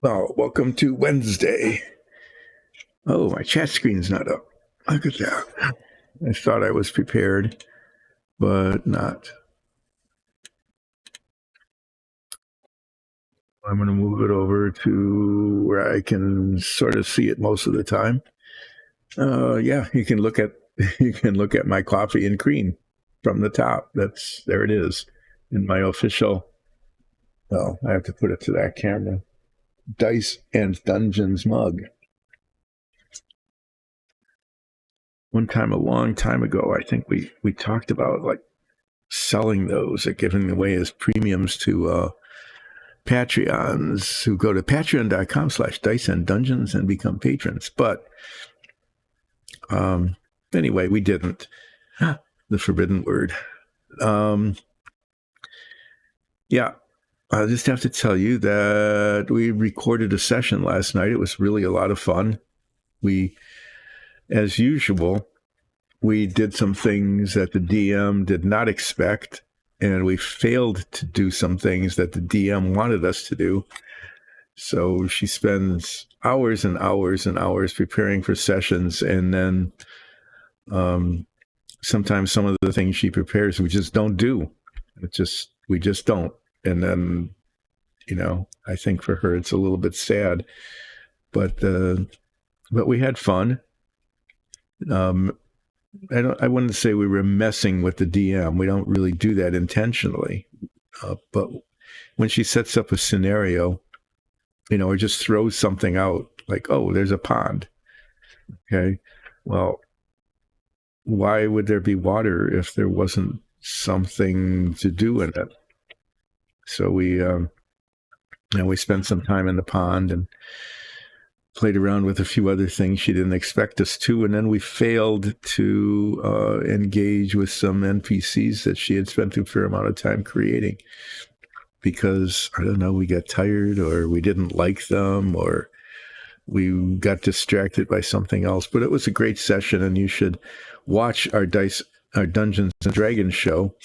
Well, welcome to Wednesday. Oh, my chat screen's not up. Look at that. I thought I was prepared, but not. I'm going to move it over to where I can sort of see it most of the time. Yeah, you can look at my coffee and cream from the top. There it is in my official. Well, I have to put it to that camera. Dice and Dungeons mug. One time, a long time ago, I think we talked about like selling those or giving away as premiums to Patreons who go to patreon.com/dice and dungeons and become patrons. But anyway, we didn't. The forbidden word. Yeah, I just have to tell you that we recorded a session last night. It was really a lot of fun. We, as usual, we did some things that the DM did not expect, and we failed to do some things that the DM wanted us to do. So she spends hours and hours and hours preparing for sessions, and then sometimes some of the things she prepares we just don't do. We just don't. And then, I think for her it's a little bit sad, but we had fun. I wouldn't say we were messing with the DM. We don't really do that intentionally. But when she sets up a scenario, or just throws something out like, oh, there's a pond. Okay. Well, why would there be water if there wasn't something to do in it? So we spent some time in the pond and played around with a few other things she didn't expect us to. And then we failed to engage with some NPCs that she had spent a fair amount of time creating because, I don't know, we got tired or we didn't like them or we got distracted by something else. But it was a great session, and you should watch our Dungeons and Dragons show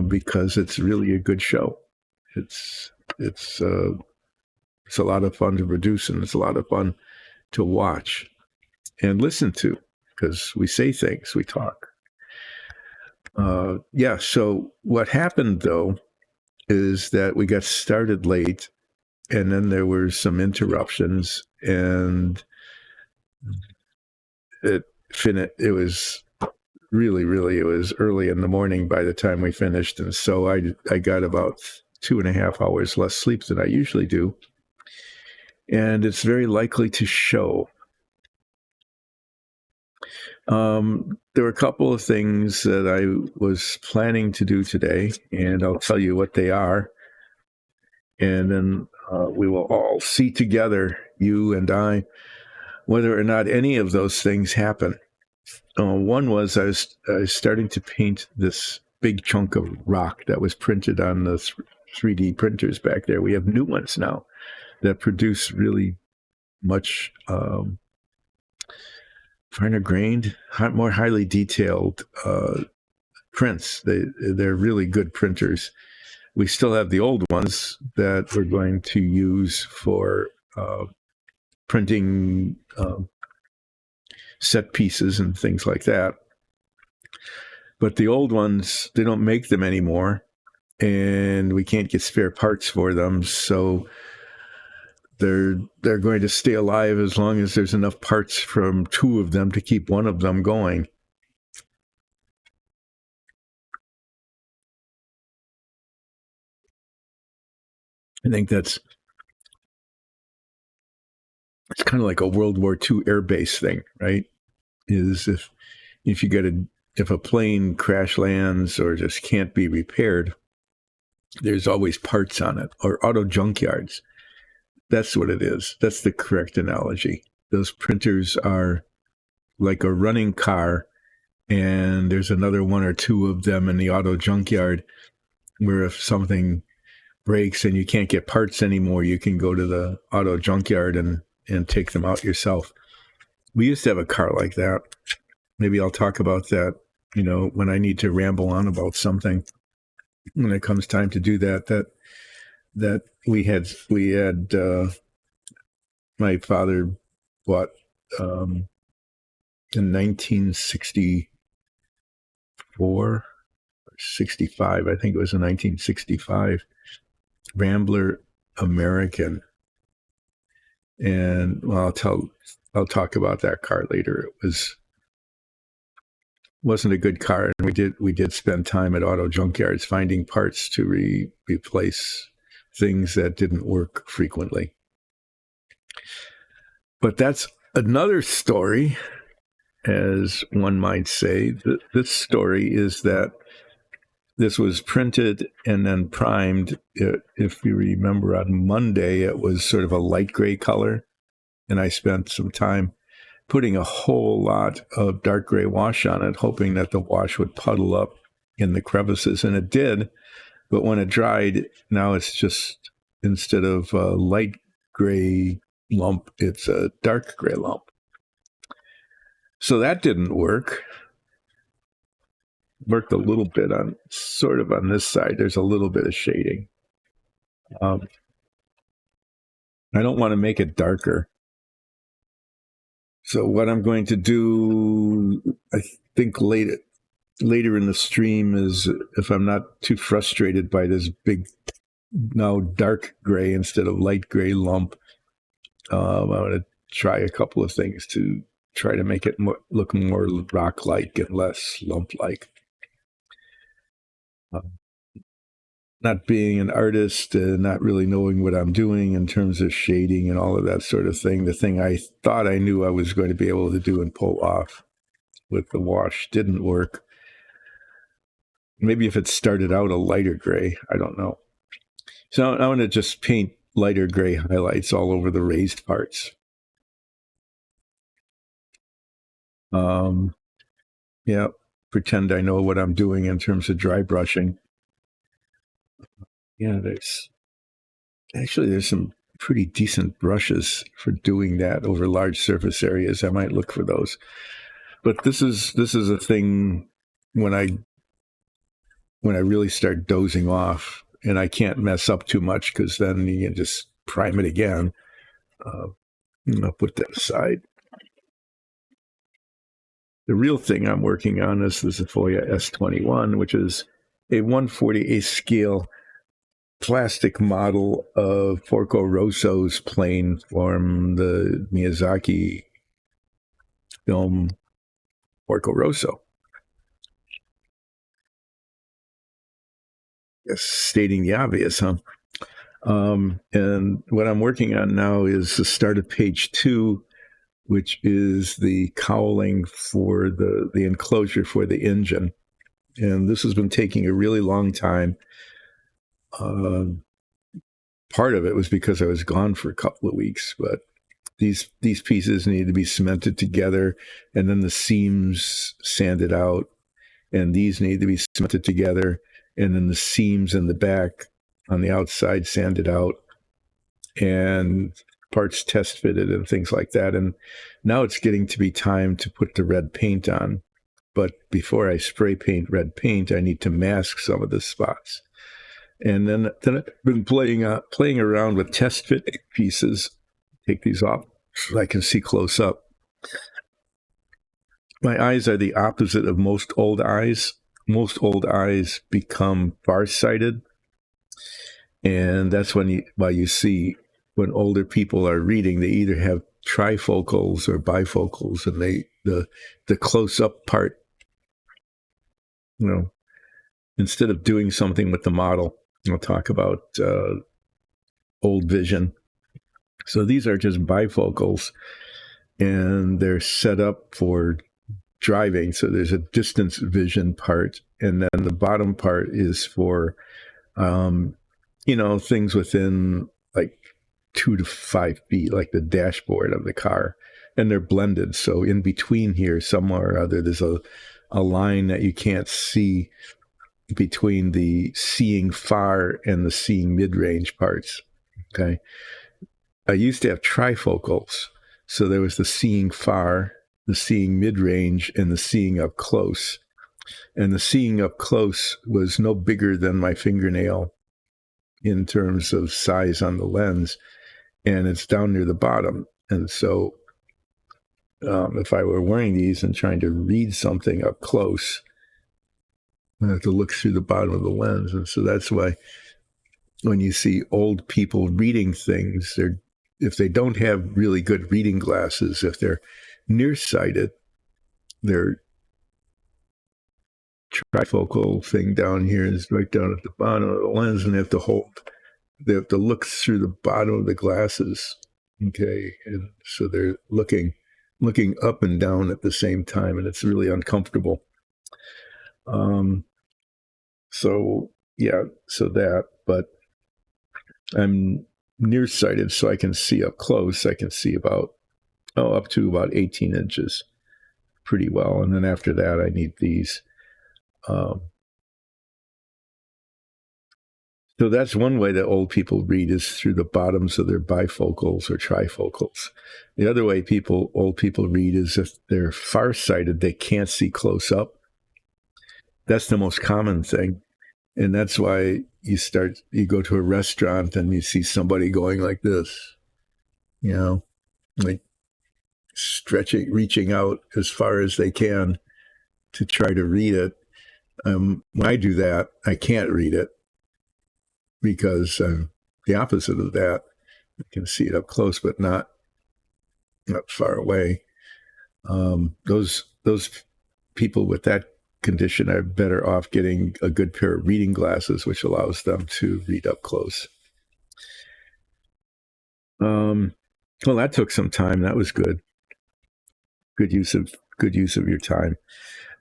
because it's really a good show. It's a lot of fun to produce, and it's a lot of fun to watch and listen to because we say things, we talk. So what happened, though, is that we got started late, and then there were some interruptions, and it was really, it was early in the morning by the time we finished, and so I got about 2.5 hours less sleep than I usually do, and it's very likely to show. There were a couple of things that I was planning to do today, and I'll tell you what they are, and then we will all see together, you and I, whether or not any of those things happen. One was I was starting to paint this big chunk of rock that was printed on the 3D printers back there. We have new ones now that produce really much finer grained, more highly detailed prints. They're really good printers. We still have the old ones that we're going to use for printing set pieces and things like that. But the old ones, they don't make them anymore, and we can't get spare parts for them. So they're going to stay alive as long as there's enough parts from 2 of them to keep one of them going. I think it's kind of like a World War II air base thing, right? Is if a plane crash lands or just can't be repaired, there's always parts on it, or auto junkyards. That's what it is. That's the correct analogy. Those printers are like a running car, and there's another 1 or 2 of them in the auto junkyard where if something breaks and you can't get parts anymore, you can go to the auto junkyard and take them out yourself. We used to have a car like that. Maybe I'll talk about that, when I need to ramble on about something. When it comes time to do that we had my father bought in 1964 or 65. I think it was in 1965. Rambler American, and well, I'll talk about that car later. It wasn't a good car, and we did spend time at auto junkyards finding parts to replace things that didn't work frequently. But that's another story, as one might say. This story is that this was printed and then primed. If you remember, on Monday, it was sort of a light gray color, and I spent some time putting a whole lot of dark gray wash on it, hoping that the wash would puddle up in the crevices, and it did. But when it dried, now it's just, instead of a light gray lump, it's a dark gray lump. So that didn't work. Worked a little bit on this side. There's a little bit of shading. I don't want to make it darker. So what I'm going to do, I think later in the stream, is, if I'm not too frustrated by this big, now dark gray instead of light gray lump, I'm going to try a couple of things to try to make it look more rock-like and less lump-like. Not being an artist, not really knowing what I'm doing in terms of shading and all of that sort of thing, the thing I thought I knew I was going to be able to do and pull off with the wash didn't work. Maybe if it started out a lighter gray, I don't know. So I'm going to just paint lighter gray highlights all over the raised parts. Yeah, pretend I know what I'm doing in terms of dry brushing. Yeah, there's some pretty decent brushes for doing that over large surface areas. I might look for those. But this is a thing when I really start dozing off, and I can't mess up too much, because then you can just prime it again. I'll put that aside. The real thing I'm working on is the Savoia S.21, which is a 1/48 scale plastic model of Porco Rosso's plane from the Miyazaki film Porco Rosso. Yes, stating the obvious, huh? And what I'm working on now is the start of page 2, which is the cowling for the enclosure for the engine. And this has been taking a really long time. Part of it was because I was gone for a couple of weeks, but these pieces need to be cemented together, and then the seams sanded out, and these need to be cemented together, and then the seams in the back on the outside sanded out, and parts test fitted and things like that. And now it's getting to be time to put the red paint on. But before I spray paint red paint, I need to mask some of the spots. And then I've been playing around with test fit pieces. Take these off so I can see close up. My eyes are the opposite of most old eyes. Most old eyes become farsighted. And that's why you see when older people are reading, they either have trifocals or bifocals, and the close-up part, instead of doing something with the model, I'll talk about old vision. So these are just bifocals, and they're set up for driving. So there's a distance vision part, and then the bottom part is for, things within like 2 to 5 feet, like the dashboard of the car, and they're blended. So in between here, somewhere or other, there's a line that you can't see between the seeing far and the seeing mid-range parts. Okay. I used to have trifocals. So there was the seeing far, the seeing mid-range, and the seeing up close. And the seeing up close was no bigger than my fingernail in terms of size on the lens. and it's down near the bottom. And so if I were wearing these and trying to read something up close, I have to look through the bottom of the lens. And so that's why when you see old people reading things, if they don't have really good reading glasses, if they're nearsighted, their trifocal thing down here is right down at the bottom of the lens, and they have to look through the bottom of the glasses. Okay. And so they're looking up and down at the same time, and it's really uncomfortable. So yeah, so that, but I'm nearsighted, so I can see up close. I can see up to about 18 inches pretty well. And then after that, I need these. So that's one way that old people read, is through the bottoms of their bifocals or trifocals. The other way old people read is if they're farsighted, they can't see close up. That's the most common thing. And that's why you go to a restaurant and you see somebody going like this, like reaching out as far as they can to try to read it. When I do that, I can't read it because I'm the opposite of that. I can see it up close, but not far away. Those people with that condition are better off getting a good pair of reading glasses, which allows them to read up close. Well, that took some time. That was good. Good use of your time.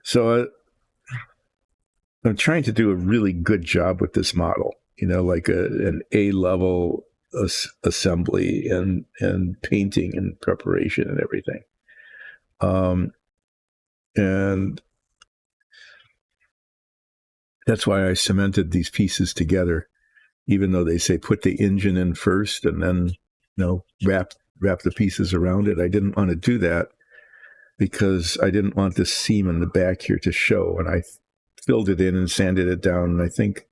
So I'm trying to do a really good job with this model. Like an A-level assembly and painting and preparation and everything. And that's why I cemented these pieces together, even though they say put the engine in first and then, wrap the pieces around it. I didn't want to do that because I didn't want this seam in the back here to show. And I filled it in and sanded it down. And I think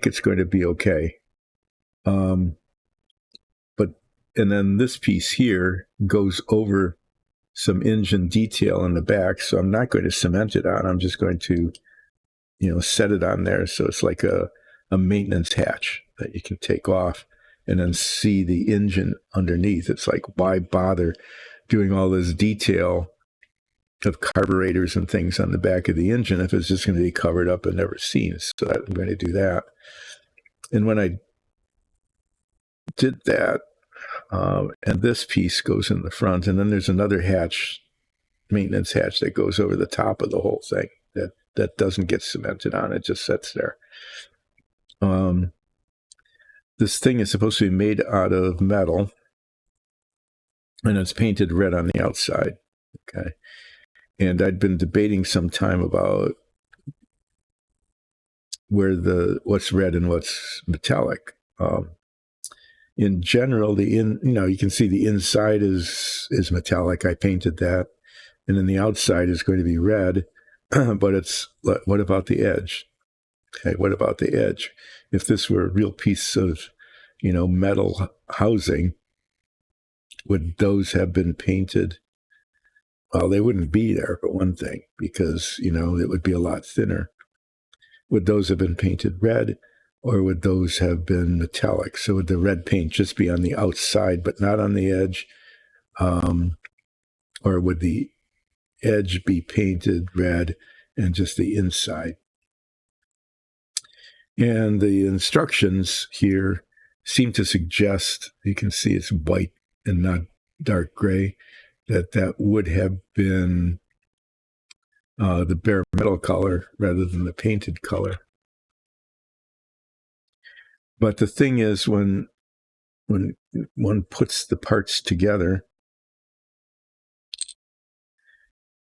it's going to be okay. And then this piece here goes over some engine detail in the back. So I'm not going to cement it on. I'm just going to, set it on there. So it's like a maintenance hatch that you can take off and then see the engine underneath. It's like, why bother doing all this detail of carburetors and things on the back of the engine if it's just going to be covered up and never seen? So I'm going to do that. And when I did that, and this piece goes in the front, and then there's another maintenance hatch that goes over the top of the whole thing that doesn't get cemented on. It just sits there. This thing is supposed to be made out of metal, and it's painted red on the outside. Okay. And I'd been debating some time about what's red and what's metallic. In general, you can see the inside is metallic. I painted that. And then the outside is going to be red. But what about the edge? Okay, what about the edge? If this were a real piece of, metal housing, would those have been painted? Well, they wouldn't be there, for one thing, because, it would be a lot thinner. Would those have been painted red, or would those have been metallic? So would the red paint just be on the outside, but not on the edge? Or would the edge be painted red and just the inside? And the instructions here seem to suggest, you can see it's white and not dark gray, that would have been the bare metal color rather than the painted color. But the thing is, when one puts the parts together,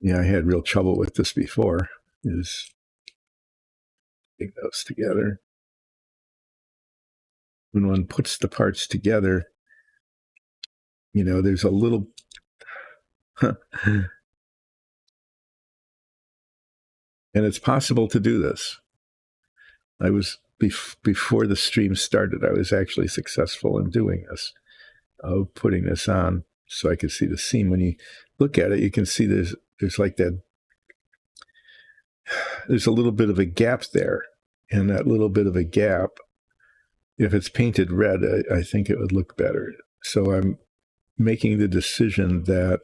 I had real trouble with this before, is putting those together. When one puts the parts together, there's a little and it's possible to do this. I was before the stream started, I was actually successful in doing this, putting this on so I could see the seam. When you look at it, you can see there's like that, there's a little bit of a gap there. And that little bit of a gap, if it's painted red, I think it would look better. So I'm making the decision that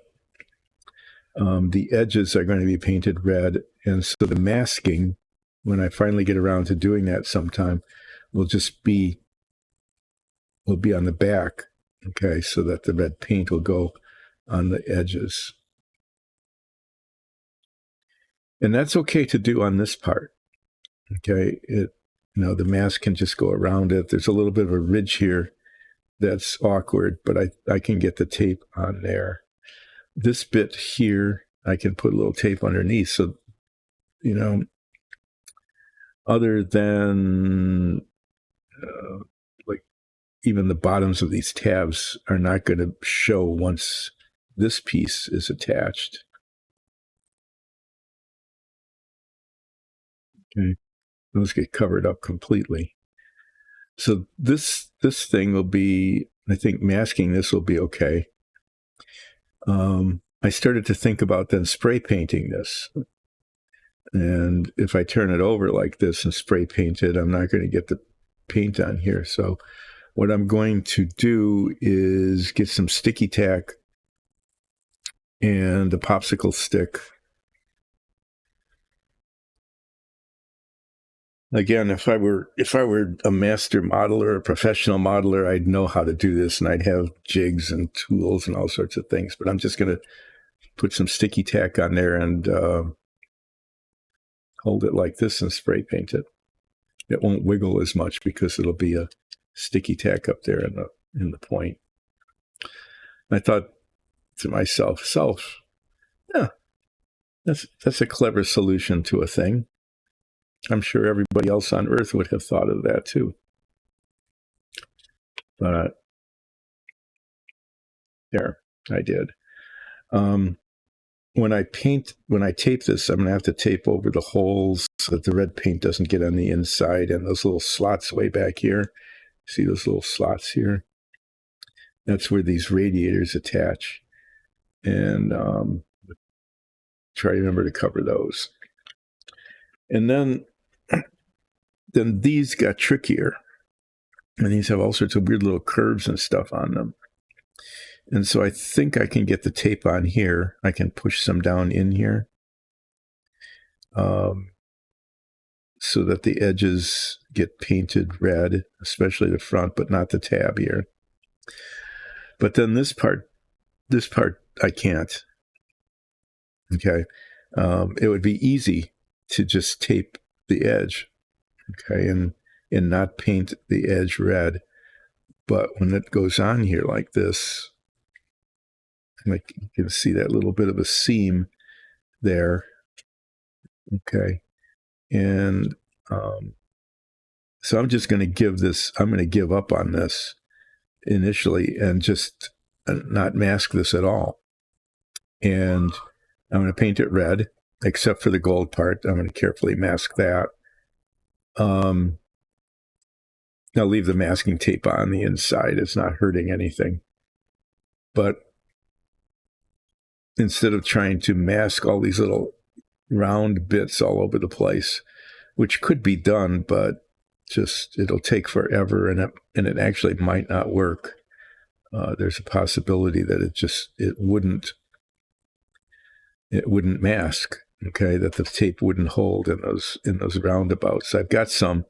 the edges are going to be painted red. And so the masking, when I finally get around to doing that sometime, will be on the back. Okay, so that the red paint will go on the edges. And that's okay to do on this part. Okay, the mask can just go around it. There's a little bit of a ridge here that's awkward, but I can get the tape on there. This bit here, I can put a little tape underneath. So, other than like even the bottoms of these tabs are not going to show once this piece is attached. Okay, those get covered up completely. So this thing will be, I think masking this will be okay. I started to think about then spray painting this. And if I turn it over like this and spray paint it, I'm not going to get the paint on here. So what I'm going to do is get some sticky tack and a popsicle stick. Again, if I were a master modeler, a professional modeler, I'd know how to do this, and I'd have jigs and tools and all sorts of things. But I'm just going to put some sticky tack on there and hold it like this and spray paint it. It won't wiggle as much because it'll be a sticky tack up there in the point. I thought to myself, yeah, that's a clever solution to a thing. I'm sure everybody else on Earth would have thought of that too. But there, I did. When I tape this, I'm going to have to tape over the holes so that the red paint doesn't get on the inside, and those little slots way back here. See those little slots here? That's where these radiators attach. And try to remember to cover those. And then these got trickier. And these have all sorts of weird little curves and stuff on them. And so I think I can get the tape on here. I can push some down in here so that the edges get painted red, especially the front, but not the tab here. But then this part I can't. Okay. It would be easy to just tape the edge, okay, and not paint the edge red. But when it goes on here like this, like you can see that little bit of a seam there, okay, and so I'm just going to give up on this initially and just not mask this at all. And I'm going to paint it red, except for the gold part. I'm going to carefully mask that. I'll leave the masking tape on the inside. It's not hurting anything. But instead of trying to mask all these little round bits all over the place, which could be done, but just it'll take forever, and it actually might not work. There's a possibility that it wouldn't mask, okay, that the tape wouldn't hold in those roundabouts. I've got some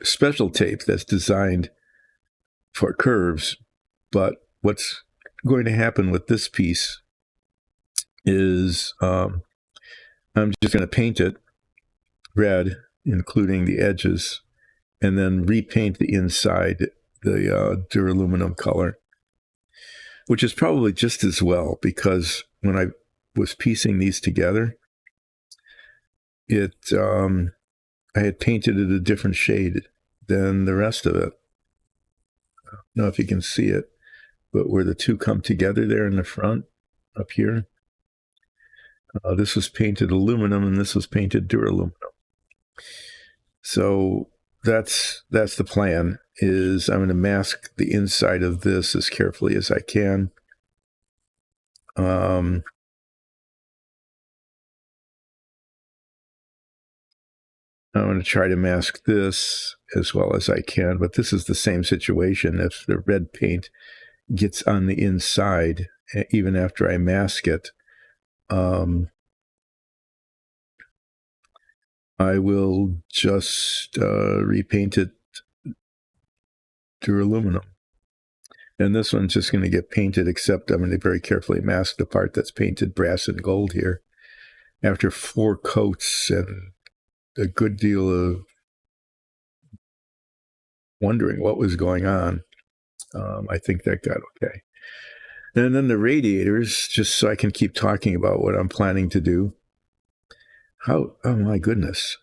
special tape that's designed for curves, but what's going to happen with this piece is I'm just going to paint it red, including the edges, and then repaint the inside the duraluminum color, which is probably just as well, because when I was piecing these together, I had painted it a different shade than the rest of it. I don't know if you can see it, but where the two come together there in the front, up here, this was painted aluminum and this was painted duraluminum. So that's the plan. Is I'm going to mask the inside of this as carefully as I can. I'm going to try to mask this as well as I can, but this is the same situation. If the red paint gets on the inside, even after I mask it, I will just repaint it duraluminum. And this one's just going to get painted, except I'm going to very carefully mask the part that's painted brass and gold here. After 4 coats and a good deal of wondering what was going on, I think that got okay. And then the radiators, just so I can keep talking about what I'm planning to do. Oh my goodness.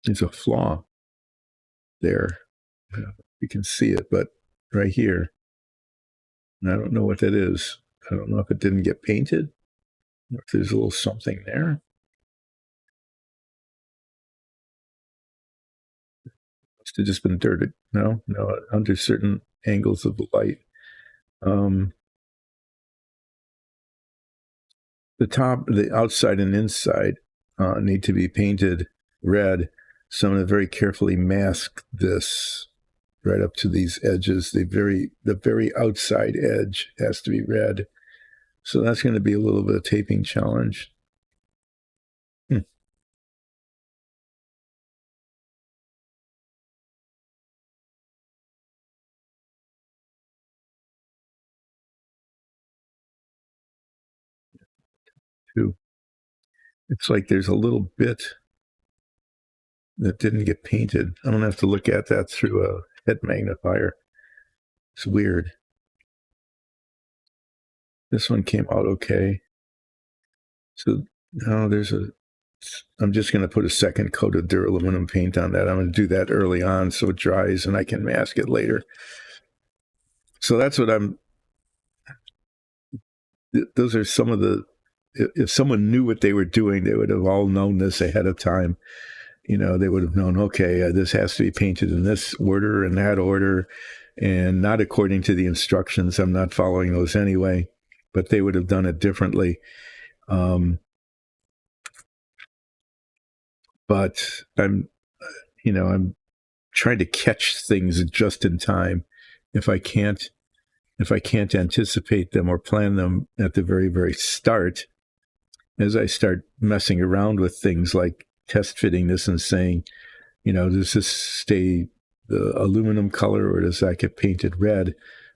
There's a flaw there. You can see it, but right here, and I don't know what that is. I don't know if it didn't get painted, or if there's a little something there. Must have just been dirted. No, under certain angles of the light. The top, the outside and inside need to be painted red. So I'm going to very carefully mask this right up to these edges. The very outside edge has to be red. So that's going to be a little bit of taping challenge. Too. It's like there's a little bit that didn't get painted. I'm going to have to look at that through a head magnifier. It's weird. This one came out okay. So now I'm just going to put a second coat of duraluminum paint on that. I'm going to do that early on so it dries and I can mask it later. So that's what those are some of the, if someone knew what they were doing, they would have all known this ahead of time. They would have known, okay, this has to be painted in this order and that order, and not according to the instructions. I'm not following those anyway, but they would have done it differently. But I'm trying to catch things just in time. If I can't anticipate them or plan them at the very, very start, as I start messing around with things like test fitting this and saying, does this stay the aluminum color or does that get painted red?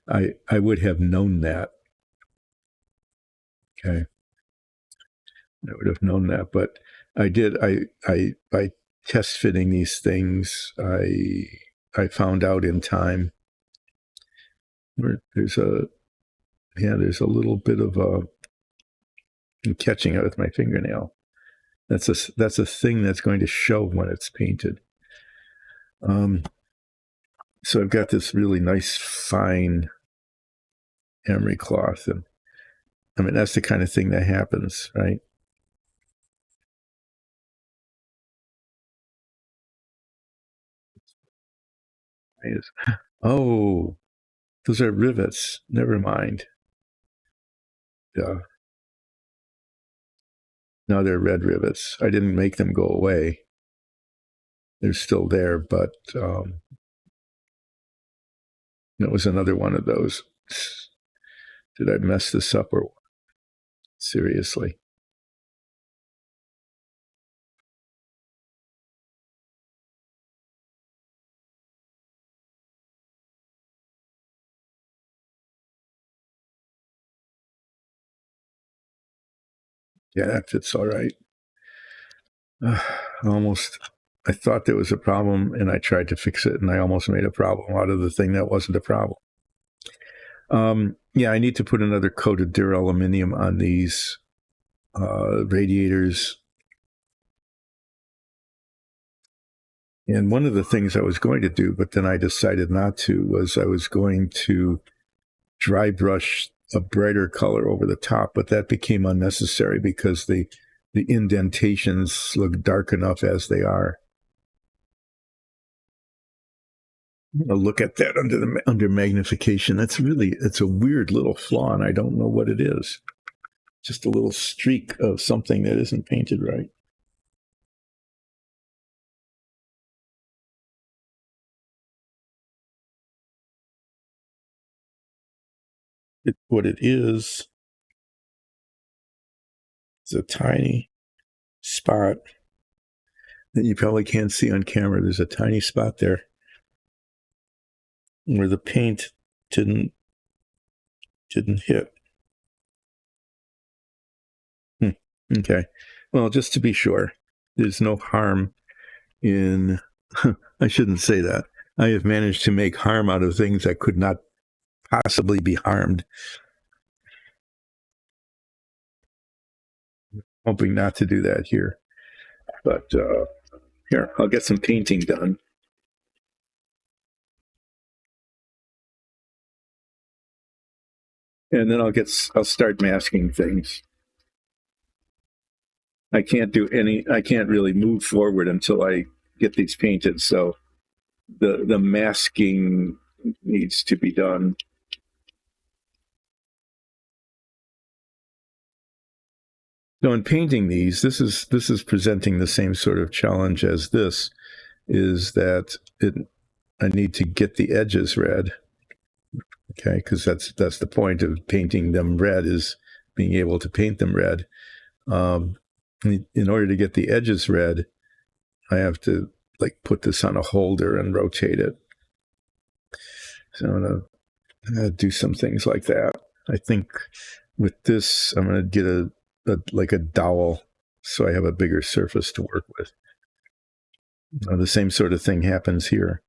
I would have known that. Okay. I would have known that, but I did. By test fitting these things, I found out in time where there's a little bit of I'm catching it with my fingernail. That's a thing that's going to show when it's painted. So I've got this really nice fine emery cloth, and I mean that's the kind of thing that happens, right? Oh, those are rivets. Never mind. Yeah. No, they're red rivets. I didn't make them go away. They're still there, but it was another one of those. Did I mess this up or seriously? Yeah, that fits all right. I thought there was a problem and I tried to fix it and I almost made a problem out of the thing that wasn't a problem. Yeah, I need to put another coat of duraluminum on these radiators. And one of the things I was going to do, but then I decided not to, was I was going to dry brush a brighter color over the top, but that became unnecessary because the indentations look dark enough as they are. Look at that under magnification. It's a weird little flaw, and I don't know what it is. Just a little streak of something that isn't painted right. What it is a tiny spot that you probably can't see on camera. There's a tiny spot there where the paint didn't hit. Okay. Well, just to be sure, there's no harm in. I shouldn't say that. I have managed to make harm out of things that could not possibly be harmed. Hoping not to do that here. But here, I'll get some painting done. And then I'll start masking things. I can't really move forward until I get these painted. So the masking needs to be done. So in painting these, this is presenting the same sort of challenge as this, is that I need to get the edges red. Okay, because that's the point of painting them red, is being able to paint them red. In order to get the edges red, I have to put this on a holder and rotate it. So I'm gonna do some things like that. I think with this, I'm gonna get a dowel, so I have a bigger surface to work with. The same sort of thing happens here.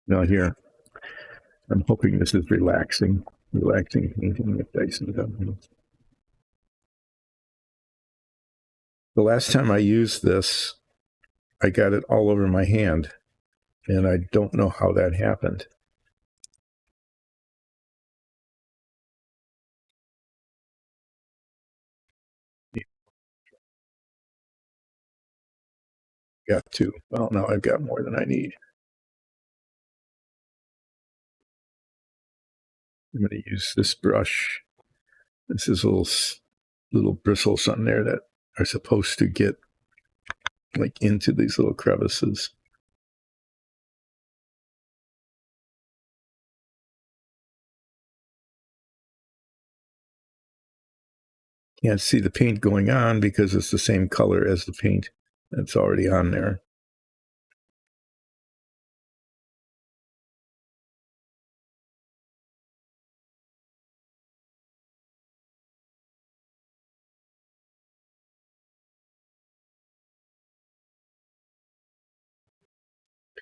Now here, I'm hoping this is relaxing painting with Dyson gun. The last time I used this, I got it all over my hand, and I don't know how that happened. Got two. Well, now I've got more than I need. I'm going to use this brush. This is little bristles on there that are supposed to get into these little crevices. Can't see the paint going on because it's the same color as the paint that's already on there.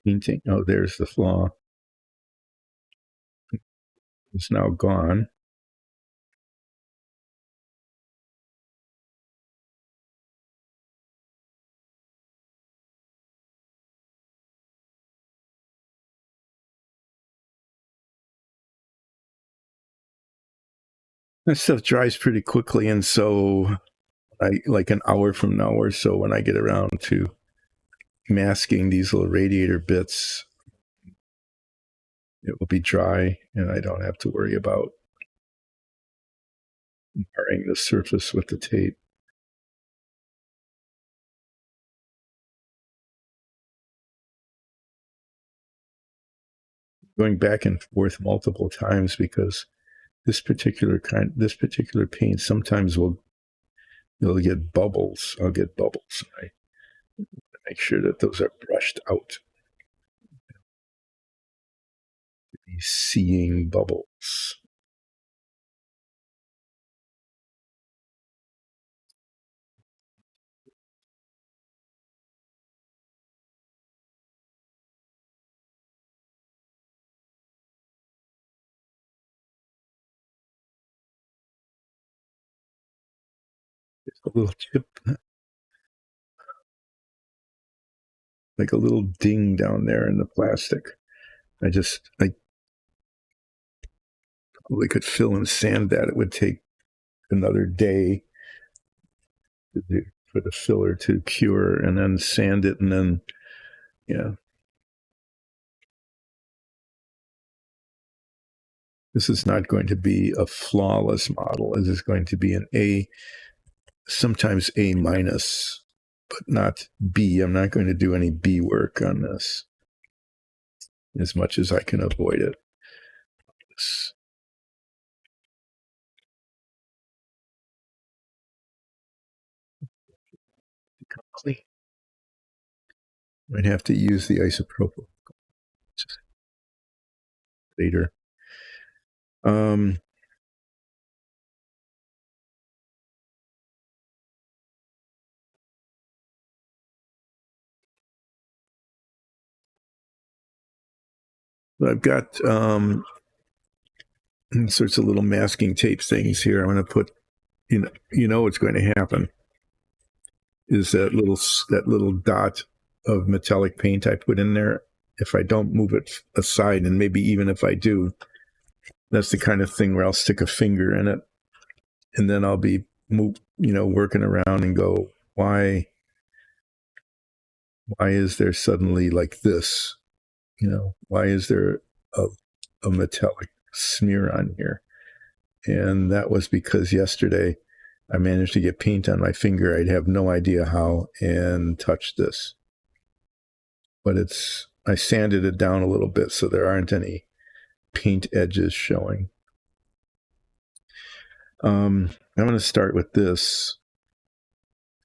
Painting. Oh, there's the flaw. It's now gone. That stuff dries pretty quickly, and so an hour from now or so, when I get around to masking these little radiator bits, it will be dry, and I don't have to worry about marring the surface with the tape. Going back and forth multiple times because this particular paint sometimes you'll get bubbles. I'll get bubbles. I make sure that those are brushed out. These seeing bubbles. There's a little tip. like a little ding down there in the plastic. I probably could fill and sand that. It would take another day for the filler to cure, and then sand it, and then yeah. This is not going to be a flawless model. This is going to be an A, sometimes A minus, but not B. I'm not going to do any B work on this as much as I can avoid it. Become clean. Might have to use the isopropyl later. I've got sorts of little masking tape things here. I'm going to put, you know what's going to happen is that little dot of metallic paint I put in there. If I don't move it aside, and maybe even if I do, that's the kind of thing where I'll stick a finger in it, and then I'll be working around and go, why is there suddenly like this? Why is there a metallic smear on here? And that was because yesterday I managed to get paint on my finger. I'd have no idea how, and touched this. But I sanded it down a little bit so there aren't any paint edges showing. I'm going to start with this,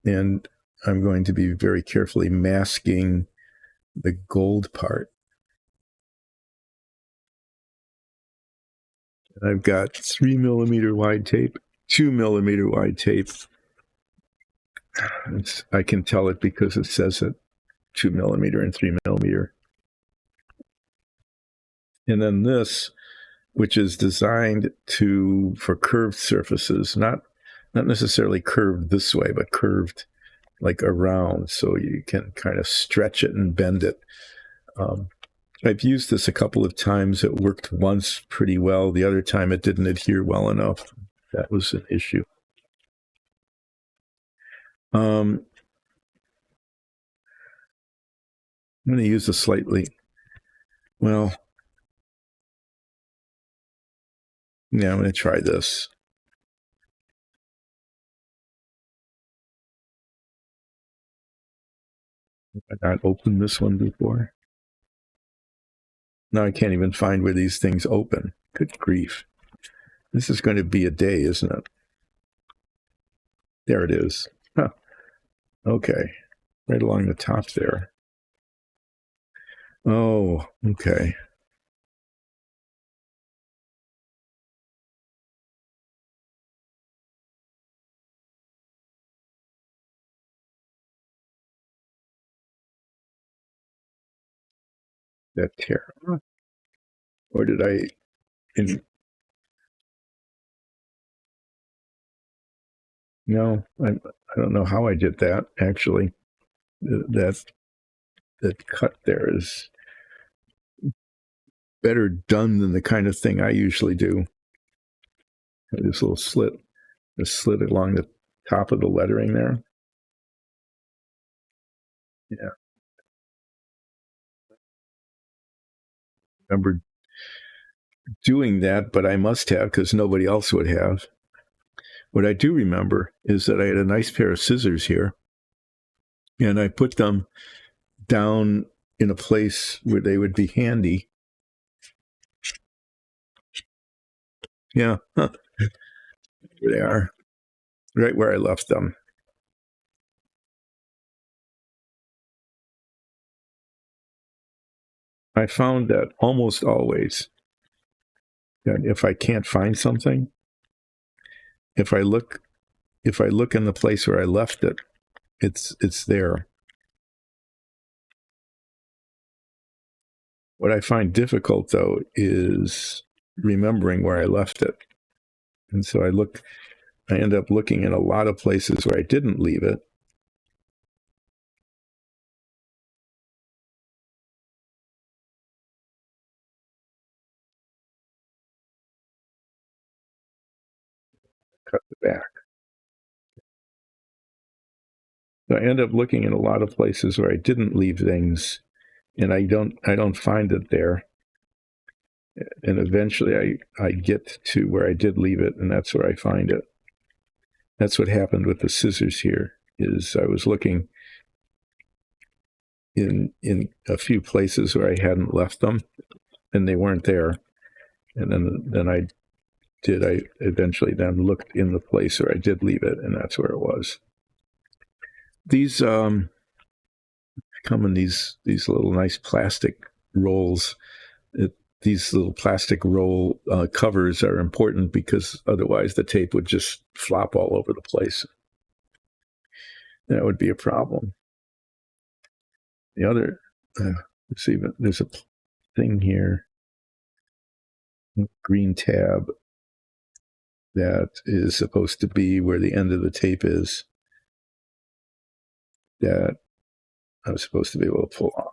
and I'm going to be very carefully masking the gold part. And I've got 3mm wide tape, 2mm wide tape. I can tell it because it says it 2mm and 3mm. And then this, which is designed for curved surfaces, not necessarily curved this way, but curved like around, so you can kind of stretch it and bend it. I've used this a couple of times. It worked once pretty well. The other time it didn't adhere well enough. That was an issue. I'm going to use a slightly, I'm going to try this. Have I not opened this one before? Now I can't even find where these things open. Good grief. This is going to be a day, isn't it? There it is. Huh. Okay. Right along the top there. Oh, okay. That tear. Or did I... No, I don't know how I did that, actually. That cut there is better done than the kind of thing I usually do. This little slit along the top of the lettering there. Yeah. Remember doing that, but I must have, because nobody else would have. What I do remember is that I had a nice pair of scissors here, and I put them down in a place where they would be handy. Yeah, huh. There they are, right where I left them. I found that almost always, that if I can't find something, if I look in the place where I left it, it's there. What I find difficult, though, is remembering where I left it. And so I end up looking in a lot of places where I didn't leave it. cut the back. So I end up looking in a lot of places where I didn't leave things, and I don't find it there. And eventually I get to where I did leave it, and that's where I find it. That's what happened with the scissors here, is I was looking in a few places where I hadn't left them, and they weren't there. And then I eventually then looked in the place where I did leave it, and that's where it was. These come in these little nice plastic rolls. These little plastic roll covers are important because otherwise the tape would just flop all over the place. That would be a problem. The other, there's a thing here, green tab, that is supposed to be where the end of the tape is, that I was supposed to be able to pull off.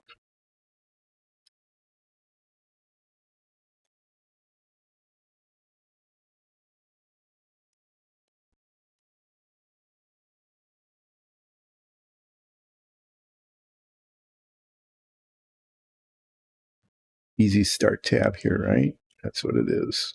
Easy start tab here, right? That's what it is.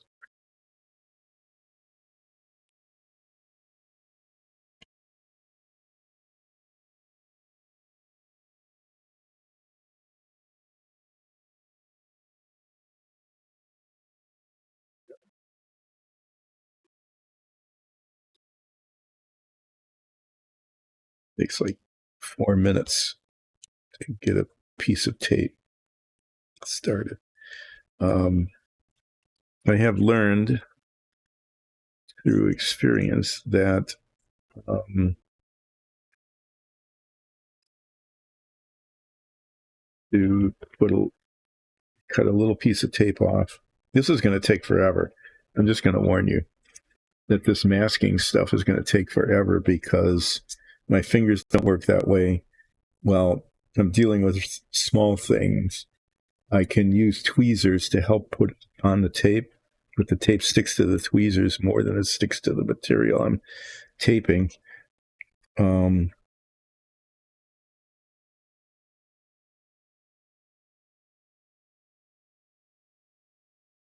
Takes like 4 minutes to get a piece of tape started. I have learned through experience that to cut a little piece of tape off. This is going to take forever. I'm just going to warn you that this masking stuff is going to take forever because my fingers don't work that way. Well, I'm dealing with small things. I can use tweezers to help put on the tape, but the tape sticks to the tweezers more than it sticks to the material I'm taping. So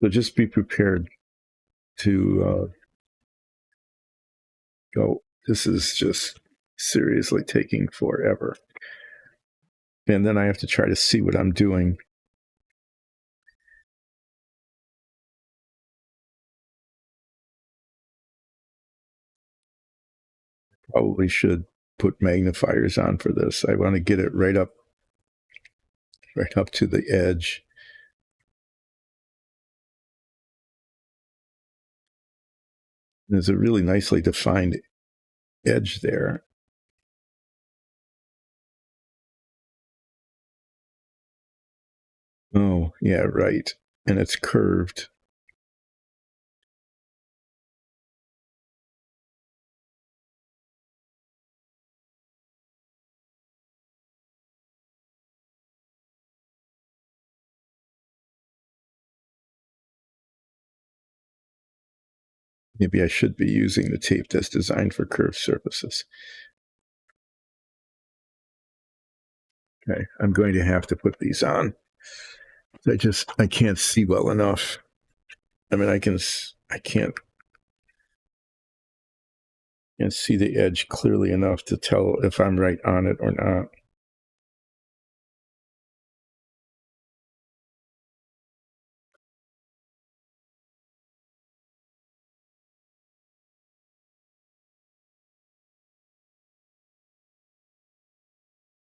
just be prepared to go. This is just seriously taking forever. And then I have to try to see what I'm doing. Probably should put magnifiers on for this. I want to get it right up to the edge. There's a really nicely defined edge there. Oh, yeah, right. And it's curved. Maybe I should be using the tape that's designed for curved surfaces. Okay, I'm going to have to put these on. I can't see well enough. I mean, I can't see the edge clearly enough to tell if I'm right on it or not.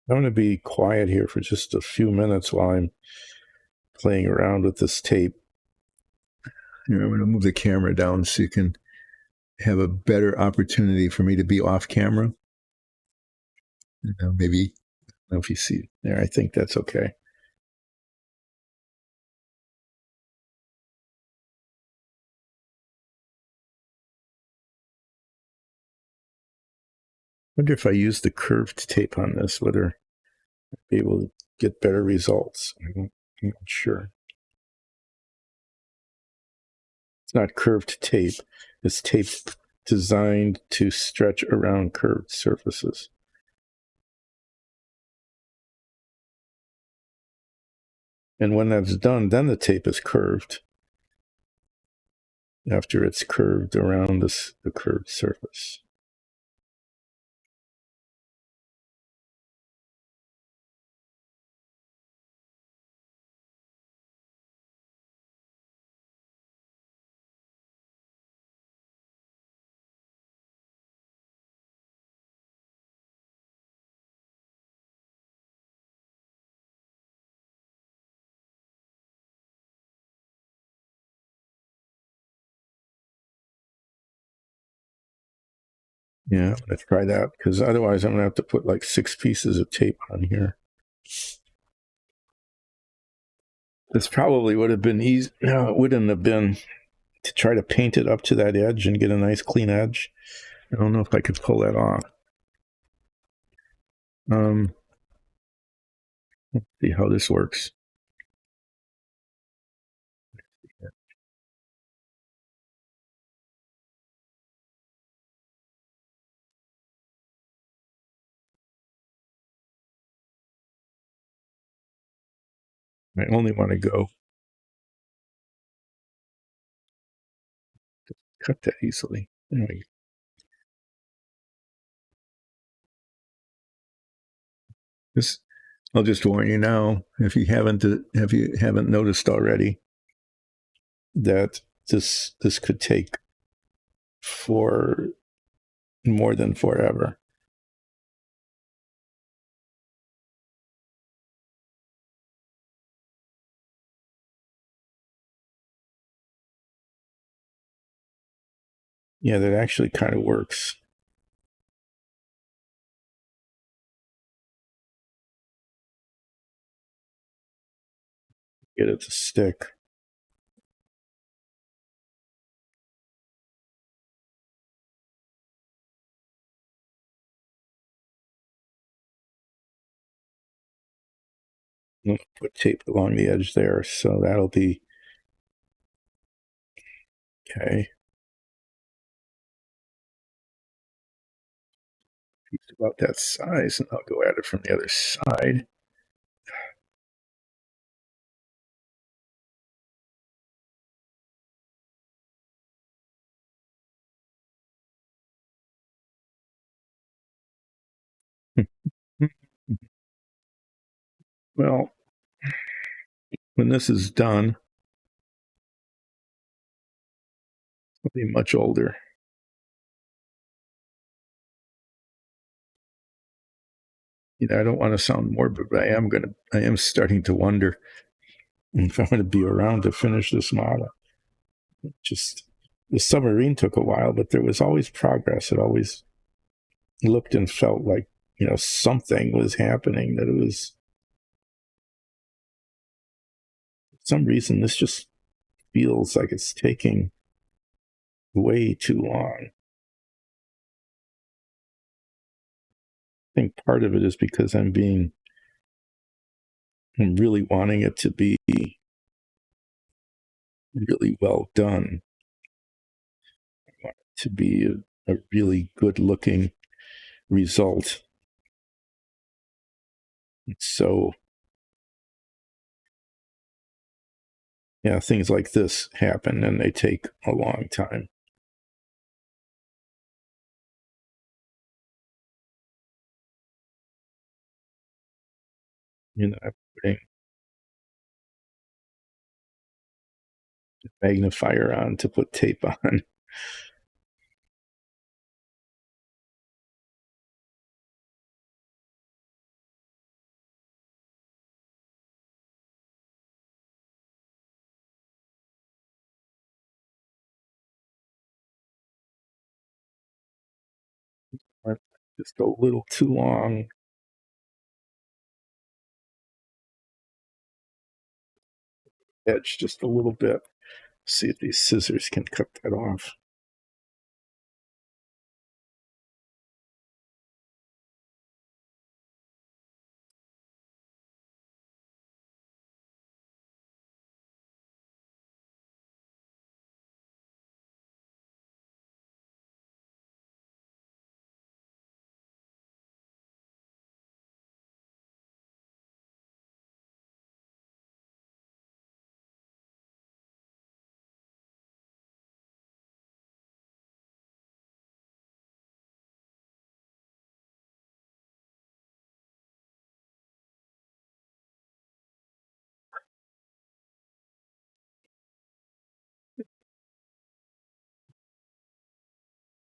I'm going to be quiet here for just a few minutes while I'm playing around with this tape. Here, I'm going to move the camera down so you can have a better opportunity for me to be off camera. Maybe, I don't know if you see it there. I think that's okay. I wonder if I use the curved tape on this, whether I'd be able to get better results. I'm not sure. It's not curved tape. It's tape designed to stretch around curved surfaces. And when that's done, then the tape is curved after it's curved around the curved surface. Yeah, I'm going to try that because otherwise I'm going to have to put like 6 pieces of tape on here. This probably would have been easy. No, it wouldn't have been to try to paint it up to that edge and get a nice clean edge. I don't know if I could pull that off. Let's see how this works. I only want to go cut that easily. Anyway, this I'll just warn you now, if you haven't noticed already, that this could take for more than forever. Yeah, that actually kind of works. Get it to stick. I'll put tape along the edge there, so that'll be okay. Piece about that size, and I'll go at it from the other side. Well, when this is done, I'll be much older. I don't want to sound morbid, but I am starting to wonder if I'm going to be around to finish this model. Just the submarine took a while, but there was always progress. It always looked and felt like, something was happening, that it was, for some reason, this just feels like it's taking way too long. I think part of it is because I'm really wanting it to be really well done. I want it to be a really good looking result. So, yeah, things like this happen and they take a long time. I'm putting a magnifier on to put tape on. Just a little too long. Edge just a little bit. See if these scissors can cut that off.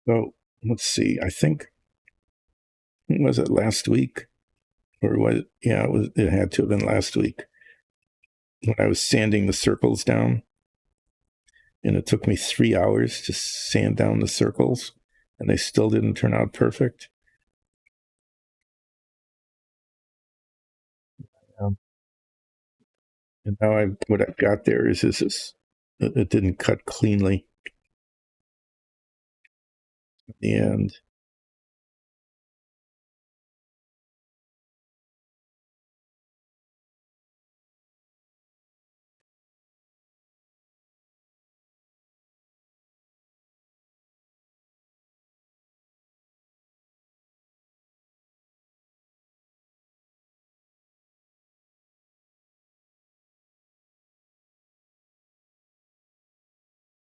So let's see. I think, was it last week? Or was it? Yeah, it had to have been last week when I was sanding the circles down. And it took me 3 hours to sand down the circles, and they still didn't turn out perfect. Um, and now what I've got there is this it didn't cut cleanly at the end.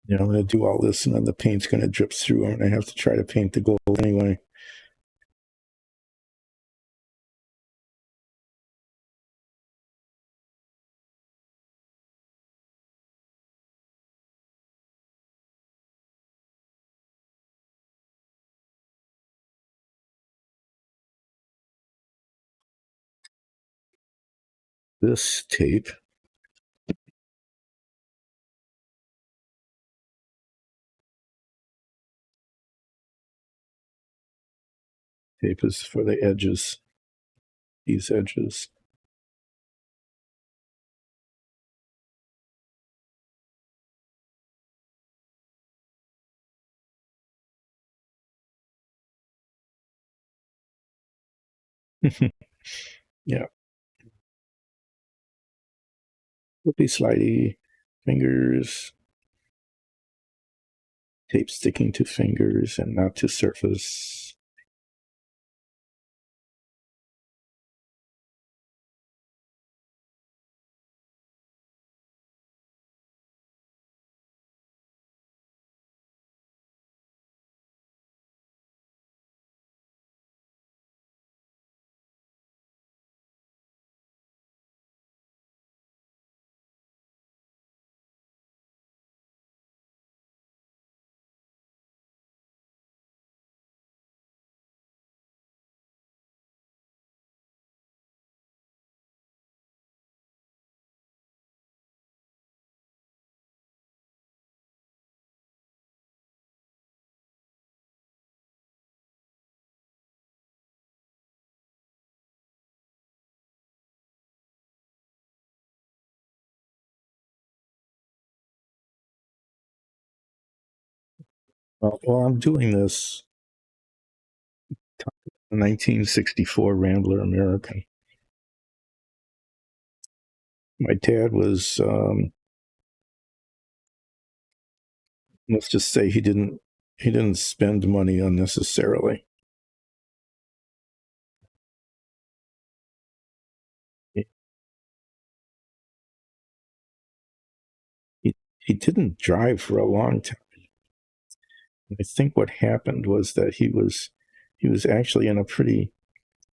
I'm going to do all this, and then the paint's going to drip through. I'm going to have to try to paint the gold anyway. This tape is for the edges, these edges. Yeah, flippy slidey fingers, tape sticking to fingers and not to surface. Well, while I'm doing this, 1964 Rambler American. My dad was, let's just say he didn't spend money unnecessarily. He, he didn't drive for a long time. I think what happened was that he was actually in a pretty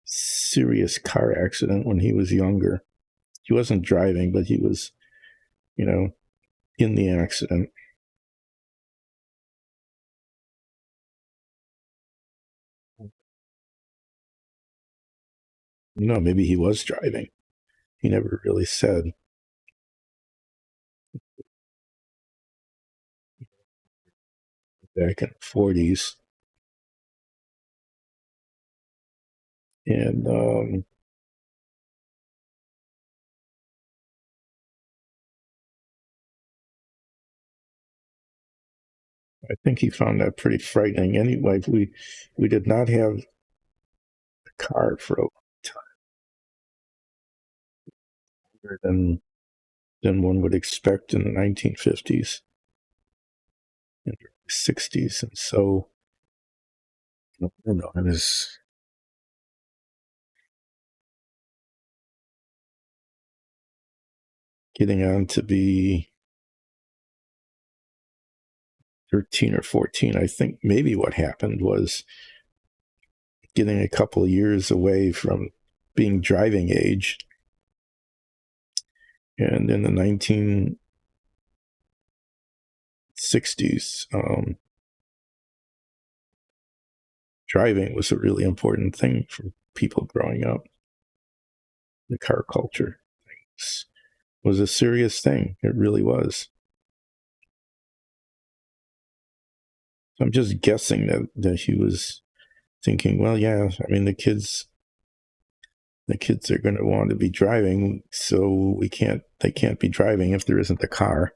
serious car accident when he was younger. He wasn't driving, but he was, you know, in the accident. Maybe he was driving. He never really said. Back in the 40s, and I think he found that pretty frightening. Anyway, we did not have a car for a long time than one would expect in the 1950s and 60s, and so I was getting on to be 13 or 14. I think maybe what happened was getting a couple of years away from being driving age, and in the 1960s, driving was a really important thing for people growing up. The car culture was a serious thing. It really was. So I'm just guessing that he was thinking, well, yeah, I mean, the kids are going to want to be driving, so they can't be driving if there isn't a car.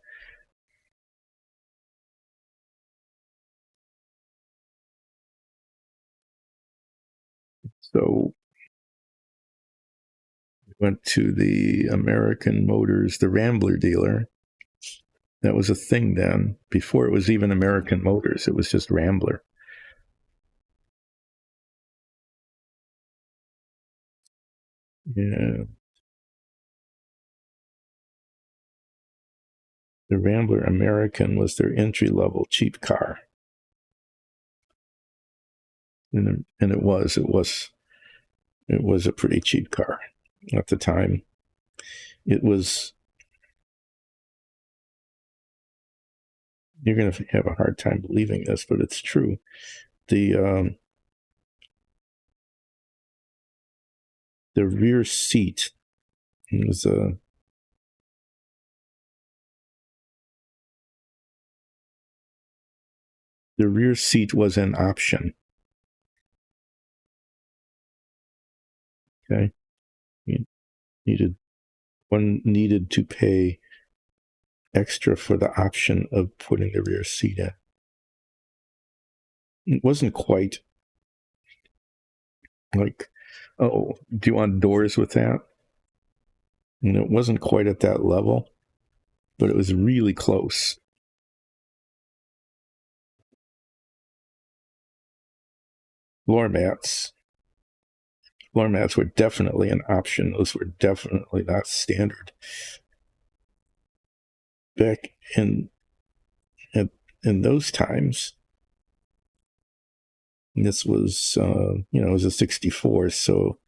So we went to the American Motors, the Rambler dealer. That was a thing then. Before it was even American Motors, it was just Rambler. Yeah. The Rambler American was their entry-level cheap car. And it was a pretty cheap car at the time. It was, you're going to have a hard time believing this, but it's true. The rear seat was the rear seat was an option. Okay, one needed to pay extra for the option of putting the rear seat in. It wasn't quite like, oh, do you want doors with that? And it wasn't quite at that level, but it was really close. Floor mats were definitely an option. Those were definitely not standard. Back in those times, this was, it was a 64, so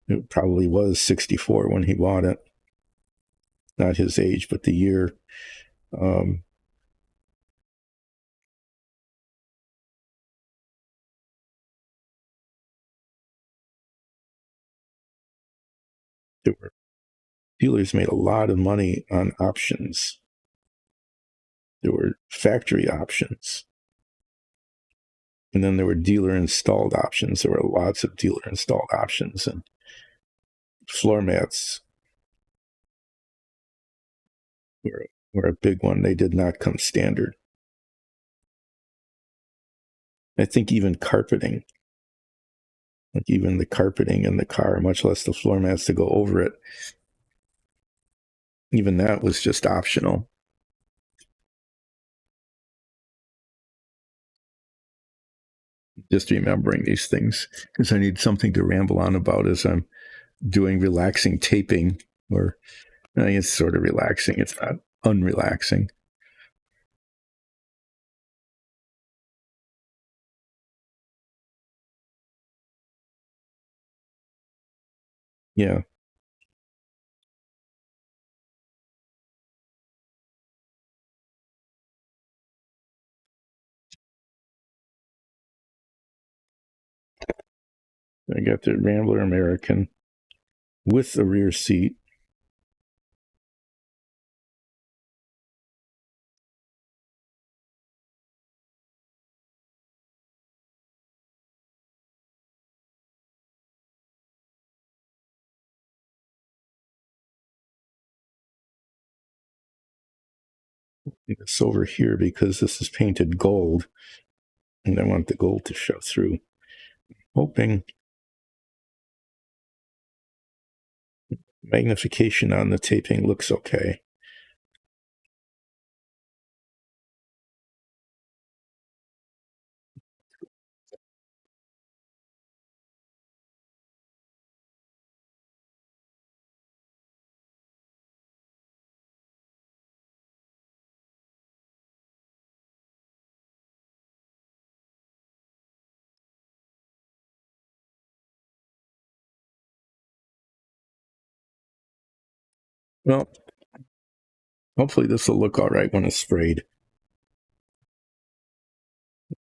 it probably was 64 when he bought it. Not his age, but the year. Dealers made a lot of money on options. There were factory options. And then there were dealer installed options. There were lots of dealer installed options, and floor mats were a big one. They did not come standard. I think even carpeting, like even the carpeting in the car, much less the floor mats to go over it, even that was just optional. Just remembering these things because I need something to ramble on about as I'm doing relaxing taping, or it's sort of relaxing. It's not unrelaxing. Yeah. I got the Rambler American with a rear seat. It's over here because this is painted gold, and I want the gold to show through. Hoping magnification on the taping looks okay. Well, hopefully this will look all right when it's sprayed.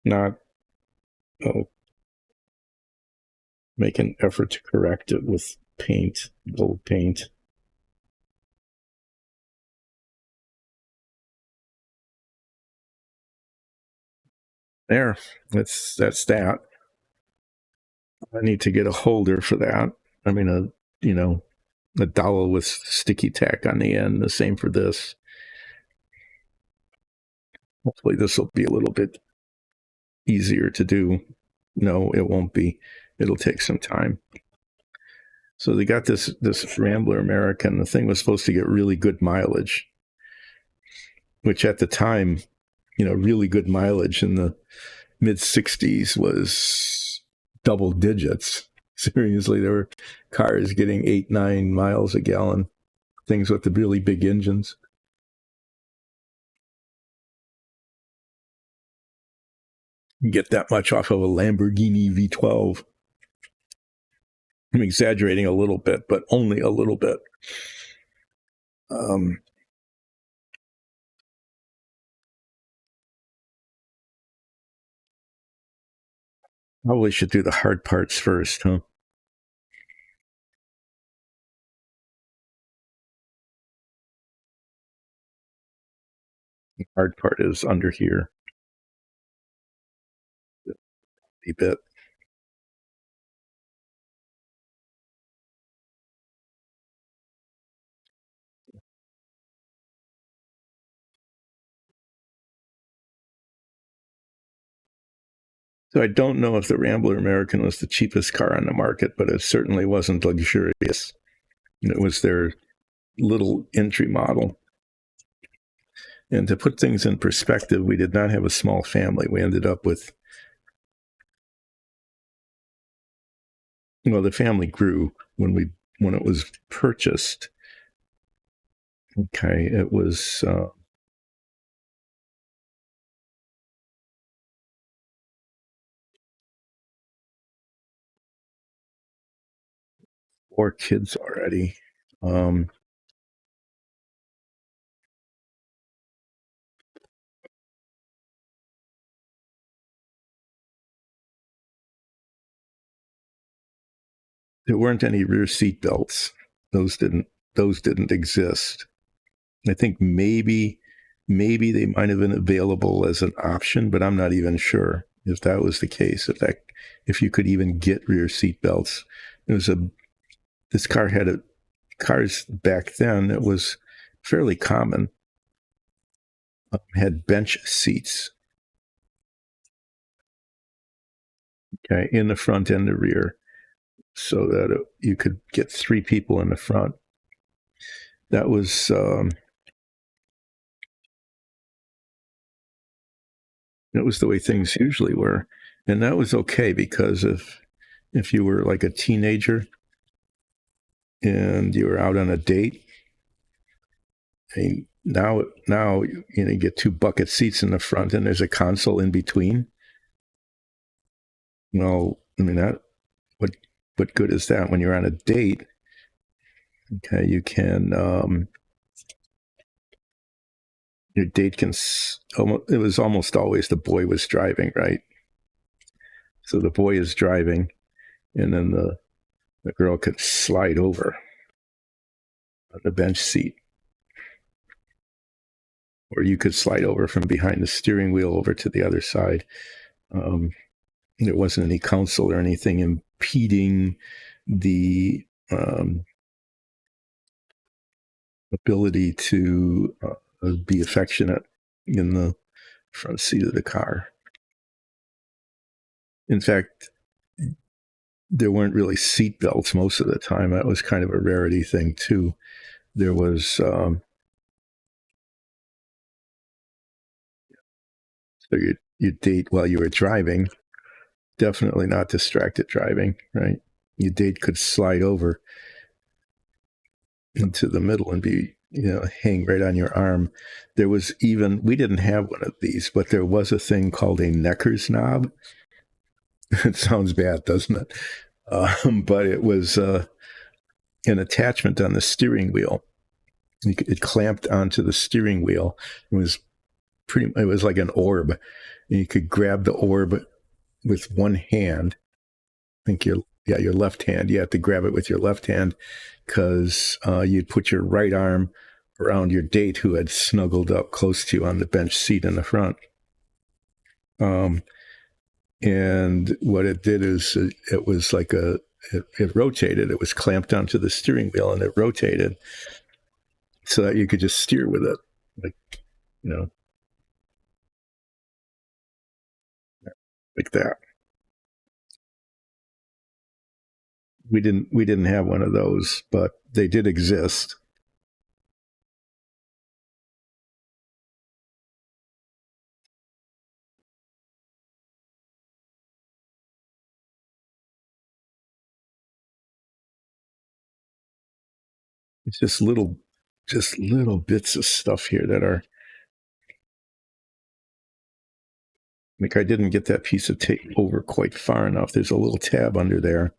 Not, oh, make an effort to correct it with paint, gold paint. There, that's that. I need to get a holder for that. I mean, a dowel with sticky tack on the end. The same for this. Hopefully, this will be a little bit easier to do. No, it won't be. It'll take some time. So they got this Rambler American. The thing was supposed to get really good mileage, which at the time, really good mileage in the mid 60s was double digits. Seriously, there were cars getting 8-9 miles a gallon, things with the really big engines. You get that much off of a Lamborghini V12. I'm exaggerating a little bit, but only a little bit. Probably should do the hard parts first, huh? The hard part is under here a bit. So I don't know if the Rambler American was the cheapest car on the market, but it certainly wasn't luxurious. It was their little entry model. And to put things in perspective, we did not have a small family. We ended up with, the family grew when it was purchased. Okay, it was 4 kids already. There weren't any rear seat belts. Those didn't exist. I think maybe they might have been available as an option, but I'm not even sure if that was the case. If you could even get rear seat belts. This car had cars back then. It was fairly common. Had bench seats. Okay, in the front and the rear, so that you could get 3 people in the front. That was the way things usually were, and that was okay because if you were like a teenager and you were out on a date, I mean, now you get 2 bucket seats in the front and there's a console in between. Well, I mean, what good is that when you're on a date? Okay, you can your date can it was almost always the boy was driving, right? So the boy is driving, and then the girl could slide over on the bench seat, or you could slide over from behind the steering wheel over to the other side. There wasn't any counsel or anything impeding the ability to be affectionate in the front seat of the car. In fact, there weren't really seat belts most of the time. That was kind of a rarity thing too. There was so you date while you were driving. Definitely not distracted driving, right? Your date could slide over into the middle and be, hang right on your arm. There was we didn't have one of these, but there was a thing called a Necker's knob. It sounds bad, doesn't it? But it was an attachment on the steering wheel. It clamped onto the steering wheel. It was like an orb. And you could grab the orb with one hand. I think your Yeah, your left hand. You have to grab it with your left hand because you'd put your right arm around your date who had snuggled up close to you on the bench seat in the front. And what it did is it was like it rotated. It was clamped onto the steering wheel and it rotated so that you could just steer with it, like, you know, like that. We didn't have one of those, but they did exist. It's just little bits of stuff here that are like I didn't get that piece of tape over quite far enough. There's a little tab under there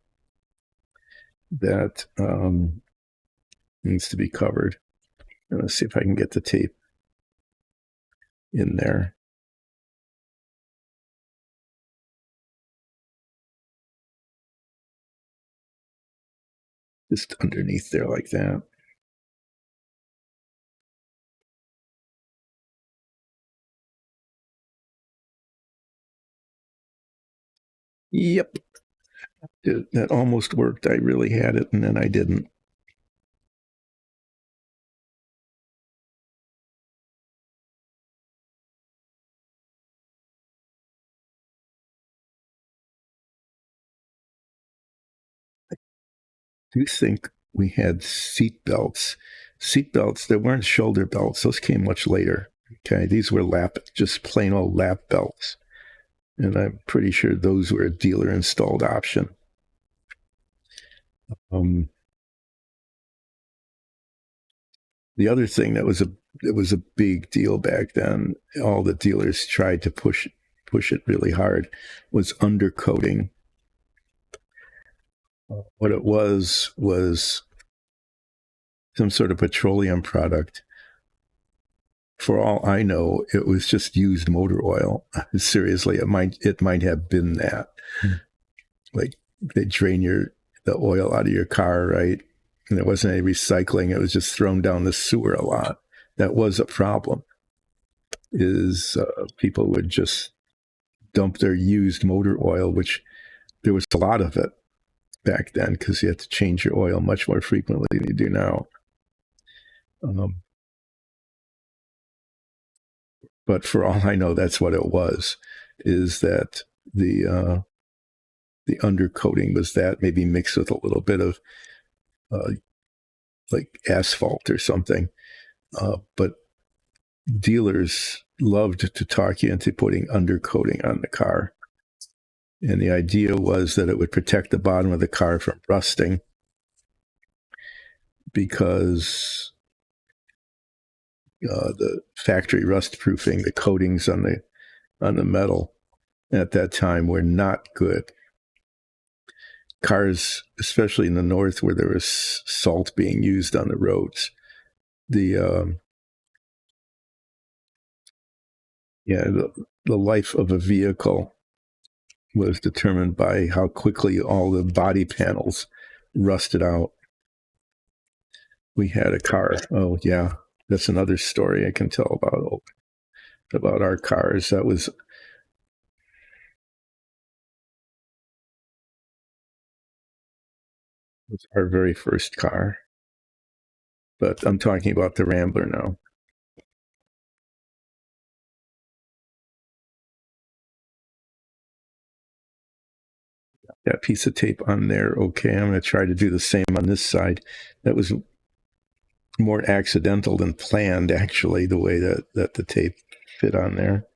that needs to be covered. Let's see if I can get the tape in there. Just underneath there like that. Yep. That almost worked. I really had it, and then I didn't. Do you think we had seat belts? Seat belts, there weren't shoulder belts. Those came much later. Okay. These were just plain old lap belts. And I'm pretty sure those were a dealer installed option. The other thing that was a big deal back then, all the dealers tried to push it really hard, was undercoating. What it was some sort of petroleum product. For all I know, it was just used motor oil. Seriously, it might have been that. Like they drain the oil out of your car, right? And there wasn't any recycling. It was just thrown down the sewer a lot. That was a problem. Is people would just dump their used motor oil, which there was a lot of it back then because you had to change your oil much more frequently than you do now. But for all I know, that's what it was. Is that the undercoating was that maybe mixed with a little bit of like asphalt or something. But dealers loved to talk you into putting undercoating on the car. And the idea was that it would protect the bottom of the car from rusting because the factory rust proofing, the coatings on the metal at that time were not good. Cars, especially in the north where there was salt being used on the roads, the life of a vehicle was determined by how quickly all the body panels rusted out. We had a car. Oh yeah, that's another story I can tell about our cars. That was our very first car. But I'm talking about the Rambler now. That piece of tape on there. Okay, I'm going to try to do the same on this side. That was more accidental than planned, actually, the way that the tape fit on there.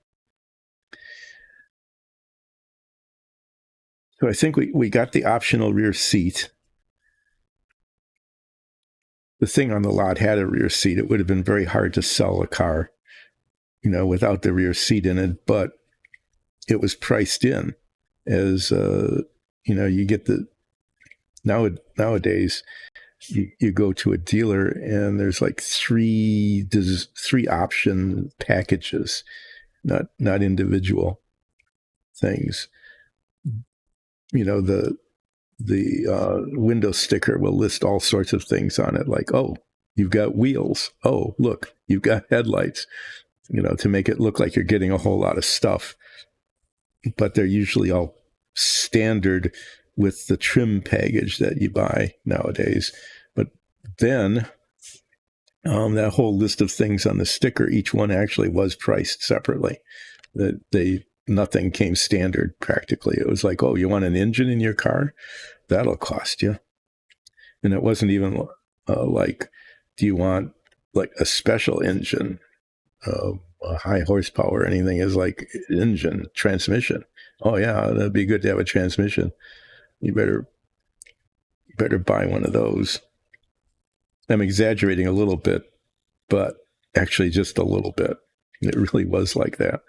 So I think we got the optional rear seat. The thing on the lot had a rear seat. It would have been very hard to sell a car, without the rear seat in it, but it was priced in as, you get nowadays, you go to a dealer and there's like three option packages, not individual things. The window sticker will list all sorts of things on it, like, oh, you've got wheels. Oh, look, you've got headlights, to make it look like you're getting a whole lot of stuff. But they're usually all standard with the trim package that you buy nowadays. But then that whole list of things on the sticker, each one actually was priced separately. Nothing came standard practically. It was like, oh, you want an engine in your car? That'll cost you. And it wasn't even like, do you want like a special engine, a high horsepower or anything? Is like engine, transmission. Oh yeah, that'd be good to have a transmission. You better buy one of those. I'm exaggerating a little bit, but actually just a little bit. It really was like that.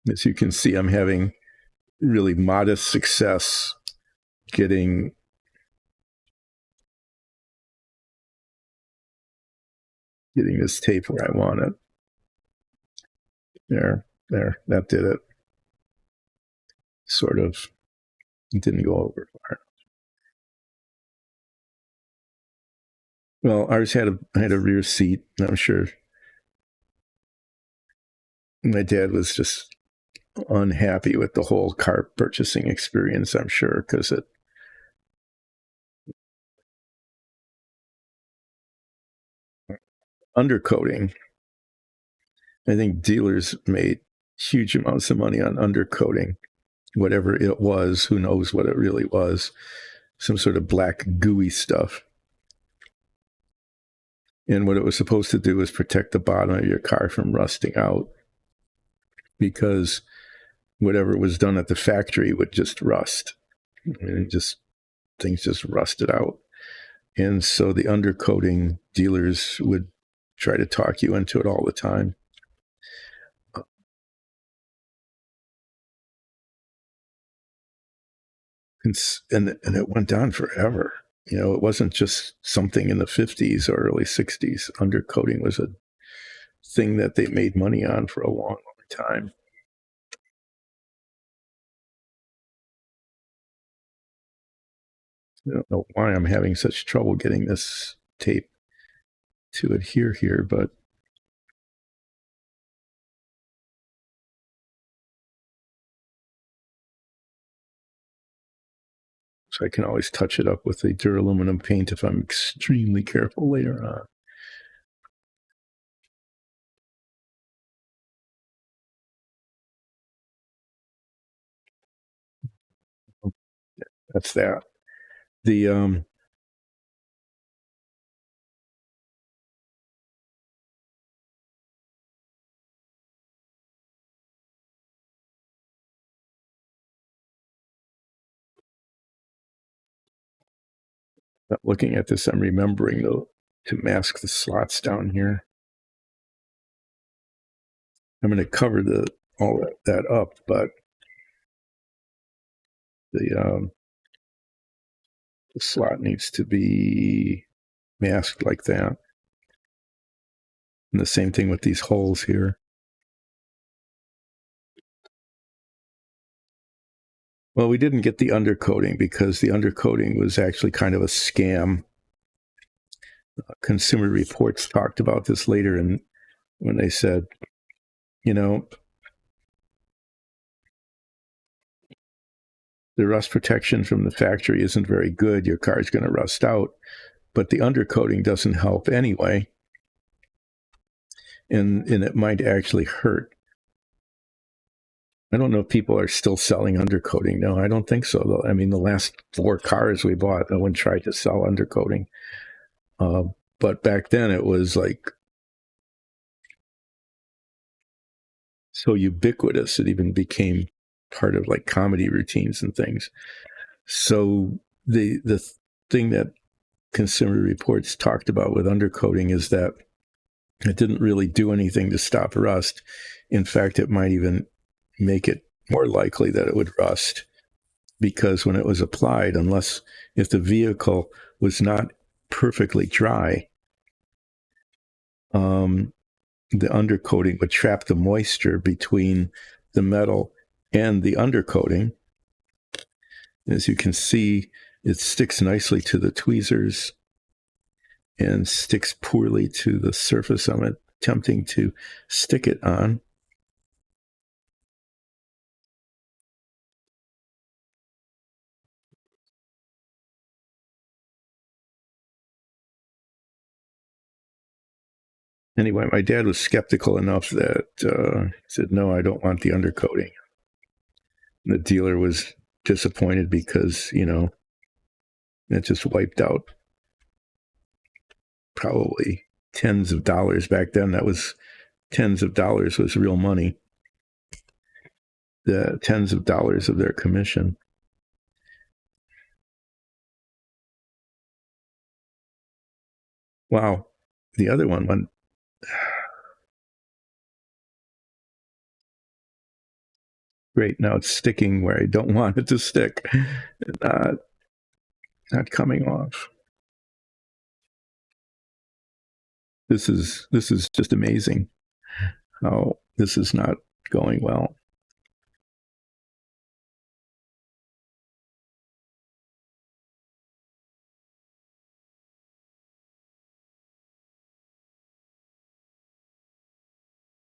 As you can see, I'm having really modest success getting this tape where I want it. There, that did it. Sort of. It didn't go over far. Well, ours had a rear seat, and I'm sure my dad was just unhappy with the whole car purchasing experience, I'm sure, because it undercoating. I think dealers made huge amounts of money on undercoating, whatever it was. Who knows what it really was? Some sort of black gooey stuff. And what it was supposed to do was protect the bottom of your car from rusting out, because whatever was done at the factory would just rust. And things just rusted out. And so the undercoating dealers would try to talk you into it all the time. And it went on forever. It wasn't just something in the 50s or early 60s. Undercoating was a thing that they made money on for a long, long time. I don't know why I'm having such trouble getting this tape to adhere here, but so I can always touch it up with the duraluminum paint if I'm extremely careful later on. That's that. The looking at this, I'm remembering though to mask the slots down here. I'm going to cover all that up, but the slot needs to be masked like that. And the same thing with these holes here. Well, we didn't get the undercoating because the undercoating was actually kind of a scam. Consumer Reports talked about this later, and when they said, the rust protection from the factory isn't very good. Your car's going to rust out, but the undercoating doesn't help anyway, and it might actually hurt. I don't know if people are still selling undercoating. No, I don't think so, though. I mean, the last 4 cars we bought, no one tried to sell undercoating. But back then it was like so ubiquitous, it even became part of like comedy routines and things. So the thing that Consumer Reports talked about with undercoating is that it didn't really do anything to stop rust. In fact, it might even make it more likely that it would rust, because when it was applied, if the vehicle was not perfectly dry, the undercoating would trap the moisture between the metal and the undercoating. As you can see, it sticks nicely to the tweezers and sticks poorly to the surface I'm attempting to stick it on. Anyway, my dad was skeptical enough that he said, no, I don't want the undercoating. And the dealer was disappointed because, it just wiped out probably tens of dollars back then. That was tens of dollars was real money. The tens of dollars of their commission. Wow. The other one went. Great. Now it's sticking where I don't want it to stick. Not coming off. This is just amazing how this is not going well.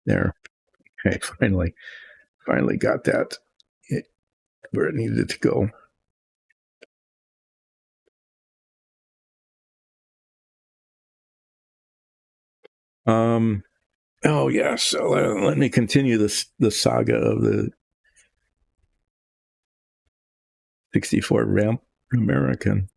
There. Okay, finally got that where it needed to go. Oh yeah, so let me continue the saga of the 64 Ramp American.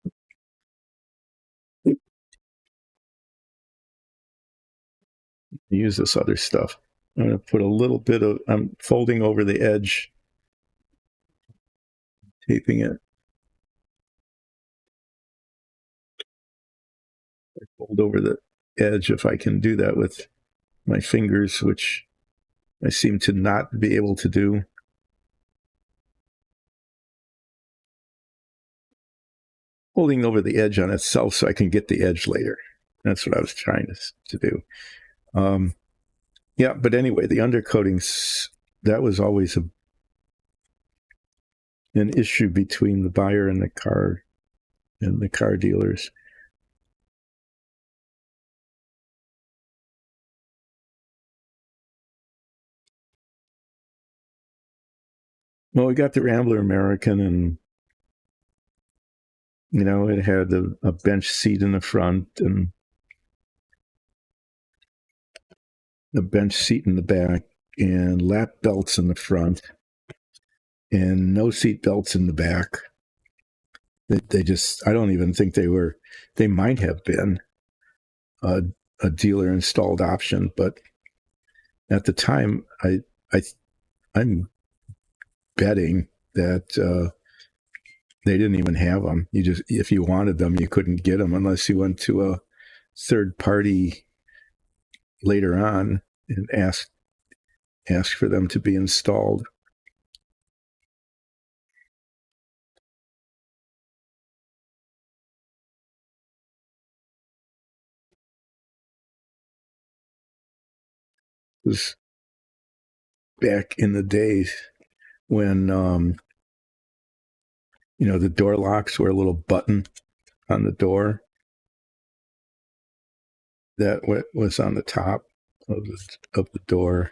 Use this other stuff. I'm going to put a little bit of, I'm folding over the edge, taping it. I fold over the edge if I can do that with my fingers, which I seem to not be able to do. Holding over the edge on itself so I can get the edge later. That's what I was trying to do. Yeah, but anyway, the undercoatings, that was always an issue between the buyer and the car dealers. Well, we got the Rambler American, and it had a bench seat in the front and a bench seat in the back and lap belts in the front and no seat belts in the back. They just, I don't even think they might have been a dealer installed option, but at the time, I'm betting that they didn't even have them. If you wanted them, you couldn't get them unless you went to a third party later on and asked for them to be installed. It was back in the days when the door locks were a little button on the door that was on the top of the door,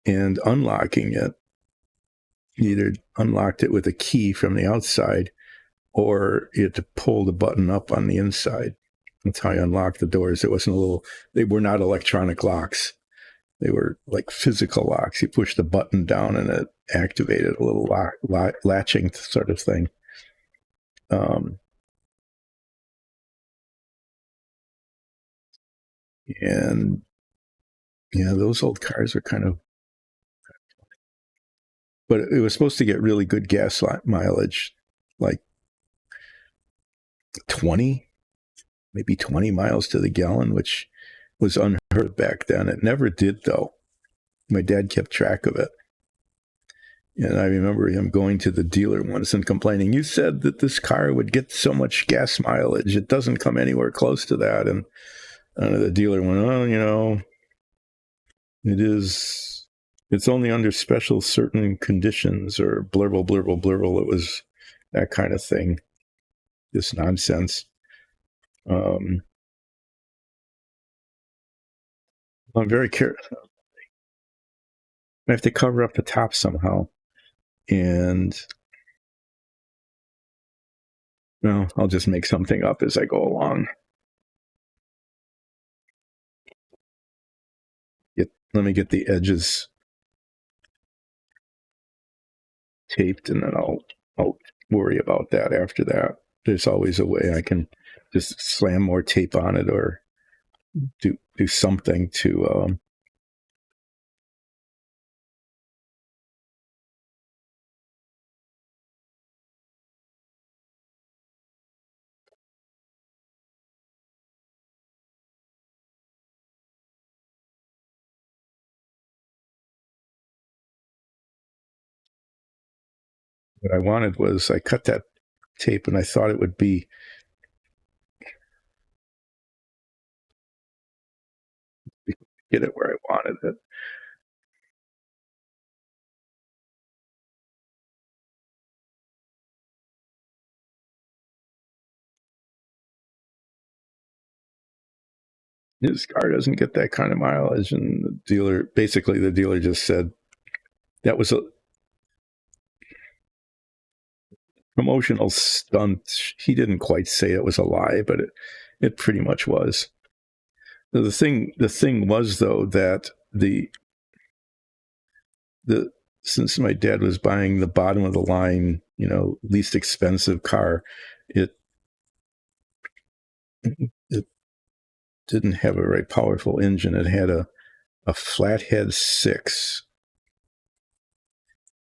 and unlocking it, either unlocked it with a key from the outside or you had to pull the button up on the inside. That's how you unlock the doors. They were not electronic locks. They were like physical locks. You push the button down and it activated a little latching sort of thing. And yeah, those old cars are kind of, but it was supposed to get really good gas mileage, like 20, maybe 20 miles to the gallon, which was unheard of back then. It never did, though. My dad kept track of it. And I remember him going to the dealer once and complaining, "You said that this car would get so much gas mileage. It doesn't come anywhere close to that." And the dealer went, "Oh, It is. It's only under special certain conditions or blurble, blurble, blurble. It was that kind of thing. This nonsense. I'm very careful. I have to cover up the top somehow. And well, I'll just make something up as I go along. Let me get the edges taped, and then I'll worry about that after that. There's always a way I can just slam more tape on it or do something to what I wanted was I cut that tape and I thought it would be get it where I wanted it. His car doesn't get that kind of mileage, and the dealer just said that was a promotional stunt. He didn't quite say it was a lie, but it pretty much was. The thing was though that the since my dad was buying the bottom of the line, least expensive car, it didn't have a very powerful engine. It had a flathead 6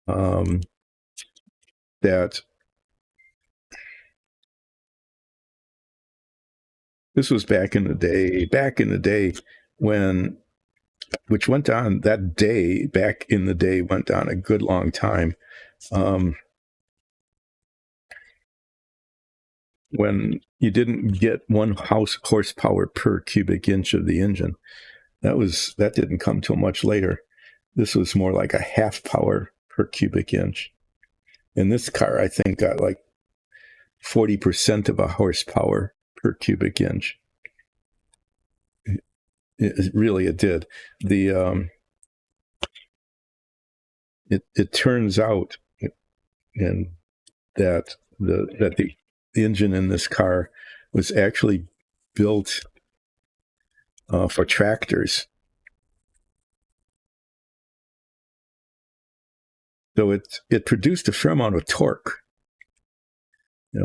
that this was back in the day when, which went on that day, back in the day, went on a good long time. When you didn't get 1 horsepower per cubic inch of the engine, that didn't come till much later. This was more like a half power per cubic inch. And this car, I think, got like 40% of a horsepower per cubic inch. It did. It turns out and that the engine in this car was actually built for tractors. So it produced a fair amount of torque,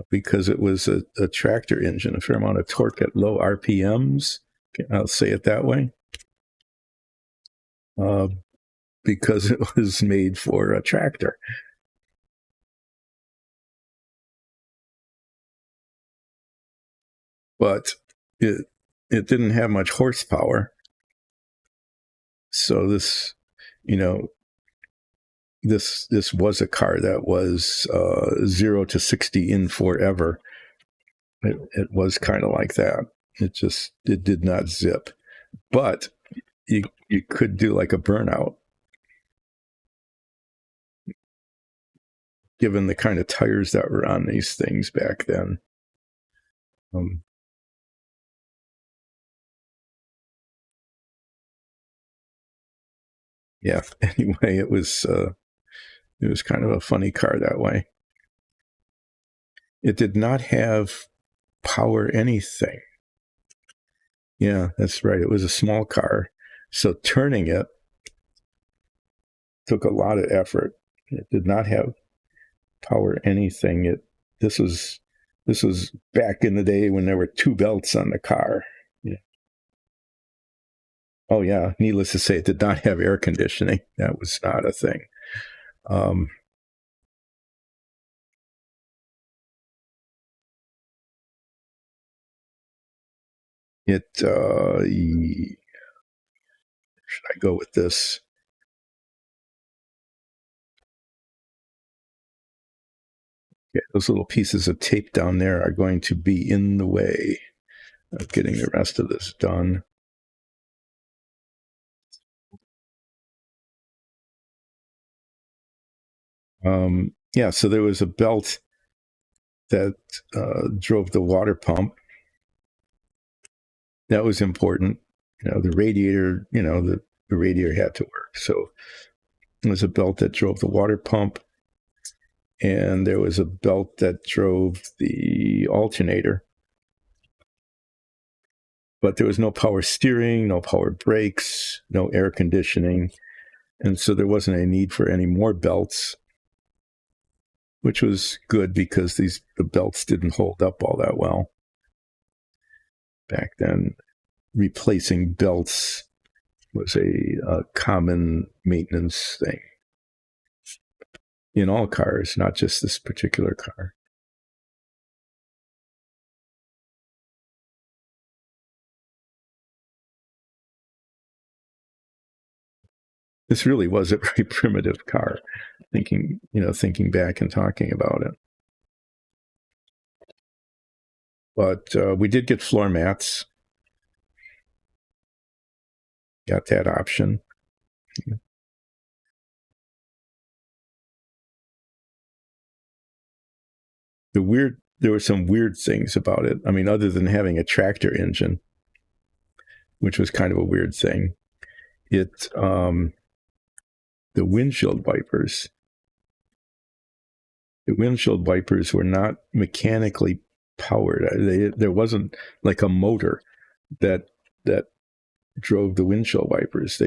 because it was a tractor engine, a fair amount of torque at low RPMs. I'll say it that way. Because it was made for a tractor. But it didn't have much horsepower. So this was a car that was 0 to 60 in forever. It was kind of like that. It did not zip. But you could do like a burnout, given the kind of tires that were on these things back then. Yeah. Anyway, it was kind of a funny car that way. It did not have power anything. Yeah, that's right. It was a small car, so turning it took a lot of effort. It did not have power anything. This was back in the day when there were 2 belts on the car. Yeah. Oh yeah, needless to say, it did not have air conditioning. That was not a thing. Should I go with this? Yeah, those little pieces of tape down there are going to be in the way of getting the rest of this done. Yeah, so there was a belt that drove the water pump. That was important. The radiator, the radiator had to work. So there was a belt that drove the water pump, and there was a belt that drove the alternator. But there was no power steering, no power brakes, no air conditioning. And so there wasn't a need for any more belts, which was good because the belts didn't hold up all that well back then. Replacing belts was a common maintenance thing in all cars, not just this particular car. This really was a very primitive car, thinking back and talking about it. But we did get floor mats. Got that option. There were some weird things about it. I mean, other than having a tractor engine, which was kind of a weird thing. The windshield wipers. The windshield wipers were not mechanically powered. There wasn't like a motor that drove the windshield wipers.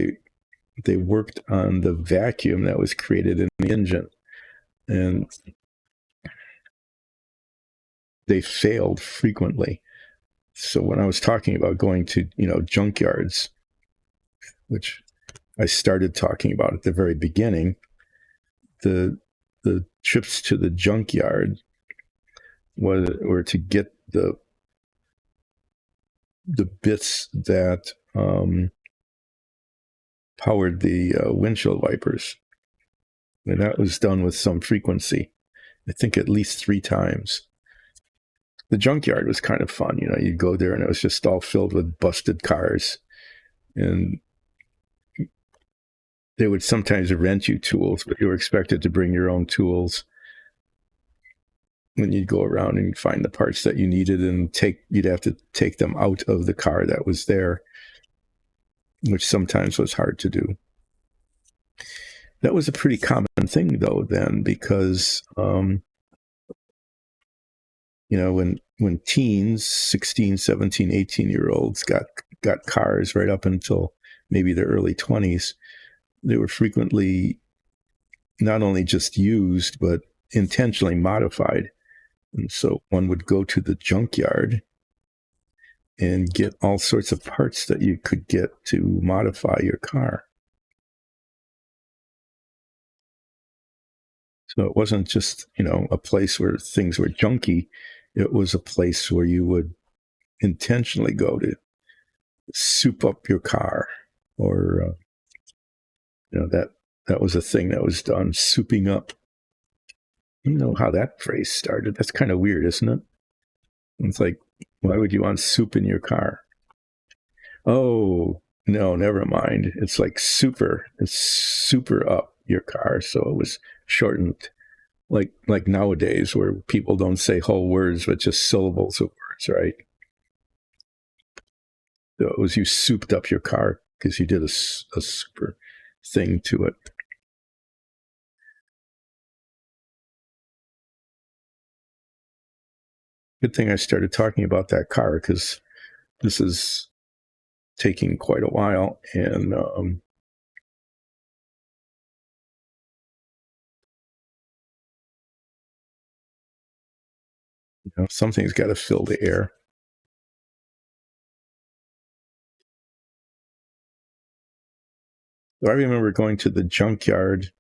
They worked on the vacuum that was created in the engine, and they failed frequently. So when I was talking about going to junkyards, which I started talking about at the very beginning, the trips to the junkyard were to get the bits that powered the windshield wipers, and that was done with some frequency. I think at least 3 times. The junkyard was kind of fun. You'd go there and it was just all filled with busted cars, and they would sometimes rent you tools, but you were expected to bring your own tools. When you'd go around and you'd find the parts that you needed, and you'd have to take them out of the car that was there, which sometimes was hard to do. That was a pretty common thing though then, because when teens, 16, 17, 18-year-olds got cars right up until maybe their early 20s, they were frequently not only just used, but intentionally modified. And so one would go to the junkyard and get all sorts of parts that you could get to modify your car. So it wasn't just, a place where things were junky. It was a place where you would intentionally go to soup up your car, or, that was a thing that was done, souping up. You know how that phrase started. That's kind of weird, isn't it? It's like, why would you want soup in your car? Oh, no, never mind. It's like super. It's super up your car. So it was shortened, like nowadays, where people don't say whole words, but just syllables of words, right? So it was you souped up your car because you did a super thing to it. Good thing I started talking about that car, because this is taking quite a while, and something's got to fill the air. So I remember going to the junkyard,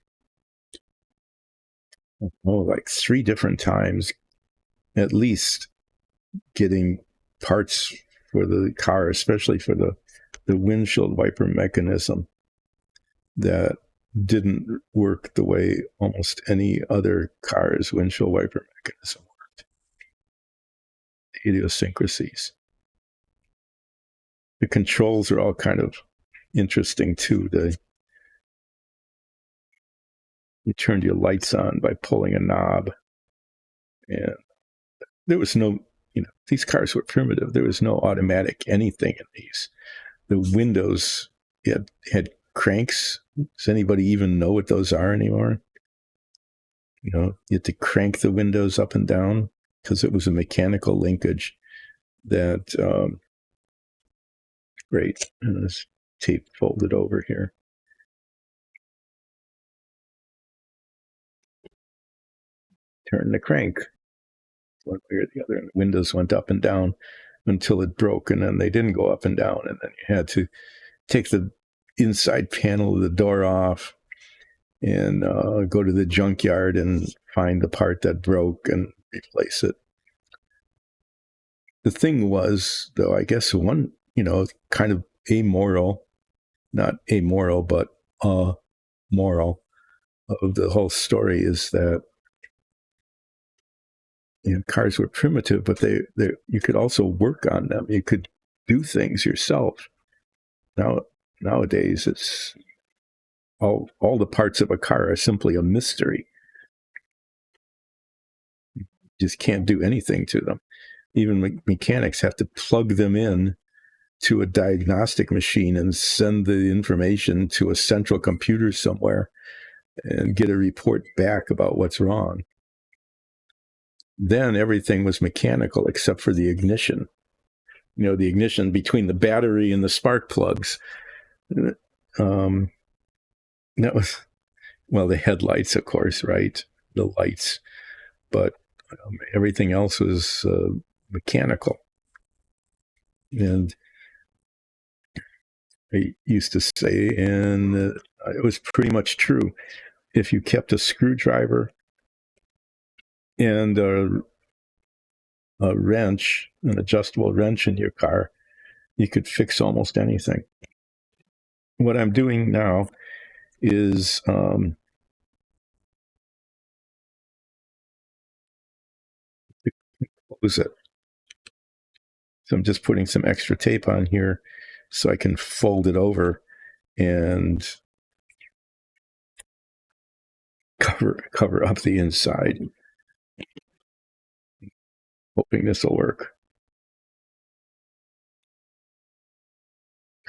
like 3 different times, at least, getting parts for the car, especially for the windshield wiper mechanism that didn't work the way almost any other car's windshield wiper mechanism worked. Idiosyncrasies. The controls are all kind of interesting too. you turned your lights on by pulling a knob. And there was no, these cars were primitive. There was no automatic anything in these. The windows had cranks. Does anybody even know what those are anymore? You had to crank the windows up and down because it was a mechanical linkage that, great. And this tape folded over here. Turn the crank one way or the other, and the windows went up and down until it broke, and then they didn't go up and down, and then you had to take the inside panel of the door off and go to the junkyard and find the part that broke and replace it. The thing was, though, I guess one, kind of amoral, not amoral, but moral of the whole story is that cars were primitive, but they you could also work on them. You could do things yourself. Nowadays, it's all the parts of a car are simply a mystery. You just can't do anything to them. Even mechanics have to plug them in to a diagnostic machine and send the information to a central computer somewhere and get a report back about what's wrong. Then everything was mechanical except for the ignition. The ignition between the battery and the spark plugs. That was, well, the headlights, of course, right? The lights. But everything else was mechanical. And I used to say, and it was pretty much true, if you kept a screwdriver and a wrench, an adjustable wrench in your car, you could fix almost anything. What I'm doing now is close it. So I'm just putting some extra tape on here so I can fold it over and cover up the inside. Hoping this will work.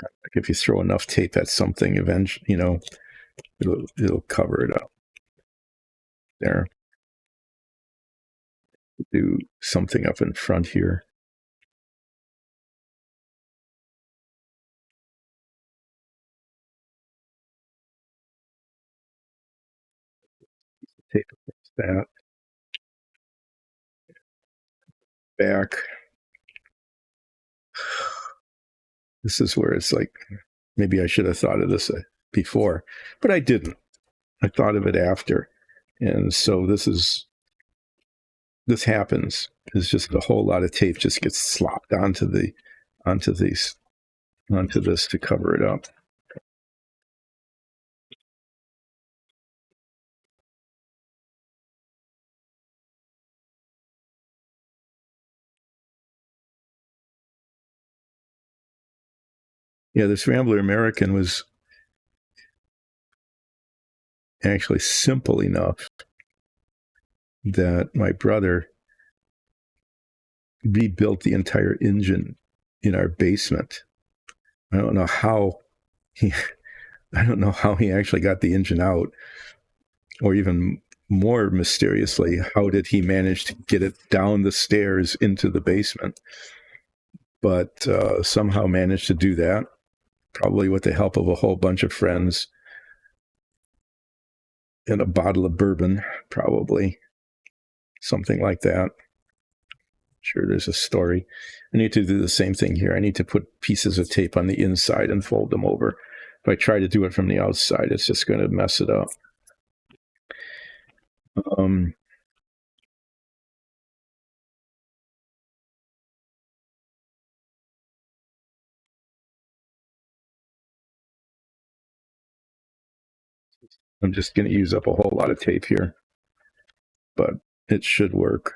Like if you throw enough tape at something, eventually, it'll cover it up. There. Do something up in front here. Tape that back. This is where it's like, maybe I should have thought of this before, but I didn't. I thought of it after. And so this happens. It's just a whole lot of tape just gets slopped onto this to cover it up. Yeah, this Rambler American was actually simple enough that my brother rebuilt the entire engine in our basement. I don't know how he actually got the engine out, or even more mysteriously, how did he manage to get it down the stairs into the basement? But somehow managed to do that, probably with the help of a whole bunch of friends and a bottle of bourbon, probably something like that. Sure, there's a story. I need to do the same thing here. I need to put pieces of tape on the inside and fold them over. If I try to do it from the outside, it's just going to mess it up. I'm just going to use up a whole lot of tape here, but it should work.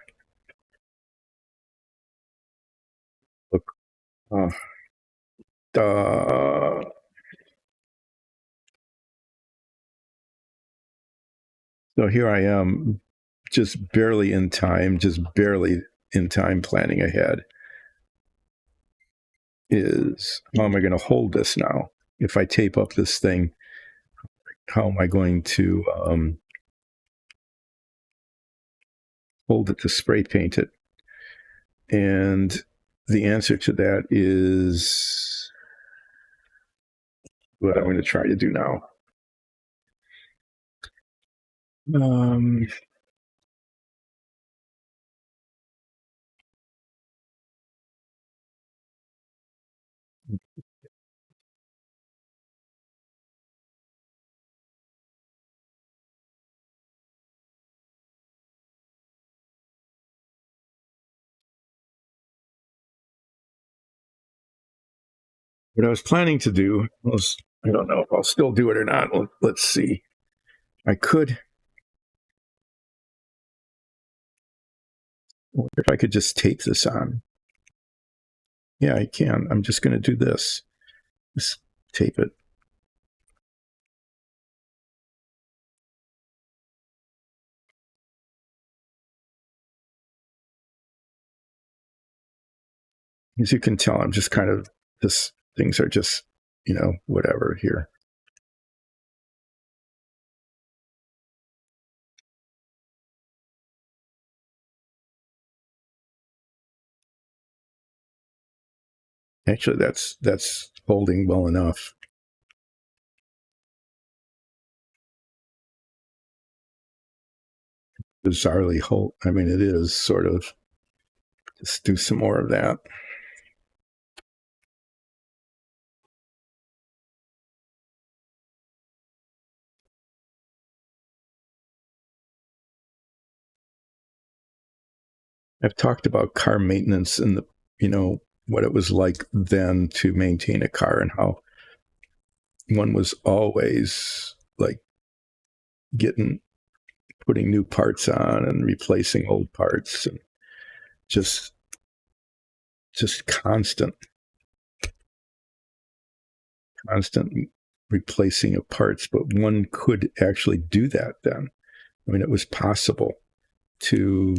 Look. So here I am, just barely in time, planning ahead. Is how am I going to hold this now? If I tape up this thing, how am I going to hold it to spray paint it? And the answer to that is what I'm going to try to do now. What I was planning to do was, I don't know if I'll still do it or not. Let's see. I could, if I could just tape this on. Yeah, I can. I'm just going to do this. Just tape it. As you can tell, I'm just kind of, things are just, whatever here. Actually, that's holding well enough. Bizarrely hold. I mean, it is sort of. Just do some more of that. I've talked about car maintenance and what it was like then to maintain a car and how one was always like putting new parts on and replacing old parts and just constant replacing of parts. But one could actually do that then. I mean, it was possible to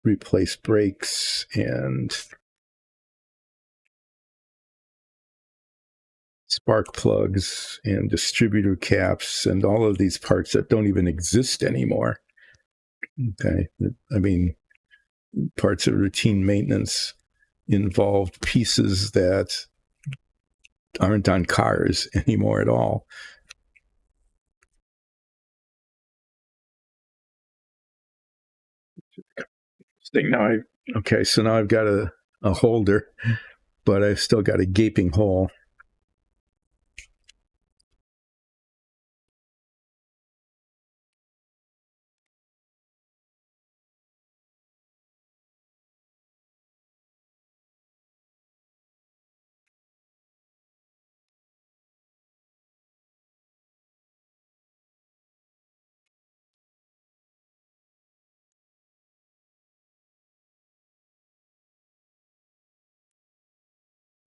replace brakes and spark plugs and distributor caps and all of these parts that don't even exist anymore. Okay. I mean, parts of routine maintenance involved pieces that aren't on cars anymore at all. So now I've got a holder, but I've still got a gaping hole.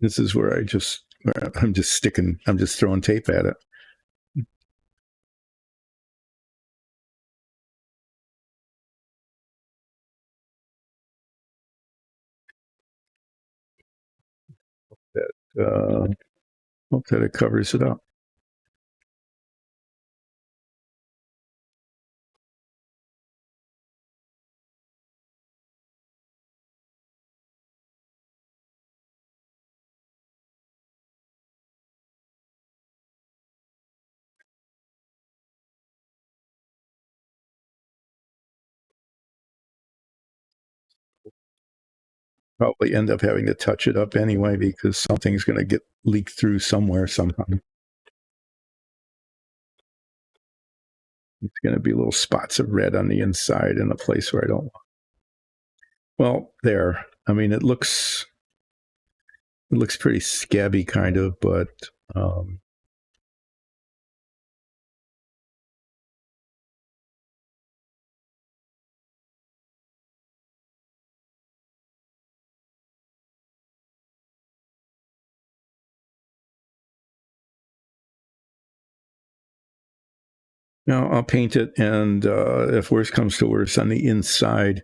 This is where I'm just throwing tape at it. Hope that it covers it up. Probably end up having to touch it up anyway because something's going to get leaked through somewhere somehow. It's going to be little spots of red on the inside in a place where I don't want. Well, there. I mean, it looks pretty scabby, kind of, but Now I'll paint it, and if worse comes to worse, on the inside,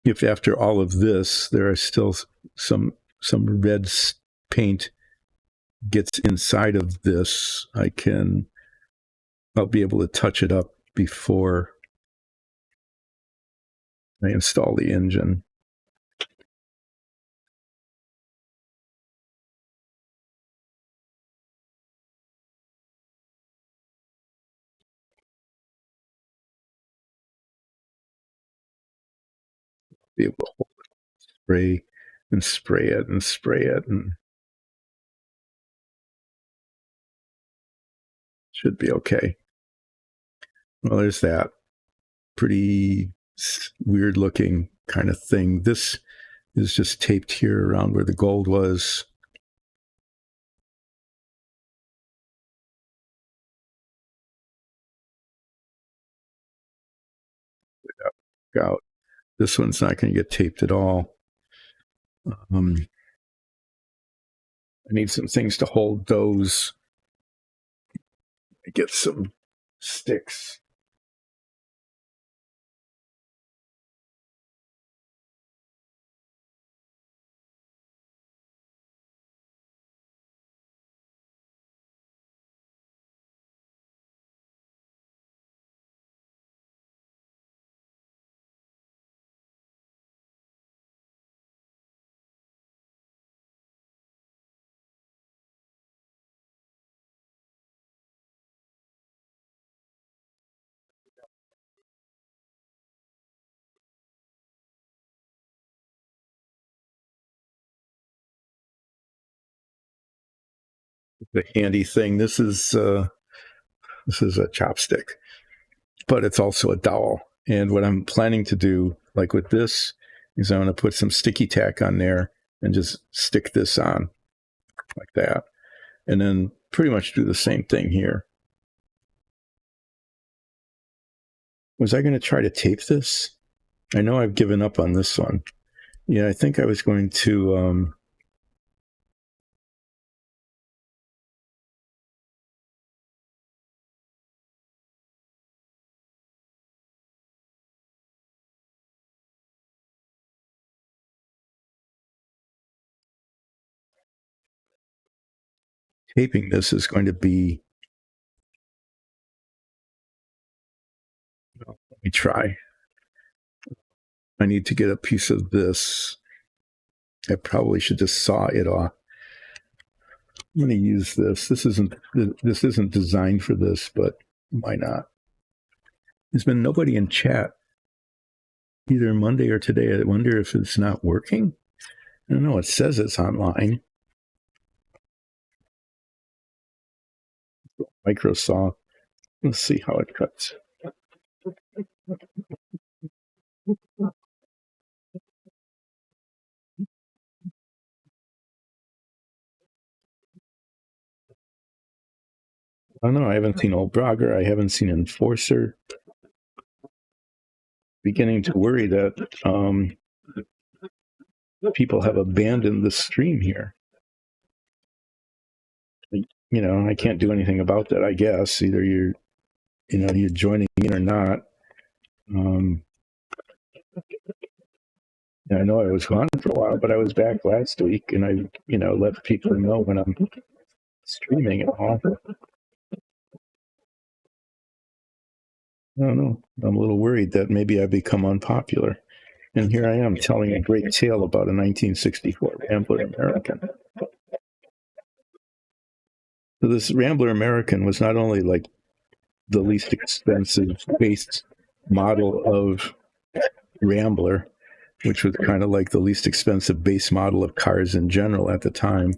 if after all of this there are still some red paint gets inside of this, I'll be able to touch it up before I install the engine. Be able to hold it, spray and spray it and spray it, and should be okay. Well, there's that pretty weird looking kind of thing. This is just taped here around where the gold was. Out. This one's not going to get taped at all. I need some things to hold those. I get some sticks. The handy thing. This is a chopstick, but it's also a dowel. And what I'm planning to do, like with this, is I'm going to put some sticky tack on there and just stick this on like that. And then pretty much do the same thing here. Was I going to try to tape this? I know I've given up on this one. Yeah, I think I was going to taping this is going to be, well, let me try. I need to get a piece of this. I probably should just saw it off. I'm going to use this. This isn't designed for this, but why not? There's been nobody in chat either Monday or today. I wonder if it's not working. I don't know. It says it's online. Microsoft. Let's see how it cuts. I don't know. I haven't seen Old Brogger. I haven't seen Enforcer. Beginning to worry that people have abandoned the stream here. You know, I can't do anything about that, I guess. Either you're joining in or not. I know I was gone for a while, but I was back last week, and I, let people know when I'm streaming and all. I don't know. I'm a little worried that maybe I've become unpopular. And here I am telling a great tale about a 1964 Rambler American. So this Rambler American was not only like the least expensive base model of Rambler, which was kind of like the least expensive base model of cars in general at the time.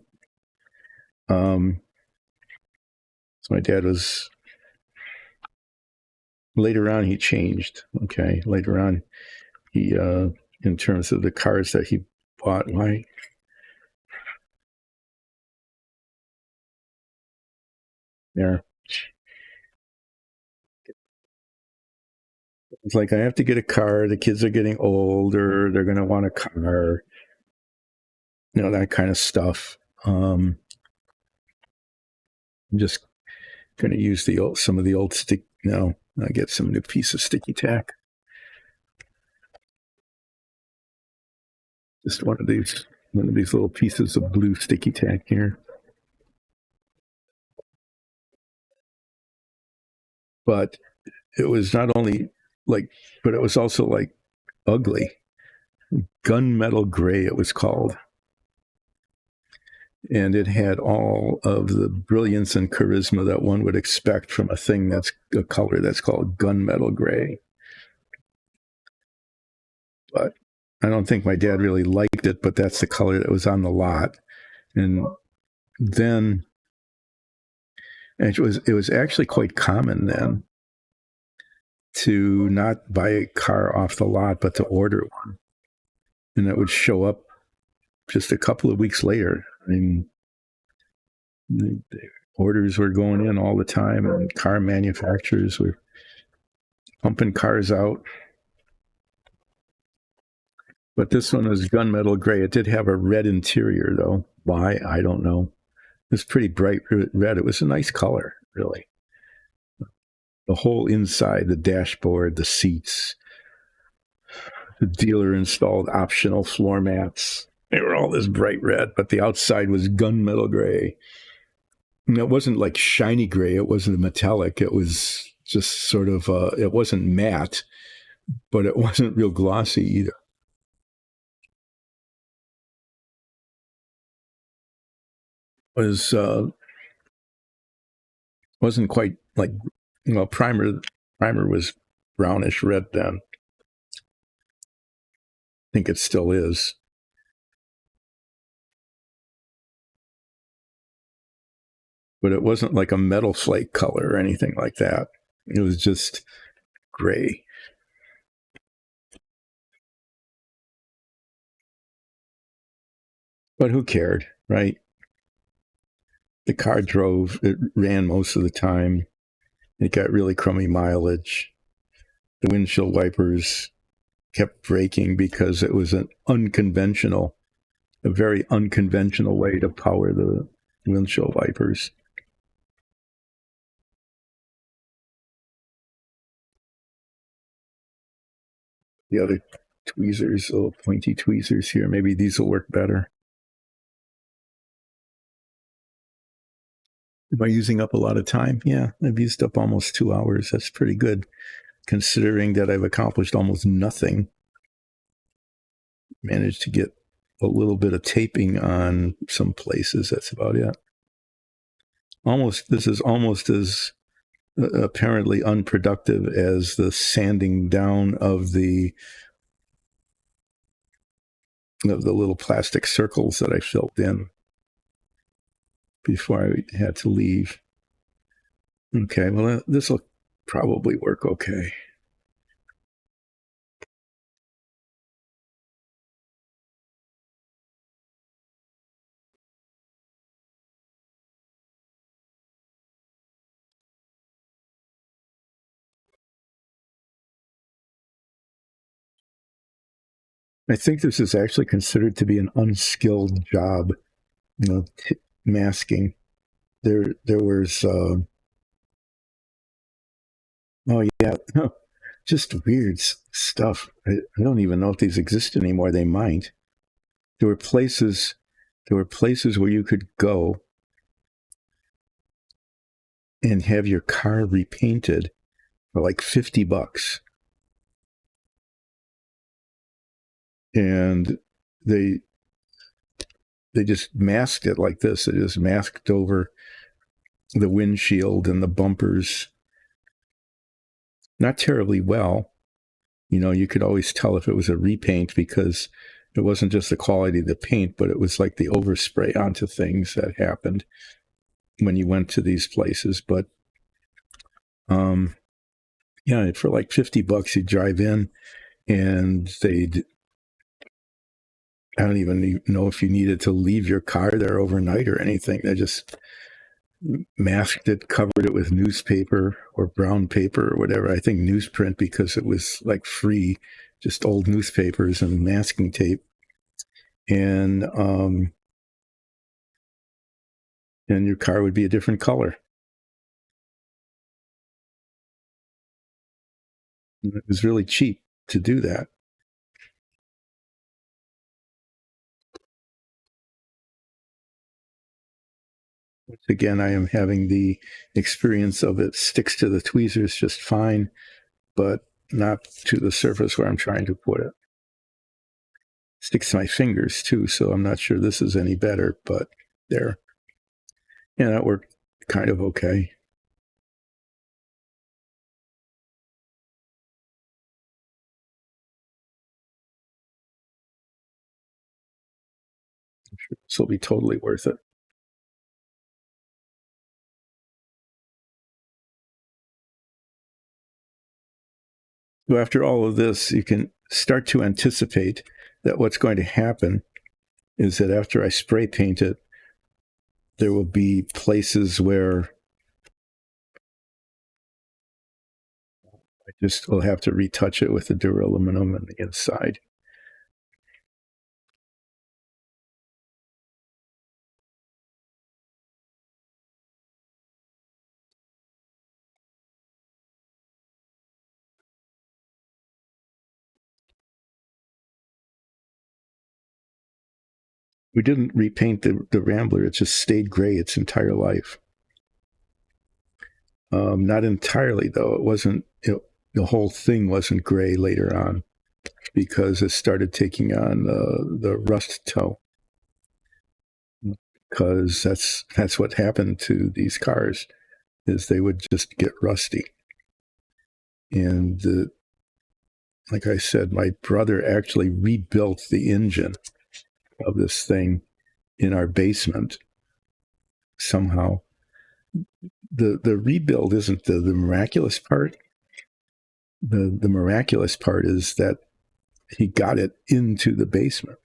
So my dad was, later on he changed. Okay, later on he, in terms of the cars that he bought, why? There. It's like, I have to get a car. The kids are getting older. They're going to want a car. That kind of stuff. I'm just going to use some of the old stick. I get some new piece of sticky tack. Just one of these little pieces of blue sticky tack here. But it was not only like, but it was also like ugly. Gunmetal gray, it was called. And it had all of the brilliance and charisma that one would expect from a thing that's a color that's called gunmetal gray. But I don't think my dad really liked it, but that's the color that was on the lot. And then it was actually quite common then to not buy a car off the lot, but to order one. And it would show up just a couple of weeks later. I mean, the orders were going in all the time, and car manufacturers were pumping cars out. But this one was gunmetal gray. It did have a red interior, though. Why? I don't know. It was pretty bright red. It was a nice color, really. The whole inside, the dashboard, the seats, the dealer installed optional floor mats. They were all this bright red, but the outside was gunmetal gray. And it wasn't like shiny gray. It wasn't a metallic. It was just sort of, it wasn't matte, but it wasn't real glossy either. Wasn't quite like, primer was brownish red then. I think it still is. But it wasn't like a metal flake color or anything like that. It was just gray. But who cared, right? The car drove, it ran most of the time. It got really crummy mileage. The windshield wipers kept breaking because it was a very unconventional way to power the windshield wipers. The other tweezers, little pointy tweezers here, maybe these will work better. Am I using up a lot of time? Yeah, I've used up almost 2 hours. That's pretty good, considering that I've accomplished almost nothing. Managed to get a little bit of taping on some places. That's about it. This is almost as apparently unproductive as the sanding down of the little plastic circles that I filled in before I had to leave. Okay, well, this will probably work okay. I think this is actually considered to be an unskilled job, masking. There was, oh yeah, just weird stuff. I don't even know if these exist anymore. They might. There were places where you could go and have your car repainted for like $50. And they just masked it like this. They just masked over the windshield and the bumpers. Not terribly well. You could always tell if it was a repaint because it wasn't just the quality of the paint, but it was like the overspray onto things that happened when you went to these places. But yeah, for like $50 you drive in and I don't even know if you needed to leave your car there overnight or anything. They just masked it, covered it with newspaper or brown paper or whatever. I think newsprint because it was like free, just old newspapers and masking tape. And your car would be a different color. And it was really cheap to do that. Once again, I am having the experience of it sticks to the tweezers just fine, but not to the surface where I'm trying to put it. Sticks to my fingers too, so I'm not sure this is any better, but there. Yeah, that worked kind of okay. This will be totally worth it. So after all of this, you can start to anticipate that what's going to happen is that after I spray paint it, there will be places where I just will have to retouch it with the duraluminum on the inside. We didn't repaint the Rambler. It just stayed gray its entire life. Not entirely, though. It wasn't, the whole thing wasn't gray later on because it started taking on the rust tone. Because that's what happened to these cars is they would just get rusty. And like I said, my brother actually rebuilt the engine of this thing in our basement somehow. The rebuild isn't the miraculous part. The miraculous part is that he got it into the basement.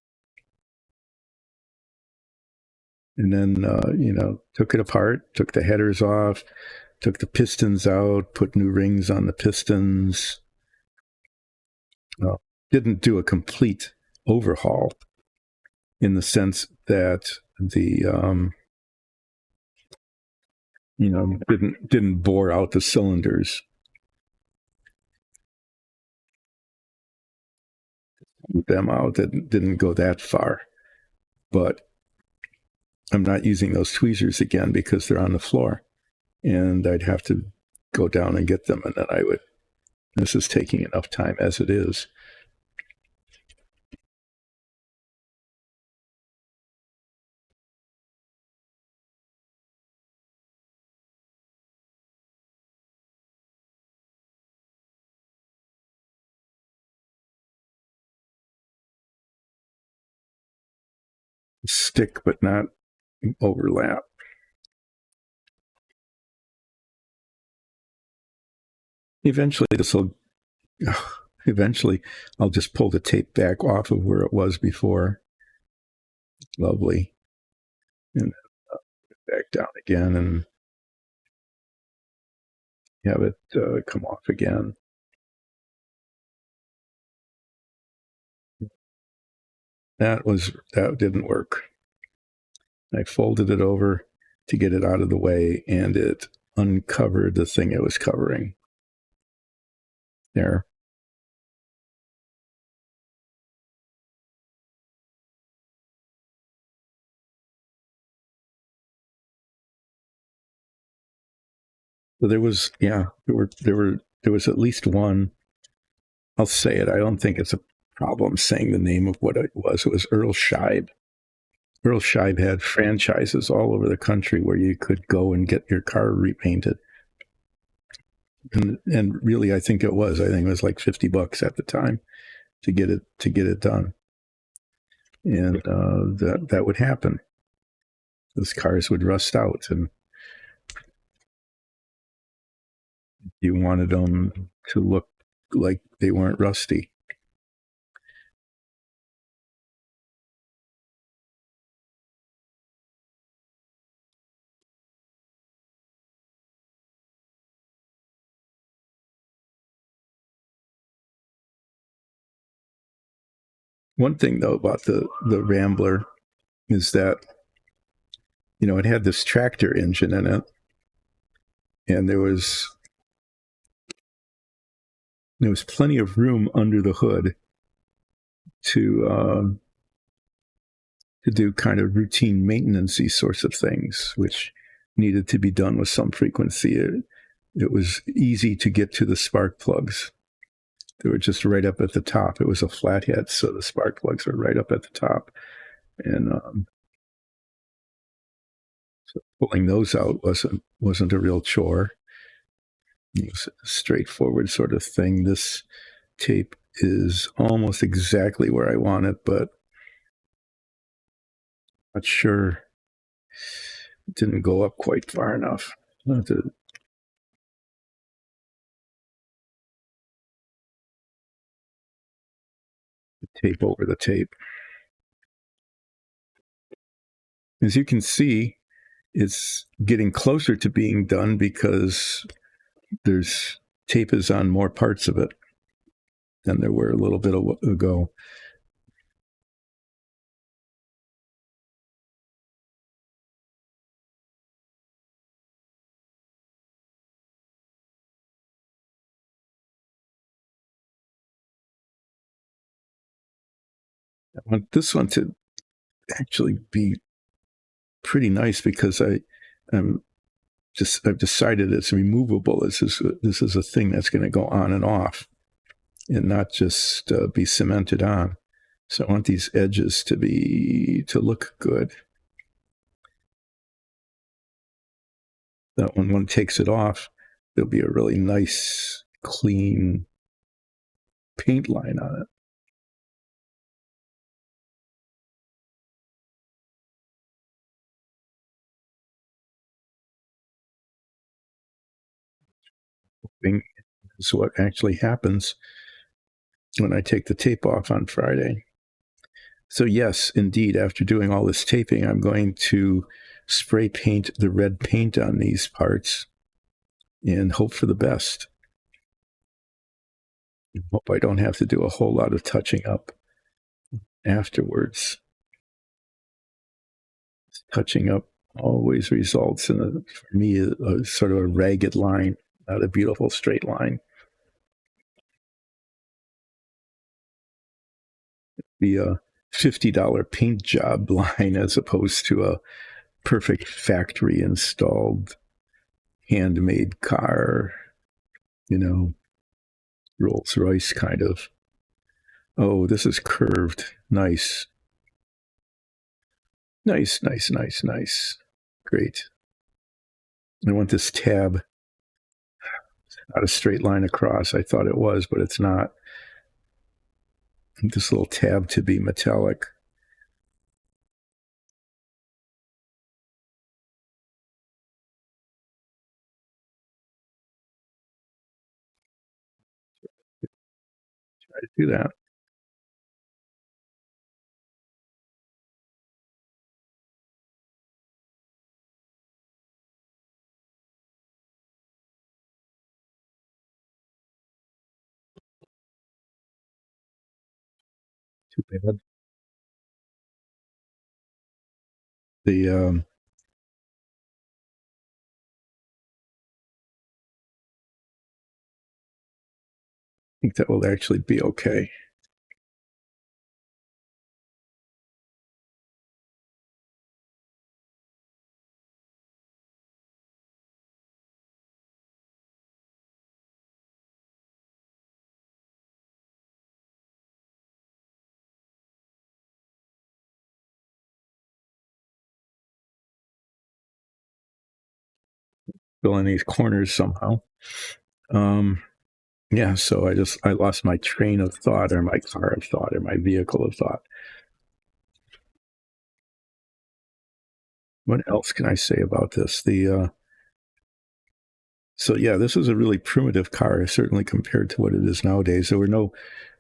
And then, took it apart, took the headers off, took the pistons out, put new rings on the pistons. Didn't do a complete overhaul in the sense that the didn't bore out the cylinders, them out. That didn't go that far, but I'm not using those tweezers again because they're on the floor, and I'd have to go down and get them, and then I would. This is taking enough time as it is. Stick, but not overlap. Eventually, this will. Eventually, I'll just pull the tape back off of where it was before. Lovely, and back down again, and have it come off again. That didn't work. I folded it over to get it out of the way, and it uncovered the thing it was covering. There. So there was, there was at least one. I'll say it. I don't think it's a problem saying the name of what it was. It was Earl Scheib. Earl Scheib had franchises all over the country where you could go and get your car repainted. And really, I think it was. I think it was like $50 at the time to get it done. And that would happen. Those cars would rust out, and you wanted them to look like they weren't rusty. One thing though about the Rambler is that it had this tractor engine in it, and there was There was plenty of room under the hood to do kind of routine maintenance-y sorts of things, which needed to be done with some frequency. It was easy to get to the spark plugs. They were just right up at the top. It was a flathead, so the spark plugs were right up at the top. And so pulling those out wasn't a real chore. It was a straightforward sort of thing. This tape is almost exactly where I want it, but not sure. It didn't go up quite far enough. I'll have to tape over the tape. As you can see, it's getting closer to being done because there's tape is on more parts of it than there were a little bit ago. I want this one to actually be pretty nice because I've decided it's removable. This is a thing that's going to go on and off, and not just be cemented on. So I want these edges to look good. That when one takes it off, there'll be a really nice, clean paint line on it. Is what actually happens when I take the tape off on Friday. So yes, indeed, after doing all this taping, I'm going to spray paint the red paint on these parts and hope for the best. Hope I don't have to do a whole lot of touching up afterwards. Touching up always results in, for me, a sort of a ragged line, not a beautiful straight line. Be a $50 paint job line as opposed to a perfect factory installed handmade car, Rolls Royce kind of. Oh, this is curved. Nice. Nice, nice, nice, nice. Great. I want this tab, not a straight line across. I thought it was, but it's not. I want this little tab to be metallic. Try to do that. Too bad. I think that will actually be okay. Fill in these corners somehow. Yeah, so I lost my train of thought, or my car of thought, or my vehicle of thought. What else can I say about this? So yeah, this was a really primitive car, certainly compared to what it is nowadays. There were no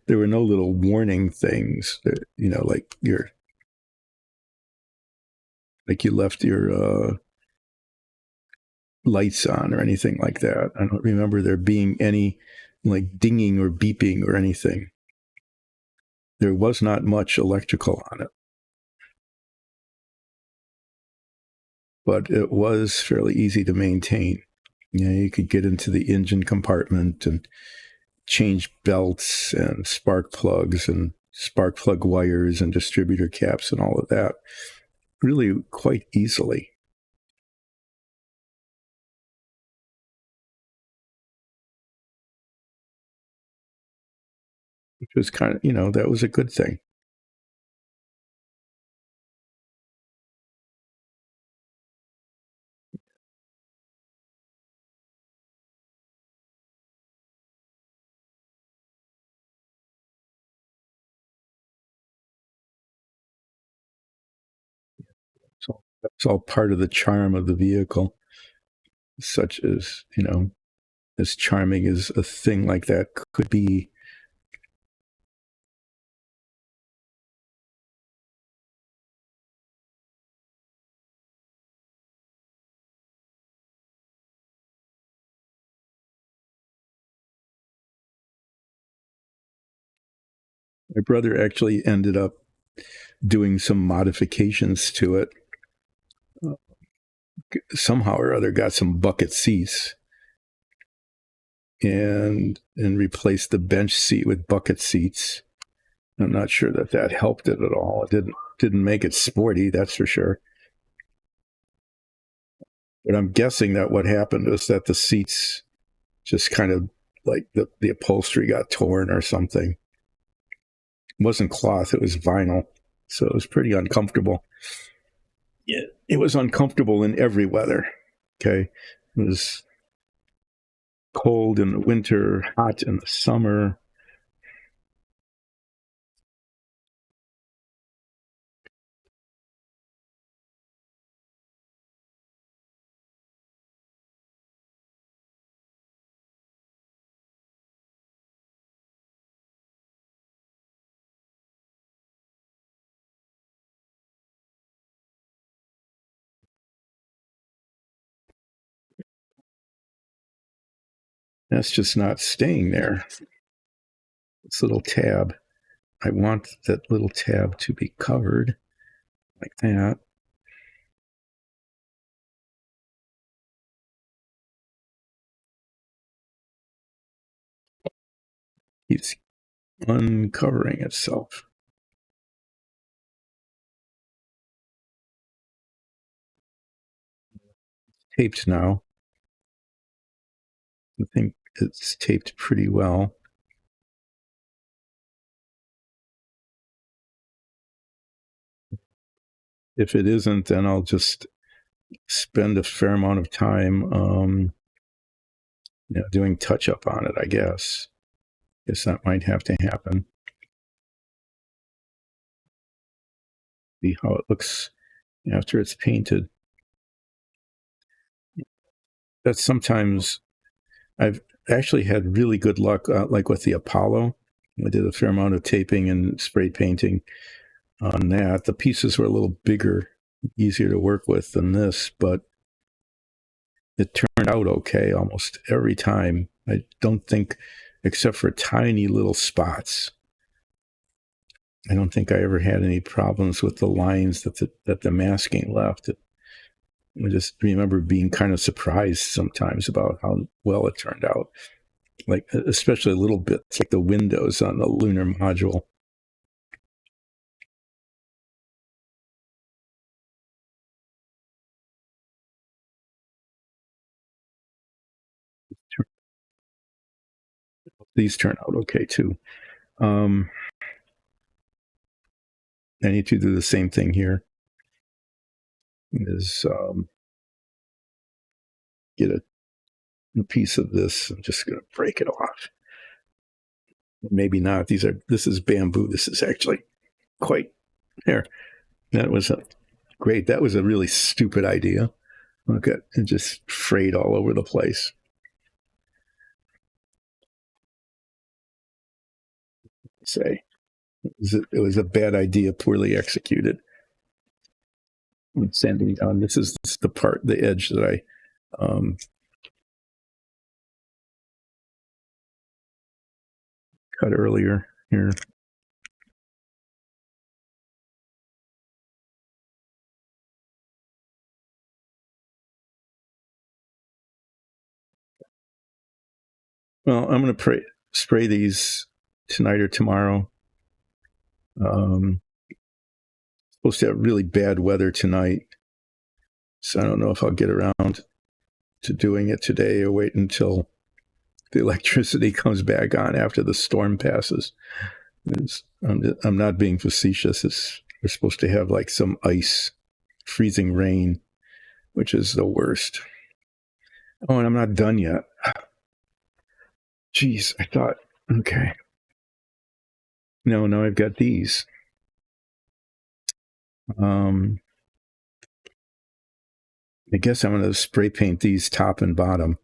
little warning things that, like you left your lights on or anything like that. I don't remember there being any like dinging or beeping or anything. There was not much electrical on it, but it was fairly easy to maintain. You could get into the engine compartment and change belts and spark plugs and spark plug wires and distributor caps and all of that really quite easily. Which was kind of, that was a good thing. So that's all part of the charm of the vehicle, such as charming as a thing like that could be. My brother actually ended up doing some modifications to it. Somehow or other, got some bucket seats and replaced the bench seat with bucket seats. I'm not sure that helped it at all. It didn't make it sporty, that's for sure. But I'm guessing that what happened was that the seats just kind of like the upholstery got torn or something. It wasn't cloth, it was vinyl. So it was pretty uncomfortable. Yeah, it was uncomfortable in every weather. Okay. It was cold in the winter, hot in the summer. That's just not staying there. This little tab. I want that little tab to be covered like that. Keeps uncovering itself. Taped now. I think it's taped pretty well. If it isn't, then I'll just spend a fair amount of time doing touch up on it, I guess. Guess that might have to happen. See how it looks after it's painted. That's sometimes I've actually had really good luck, like with the Apollo. I did a fair amount of taping and spray painting on that. The pieces were a little bigger, easier to work with than this, but it turned out okay almost every time. I don't think, except for tiny little spots, I don't think I ever had any problems with the lines that the masking left. I just remember being kind of surprised sometimes about how well it turned out. Like, especially little bits like the windows on the lunar module. These turn out okay too. I need to do the same thing here. Is get a piece of this. I'm just going to break it off. Maybe not. This is bamboo. This is actually quite there. That was great. That was a really stupid idea. Look at it, just frayed all over the place. Say it was a bad idea, poorly executed. I'm sanding down. This is the edge that I cut earlier here. Well, I'm going to spray these tonight or tomorrow. Supposed to have really bad weather tonight, so I don't know if I'll get around to doing it today or wait until the electricity comes back on after the storm passes. I'm not being facetious. We're supposed to have like some ice, freezing rain, which is the worst. Oh, and I'm not done yet. Jeez, I thought, okay. No, I've got these. I guess I'm going to spray paint these top and bottom,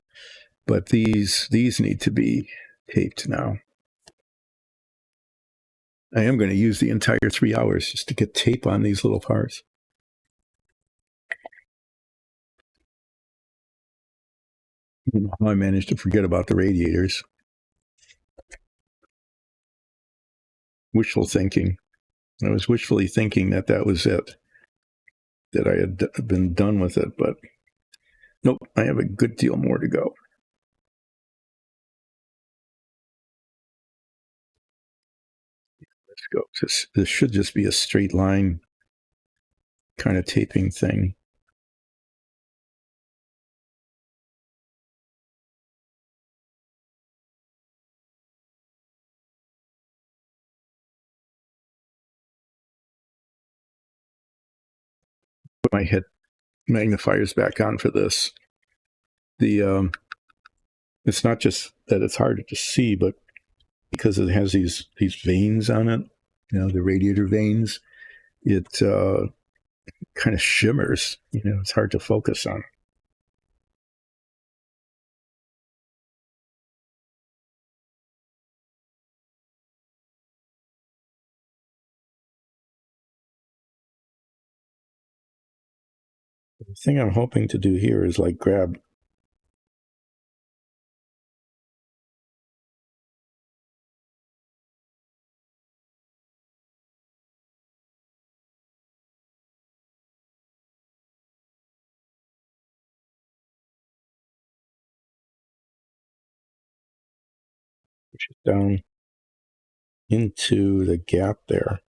but these need to be taped now. I am going to use the entire 3 hours just to get tape on these little parts. I don't know how I managed to forget about the radiators. Wishful thinking. I was wishfully thinking that was it, that I had been done with it, but nope, I have a good deal more to go. Let's go. This should just be a straight line kind of taping thing. Put my head magnifiers back on for this. It's not just that it's hard to see, but because it has these veins on it, the radiator veins, it kind of shimmers. It's hard to focus on. The thing I'm hoping to do here is like grab down into the gap there.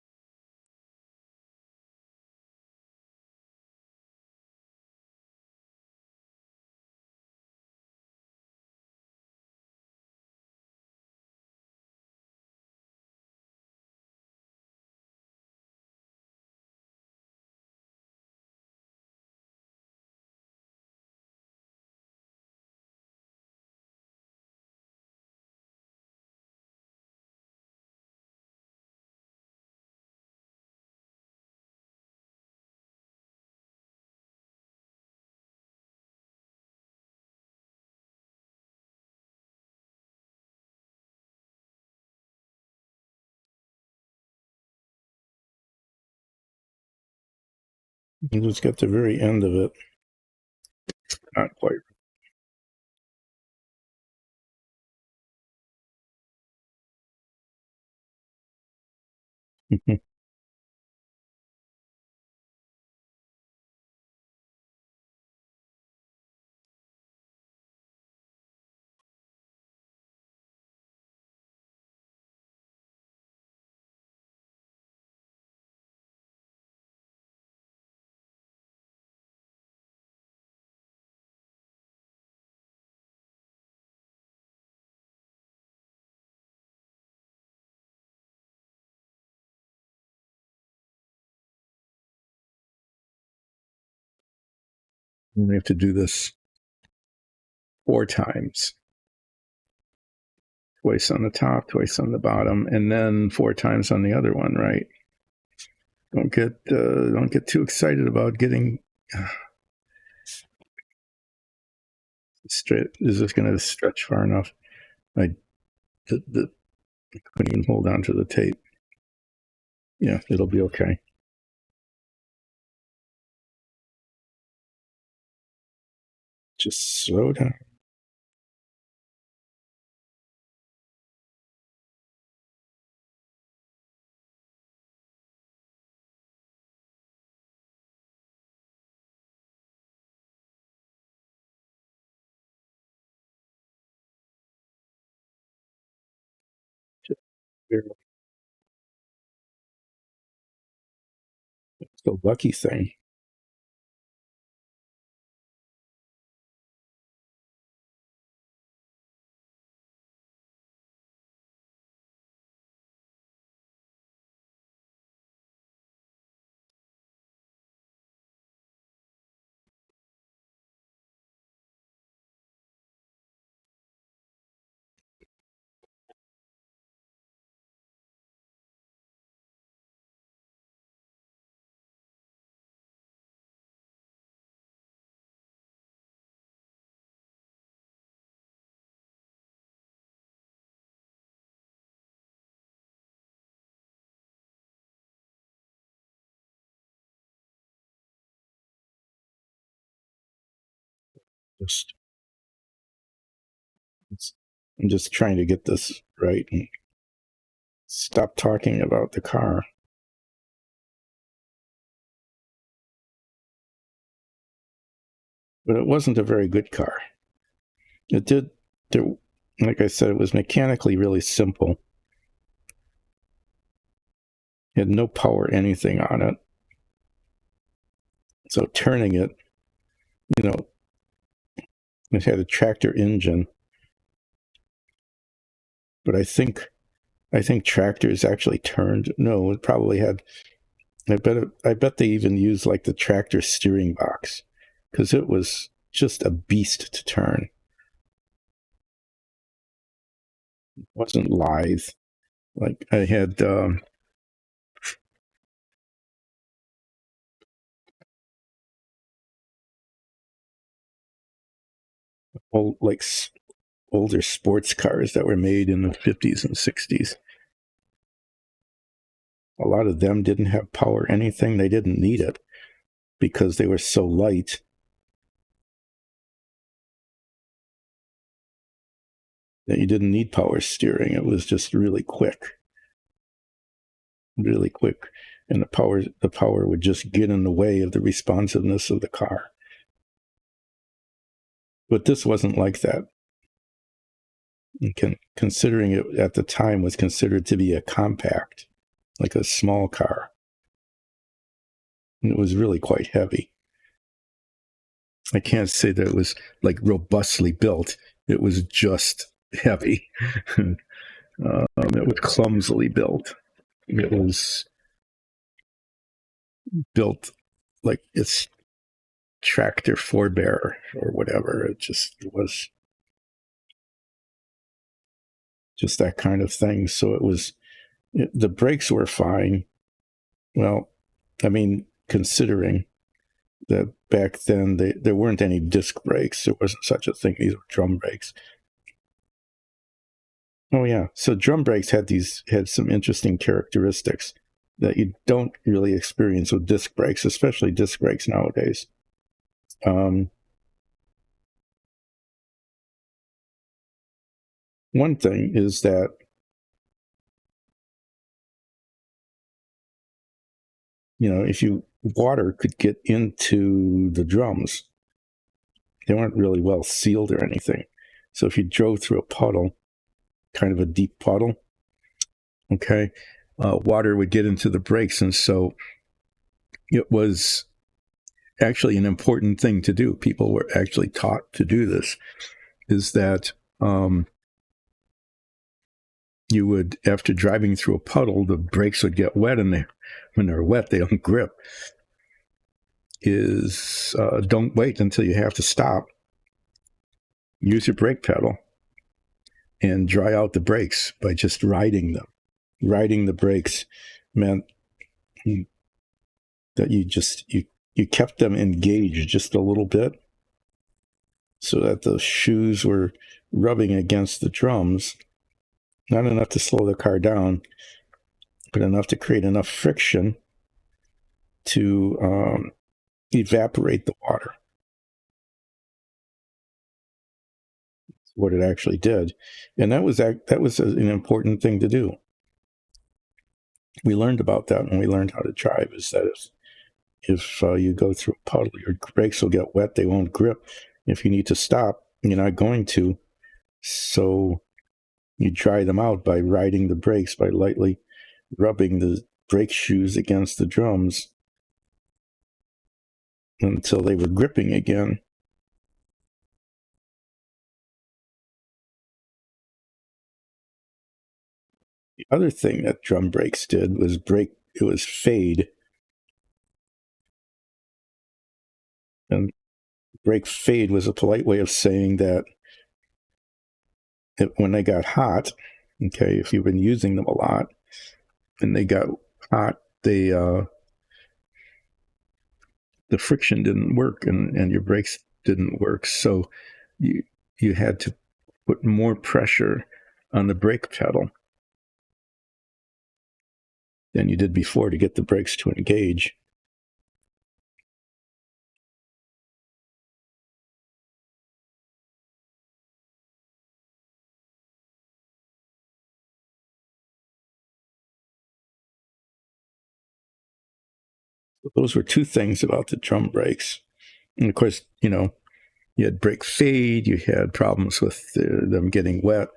You just get the very end of it. Not quite. We have to do this 4 times. Twice on the top, twice on the bottom, and then 4 times on the other one, right? Don't get too excited about getting straight. Is this going to stretch far enough? I couldn't even hold on to the tape. Yeah, it'll be okay. Just slow down. It's the lucky thing. Just, I'm just trying to get this right and stop talking about the car. But it wasn't a very good car. It did, there, like I said, it was mechanically really simple. It had no power anything on it. So turning it, you know, it had a tractor engine. But I think tractors actually turned. No, it probably had. I bet they even used like the tractor steering box because it was just a beast to turn. It wasn't lithe. Like I had old like older sports cars that were made in the 50s and 60s. A lot of them didn't have power anything. They didn't need it because they were so light that you didn't need power steering. It was just really quick. And the power would just get in the way of the responsiveness of the car. But this wasn't like that. Considering it at the time was considered to be a compact, like a small car. And it was really quite heavy. I can't say that it was like robustly built. It was just heavy. It was clumsily built. It was built like its tractor forebear or whatever. It was just that kind of thing. So the brakes were fine. Well, I mean, considering that back then there weren't any disc brakes. There wasn't such a thing. These were drum brakes. Oh yeah. So drum brakes had some interesting characteristics that you don't really experience with disc brakes, especially disc brakes nowadays. One thing is that if water could get into the drums, they weren't really well sealed or anything. So if you drove through a puddle, kind of a deep puddle, okay, water would get into the brakes. And so it was actually an important thing to do. People were actually taught to do this, is that you would, after driving through a puddle, the brakes would get wet, and when they're wet, they don't grip. Don't wait until you have to stop. Use your brake pedal and dry out the brakes by just riding them. Riding the brakes meant that you kept them engaged just a little bit so that the shoes were rubbing against the drums, not enough to slow the car down, but enough to create enough friction to evaporate the water. What it actually did. And that was an important thing to do. We learned about that when we learned how to drive, is that if you go through a puddle, your brakes will get wet, they won't grip. If you need to stop, you're not going to. So You dry them out by riding the brakes, by lightly rubbing the brake shoes against the drums until they were gripping again. The other thing that drum brakes did was fade. And brake fade was a polite way of saying that when they got hot, okay, if you've been using them a lot and they got hot, the friction didn't work and your brakes didn't work. So you had to put more pressure on the brake pedal than you did before to get the brakes to engage. Those were two things about the drum brakes. And of course, you had brake fade, you had problems with them getting wet.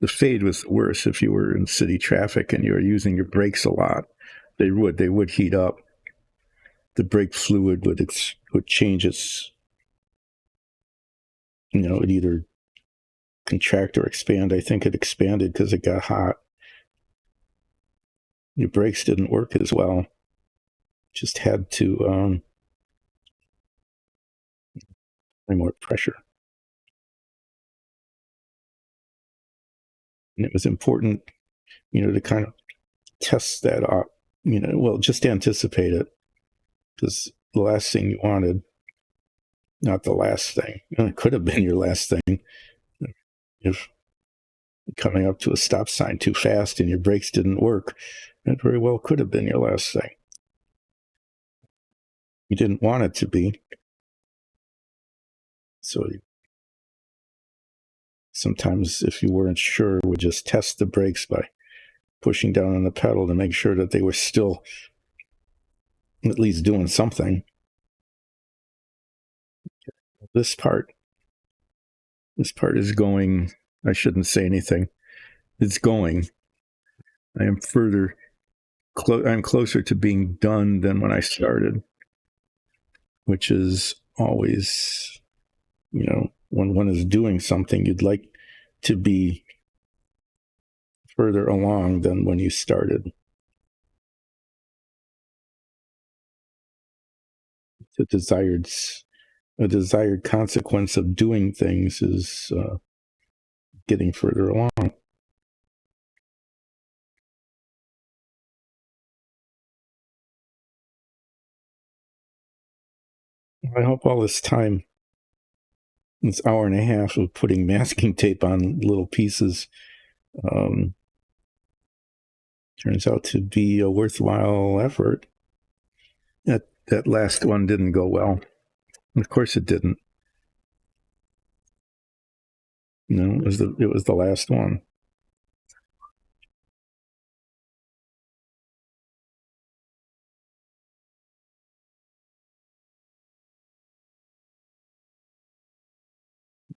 The fade was worse if you were in city traffic and you were using your brakes a lot. They would heat up. The brake fluid would change its, it either contract or expand. I think it expanded because it got hot. Your brakes didn't work as well. Just had to more pressure. And it was important, to kind of test that up, just anticipate it. Because the last thing you wanted, not the last thing, it could have been your last thing. If coming up to a stop sign too fast and your brakes didn't work, that very well could have been your last thing. You didn't want it to be. So sometimes if you weren't sure, would just test the brakes by pushing down on the pedal to make sure that they were still at least doing something. This part is going. I shouldn't say anything. It's going. I am I'm closer to being done than when I started, which is always, when one is doing something, you'd like to be further along than when you started. A desired consequence of doing things is getting further along. I hope all this time, this hour and a half of putting masking tape on little pieces, turns out to be a worthwhile effort. That last one didn't go well. Of course it didn't. It was the last one.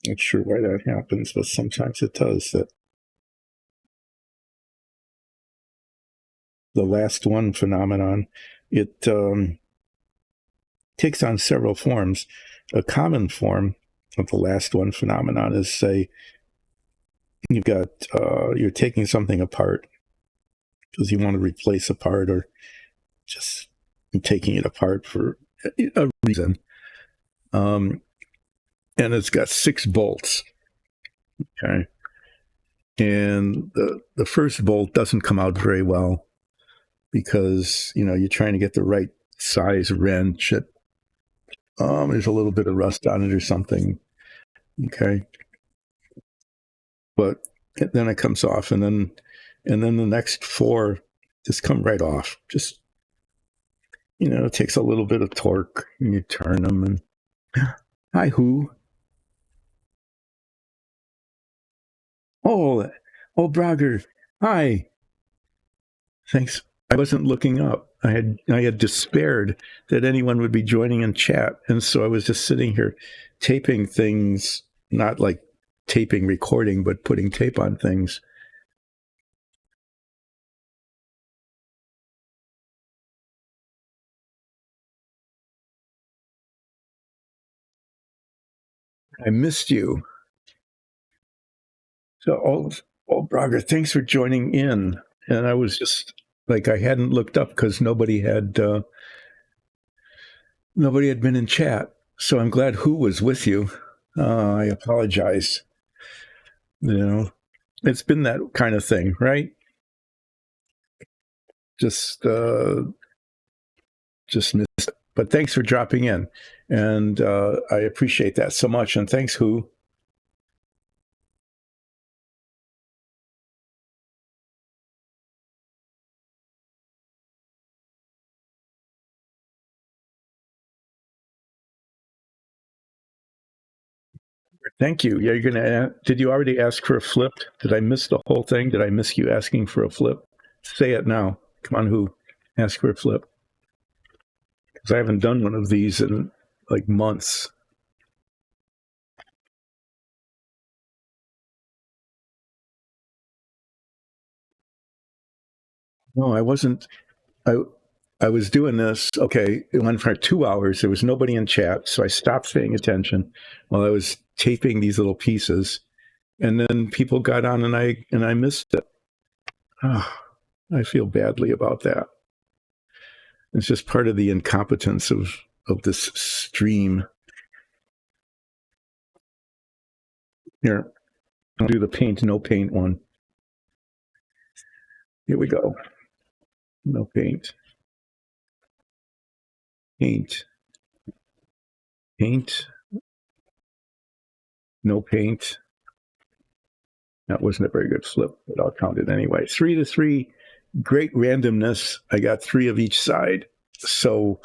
Not sure why that happens, but sometimes it does. That the last one phenomenon, it takes on several forms. A common form of the last one phenomenon is, say, you're taking something apart because you want to replace a part, or just taking it apart for a reason. And it's got 6 bolts. Okay. And the first bolt doesn't come out very well because, you're trying to get the right size wrench. There's a little bit of rust on it or something. Okay. But then it comes off, and then the next 4 just come right off. Just, it takes a little bit of torque, and you turn them, and hi, who? Oh, Brogger, hi. Thanks. I wasn't looking up. I had despaired that anyone would be joining in chat, and so I was just sitting here taping things, not like taping, recording, but putting tape on things. I missed you. So, Braga, thanks for joining in. And I was just like, I hadn't looked up because nobody had been in chat. So I'm glad Who was with you. I apologize. You know, it's been that kind of thing, right? Just missed it. But thanks for dropping in. And I appreciate that so much. And thanks, Who. Thank you. Yeah, you're gonna. Did you already ask for a flip? Did I miss the whole thing? Did I miss you asking for a flip? Say it now. Come on, Who? Ask for a flip. Because I haven't done one of these in like months. No, I wasn't. I was doing this. Okay, it went for 2 hours. There was nobody in chat, so I stopped paying attention while I was taping these little pieces, and then people got on, and I missed it. Oh, I feel badly about that. It's just part of the incompetence of this stream. Here, I'll do the paint, no paint one. Here we go. No paint. Paint. Paint. No paint. That wasn't a very good flip, but I'll count it anyway. 3-3, great randomness. I got 3 of each side. So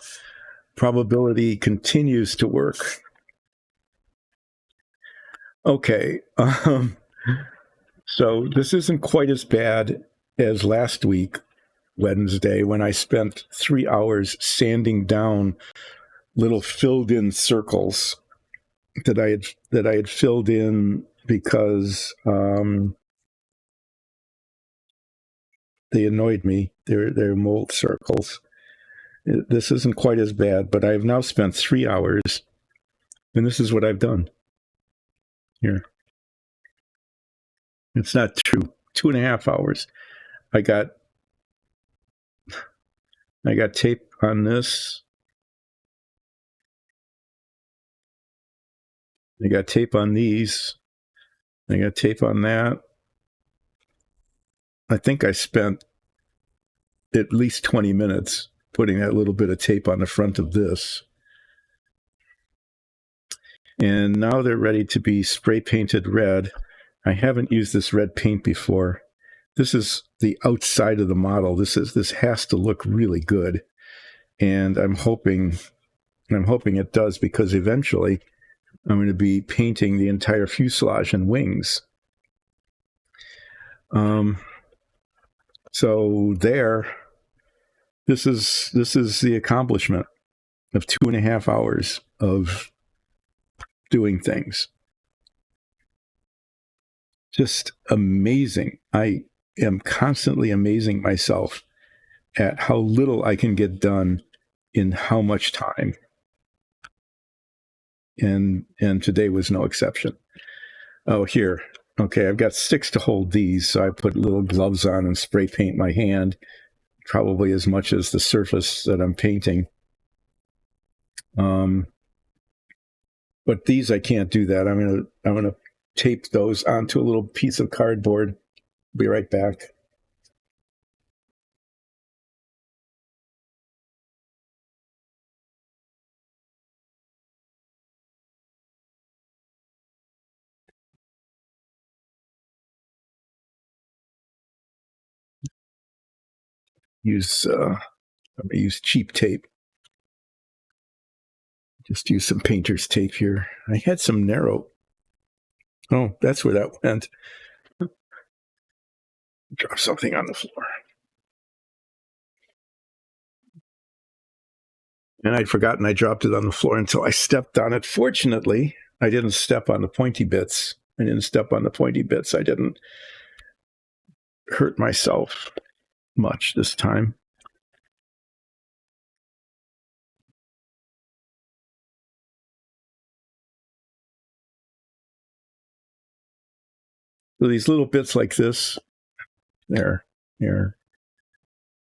probability continues to work. Okay. So this isn't quite as bad as last week, Wednesday, when I spent 3 hours sanding down little filled in circles that I had filled in because they annoyed me. They're mold circles. This isn't quite as bad, but I've now spent 3 hours, and this is what I've done. Here. It's not true. 2.5 hours. I got tape on this. I got tape on these. I got tape on that. I think I spent at least 20 minutes putting that little bit of tape on the front of this. And now they're ready to be spray painted red. I haven't used this red paint before. This is the outside of the model. This has to look really good. And I'm hoping it does, because eventually I'm going to be painting the entire fuselage and wings. So this is the accomplishment of 2.5 hours of doing things. Just amazing. I am constantly amazing myself at how little I can get done in how much time. And today was no exception. Oh, here. Okay, I've got sticks to hold these, so I put little gloves on and spray paint my hand, probably as much as the surface that I'm painting. But these, I can't do that. I'm gonna tape those onto a little piece of cardboard. Be right back. I'm gonna use cheap tape. Just use some painter's tape here. I had some narrow. Oh, that's where that went. Drop something on the floor. And I'd forgotten I dropped it on the floor until I stepped on it. Fortunately, I didn't step on the pointy bits. I didn't step on the pointy bits. I didn't hurt myself much this time. So these little bits like this, there,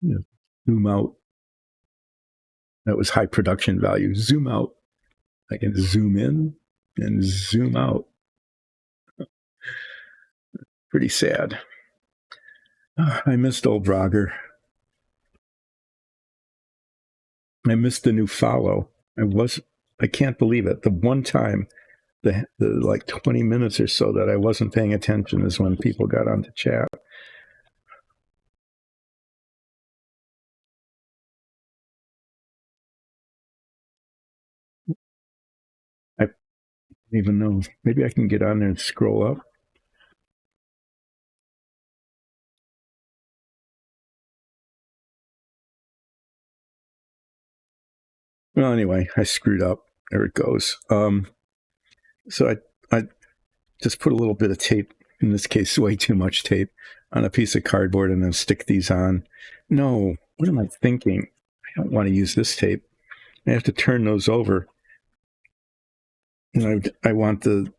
zoom out. That was high production value. Zoom out. I can zoom in and zoom out. Pretty sad. I missed old Brogger. I missed the new follow. I can't believe it. The one time, the like 20 minutes or so that I wasn't paying attention is when people got on to chat. I don't even know. Maybe I can get on there and scroll up. Well, anyway, I screwed up. There it goes. So I just put a little bit of tape, in this case, way too much tape, on a piece of cardboard and then stick these on. No, what am I thinking? I don't want to use this tape. I have to turn those over. And I want the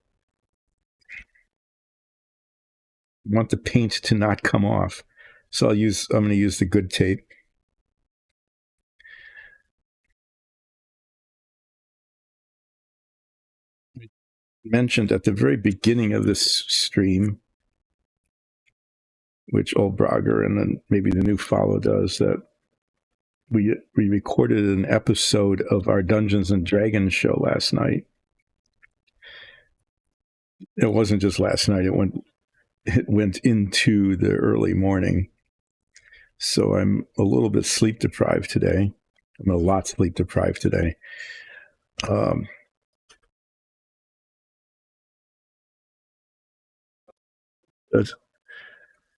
paint to not come off. So I'm going to use the good tape. I mentioned at the very beginning of this stream, which old Brogger and then maybe the new follow does, that we recorded an episode of our Dungeons and Dragons show last night. It wasn't just last night. It went into the early morning. So I'm a little bit sleep deprived today. I'm a lot sleep deprived today.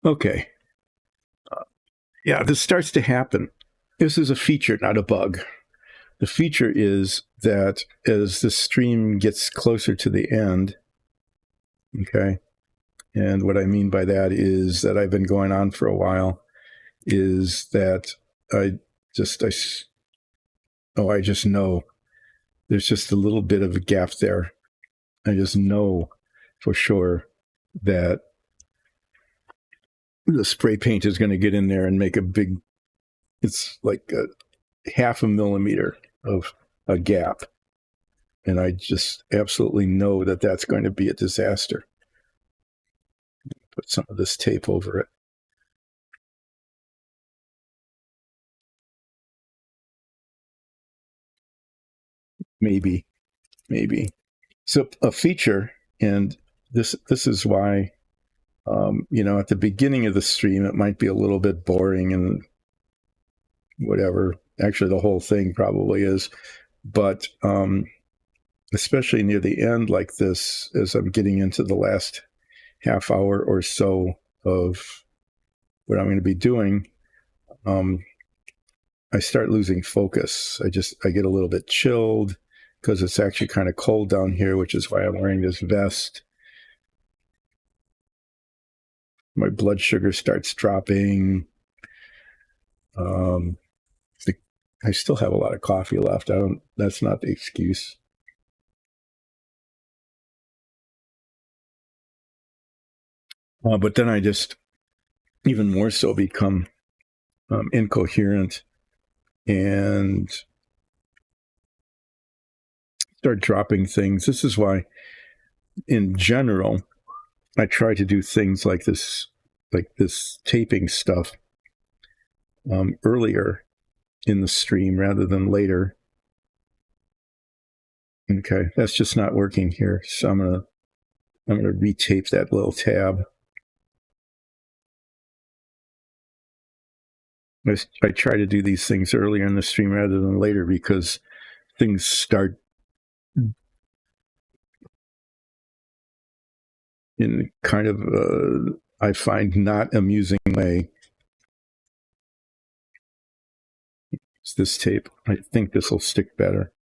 Okay. Yeah, this starts to happen. This is a feature, not a bug. The feature is that as the stream gets closer to the end, okay, and what I mean by that is that I've been going on for a while, is that I just know there's just a little bit of a gap there. I just know for sure that the spray paint is going to get in there and make it's like a half a millimeter of a gap. And I just absolutely know that that's going to be a disaster. Put some of this tape over it. Maybe. So a feature, and this is why, at the beginning of the stream, it might be a little bit boring and whatever. Actually, the whole thing probably is. But especially near the end like this, as I'm getting into the last half hour or so of what I'm going to be doing, I start losing focus. I get a little bit chilled because it's actually kind of cold down here, which is why I'm wearing this vest. My blood sugar starts dropping. I still have a lot of coffee left. That's not the excuse. But then I just even more so become incoherent and start dropping things. This is why, in general, I try to do things like this taping stuff earlier in the stream rather than later. Okay, that's just not working here. So I'm gonna retape that little tab. I try to do these things earlier in the stream rather than later because things start in kind of I find not amusing way. It's this tape. I think this will stick better.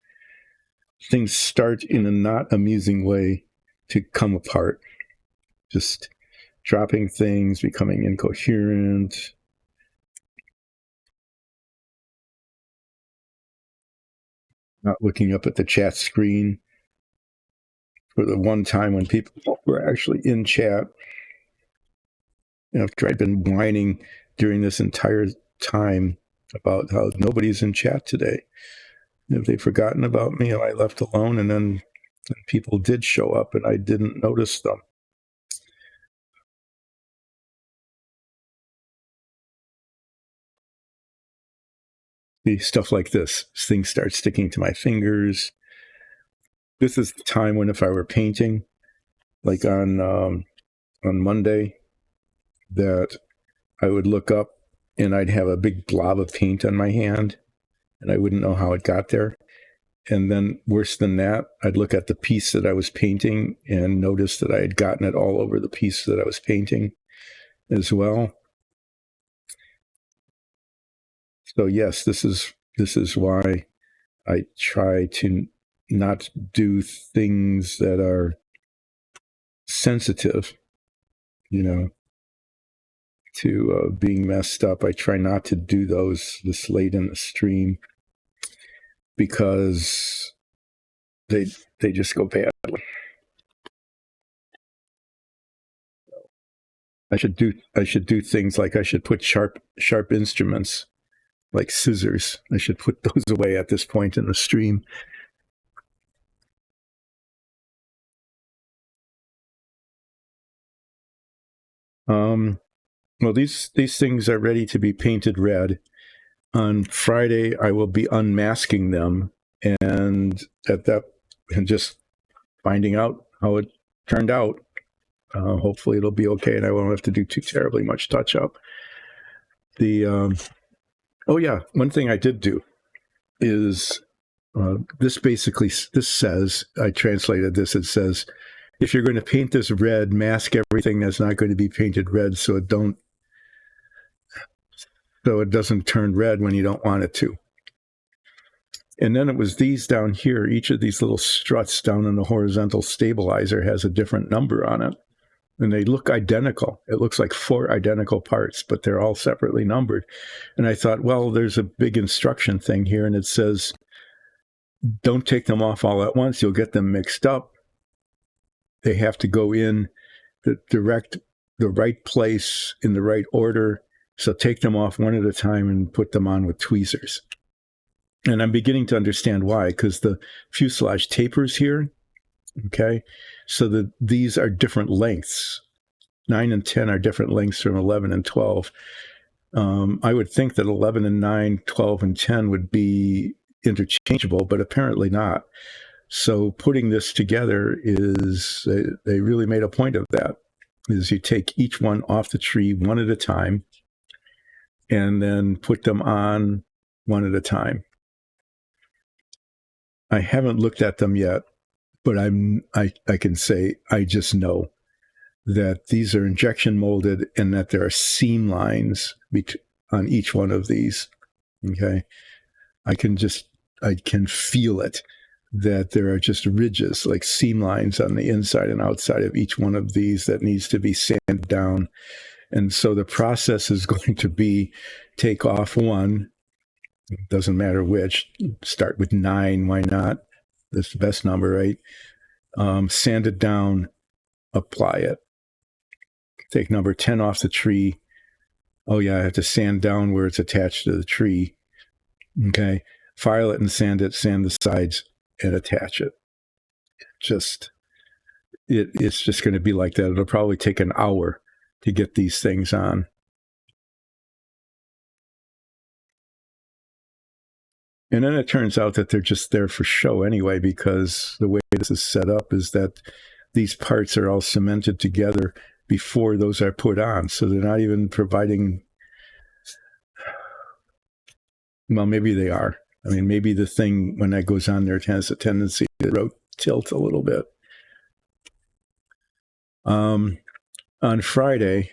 Things start in a not amusing way to come apart. just dropping things, becoming incoherent. Not looking up at the chat screen for the one time when people were actually in chat. After I'd been whining during this entire time about how nobody's in chat today. Have they forgotten about me? Am I left alone? And then people did show up and I didn't notice them. Stuff like this. Things start sticking to my fingers. This is the time when if I were painting, like on Monday, that I would look up and I'd have a big blob of paint on my hand and I wouldn't know how it got there. And then worse than that, I'd look at the piece that I was painting and notice that I had gotten it all over the piece that I was painting as well. So yes, this is why I try to not do things that are sensitive, to being messed up. I try not to do those this late in the stream because they just go badly. I should do things like I should put sharp instruments like scissors. I should put those away at this point in the stream. Well, these things are ready to be painted red. On Friday, I will be unmasking them and just finding out how it turned out. Hopefully it'll be okay and I won't have to do too terribly much touch up. One thing I did do is this says, I translated this, it says, if you're going to paint this red, mask everything that's not going to be painted red so it doesn't turn red when you don't want it to. And then it was these down here. Each of these little struts down in the horizontal stabilizer has a different number on it. And they look identical. It looks like 4 identical parts, but they're all separately numbered. And I thought, well, there's a big instruction thing here, and it says, don't take them off all at once. You'll get them mixed up. They have to go in the right place in the right order. So take them off one at a time and put them on with tweezers. And I'm beginning to understand why, because the fuselage tapers here. Okay, so these are different lengths. 9 and 10 are different lengths from 11 and 12. I would think that 11 and 9, 12 and 10 would be interchangeable, but apparently not. So putting this together they really made a point of that, is you take each one off the tree one at a time and then put them on one at a time. I haven't looked at them yet, but I can say I just know that these are injection molded and that there are seam lines on each one of these. Okay, I can feel it, that there are just ridges, like seam lines on the inside and outside of each one of these that needs to be sanded down. And so the process is going to be take off one, doesn't matter which, start with 9, why not? That's the best number, right? Sand it down, apply it. Take number 10 off the tree. Oh yeah, I have to sand down where it's attached to the tree. Okay, file it and sand the sides and attach it. It's just going to be like that. It'll probably take an hour to get these things on. And then it turns out that they're just there for show anyway, because the way this is set up is that these parts are all cemented together before those are put on. So they're not even providing, well, maybe they are. I mean, maybe the thing, when that goes on there, it has a tendency to tilt a little bit. On Friday,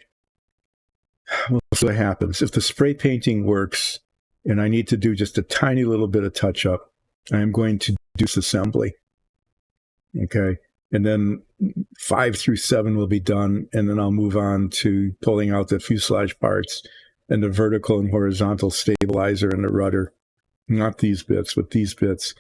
we'll see what happens. If the spray painting works and I need to do just a tiny little bit of touch up, I am going to do disassembly. Okay. And then 5 through 7 will be done, and then I'll move on to pulling out the fuselage parts and the vertical and horizontal stabilizer and the rudder. Not these bits, but these bits.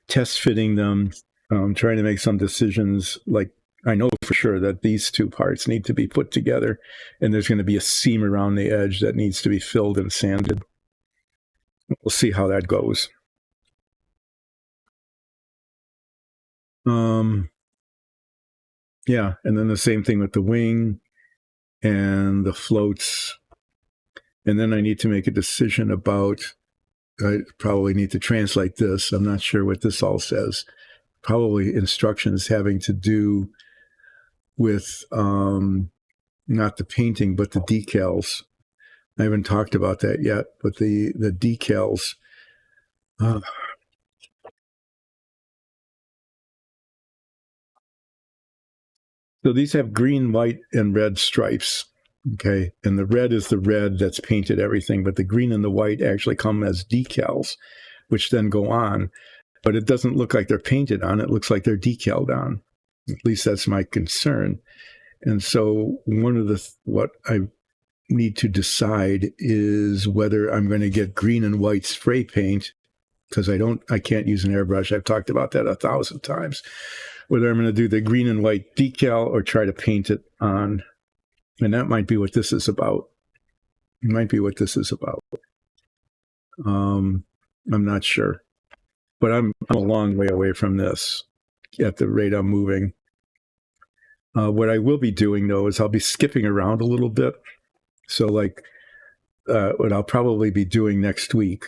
Test fitting them, trying to make some decisions. Like, I know for sure that these two parts need to be put together, and there's going to be a seam around the edge that needs to be filled and sanded. We'll see how that goes. Yeah, and then the same thing with the wing and the floats. And then I need to make a decision about, I probably need to translate this. I'm not sure what this all says. Probably instructions having to do with not the painting, but the decals. I haven't talked about that yet, but the decals. So these have green, white, and red stripes. Okay. And the red is the red that's painted everything, but the green and the white actually come as decals, which then go on. But it doesn't look like they're painted on. It looks like they're decaled on. At least that's my concern. And so one of what I need to decide is whether I'm going to get green and white spray paint, because I can't use an airbrush. I've talked about that 1,000 times. Whether I'm going to do the green and white decal or try to paint it on. And that might be what this is about. It might be what this is about. I'm not sure. But I'm a long way away from this at the rate I'm moving. What I will be doing, though, is I'll be skipping around a little bit. So, like, what I'll probably be doing next week,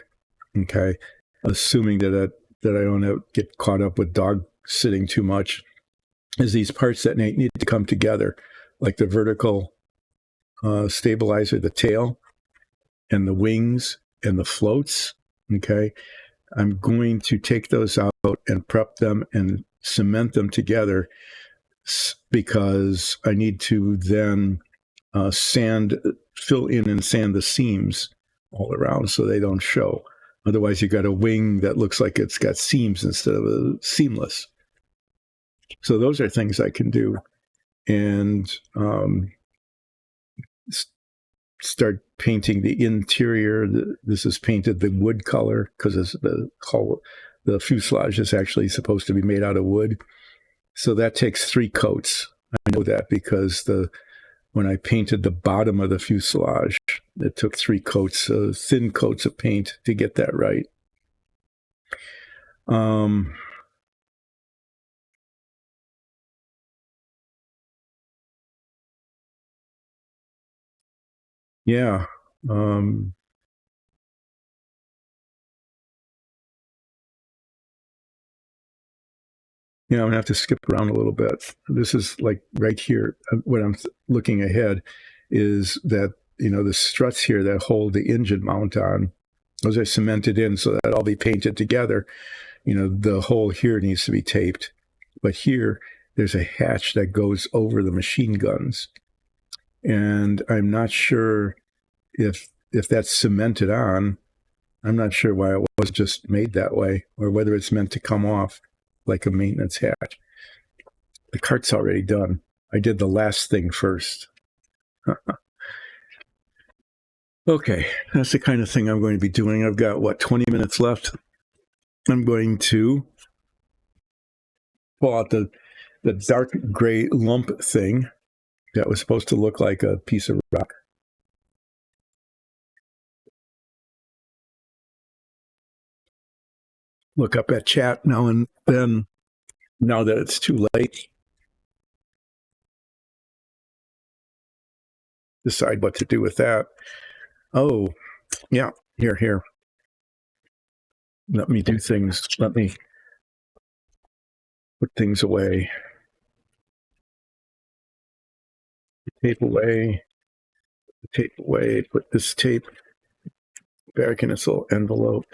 okay, assuming that I don't get caught up with dog sitting too much, is these parts that need to come together, like the vertical stabilizer, the tail, and the wings, and the floats, okay? I'm going to take those out and prep them and cement them together, because I need to then fill in and sand the seams all around so they don't show. Otherwise, you got a wing that looks like it's got seams instead of a seamless. So those are things I can do, and start painting the interior. This is painted the wood color because the fuselage is actually supposed to be made out of wood. So that takes 3 coats. I know that because when I painted the bottom of the fuselage, it took 3 coats, thin coats of paint to get that right. Yeah. Yeah, I'm gonna have to skip around a little bit. This is like right here. What I'm looking ahead is that, the struts here that hold the engine mount on, those are cemented in so that all be painted together. The hole here needs to be taped, but here there's a hatch that goes over the machine guns, and I'm not sure if that's cemented on. I'm not sure why it was just made that way, or whether it's meant to come off like a maintenance hatch. The cart's already done. I did the last thing first. Okay, that's the kind of thing I'm going to be doing. I've got, 20 minutes left. I'm going to pull out the dark gray lump thing that was supposed to look like a piece of rock. Look up at chat now and then, now that it's too late. Decide what to do with that. Oh, yeah, here. Let me do things. Let me put things away. Tape away. Put this tape back in its little envelope.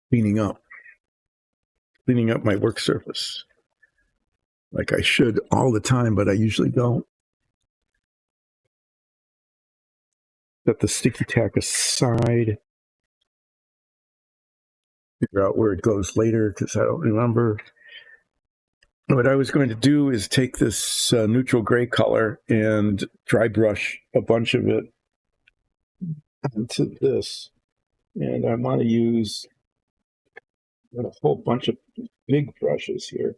Cleaning up my work surface. Like I should all the time, but I usually don't. Set the sticky tack aside. figure out where it goes later because I don't remember. What I was going to do is take this neutral gray color and dry brush a bunch of it into this. And I want to use a whole bunch of big brushes here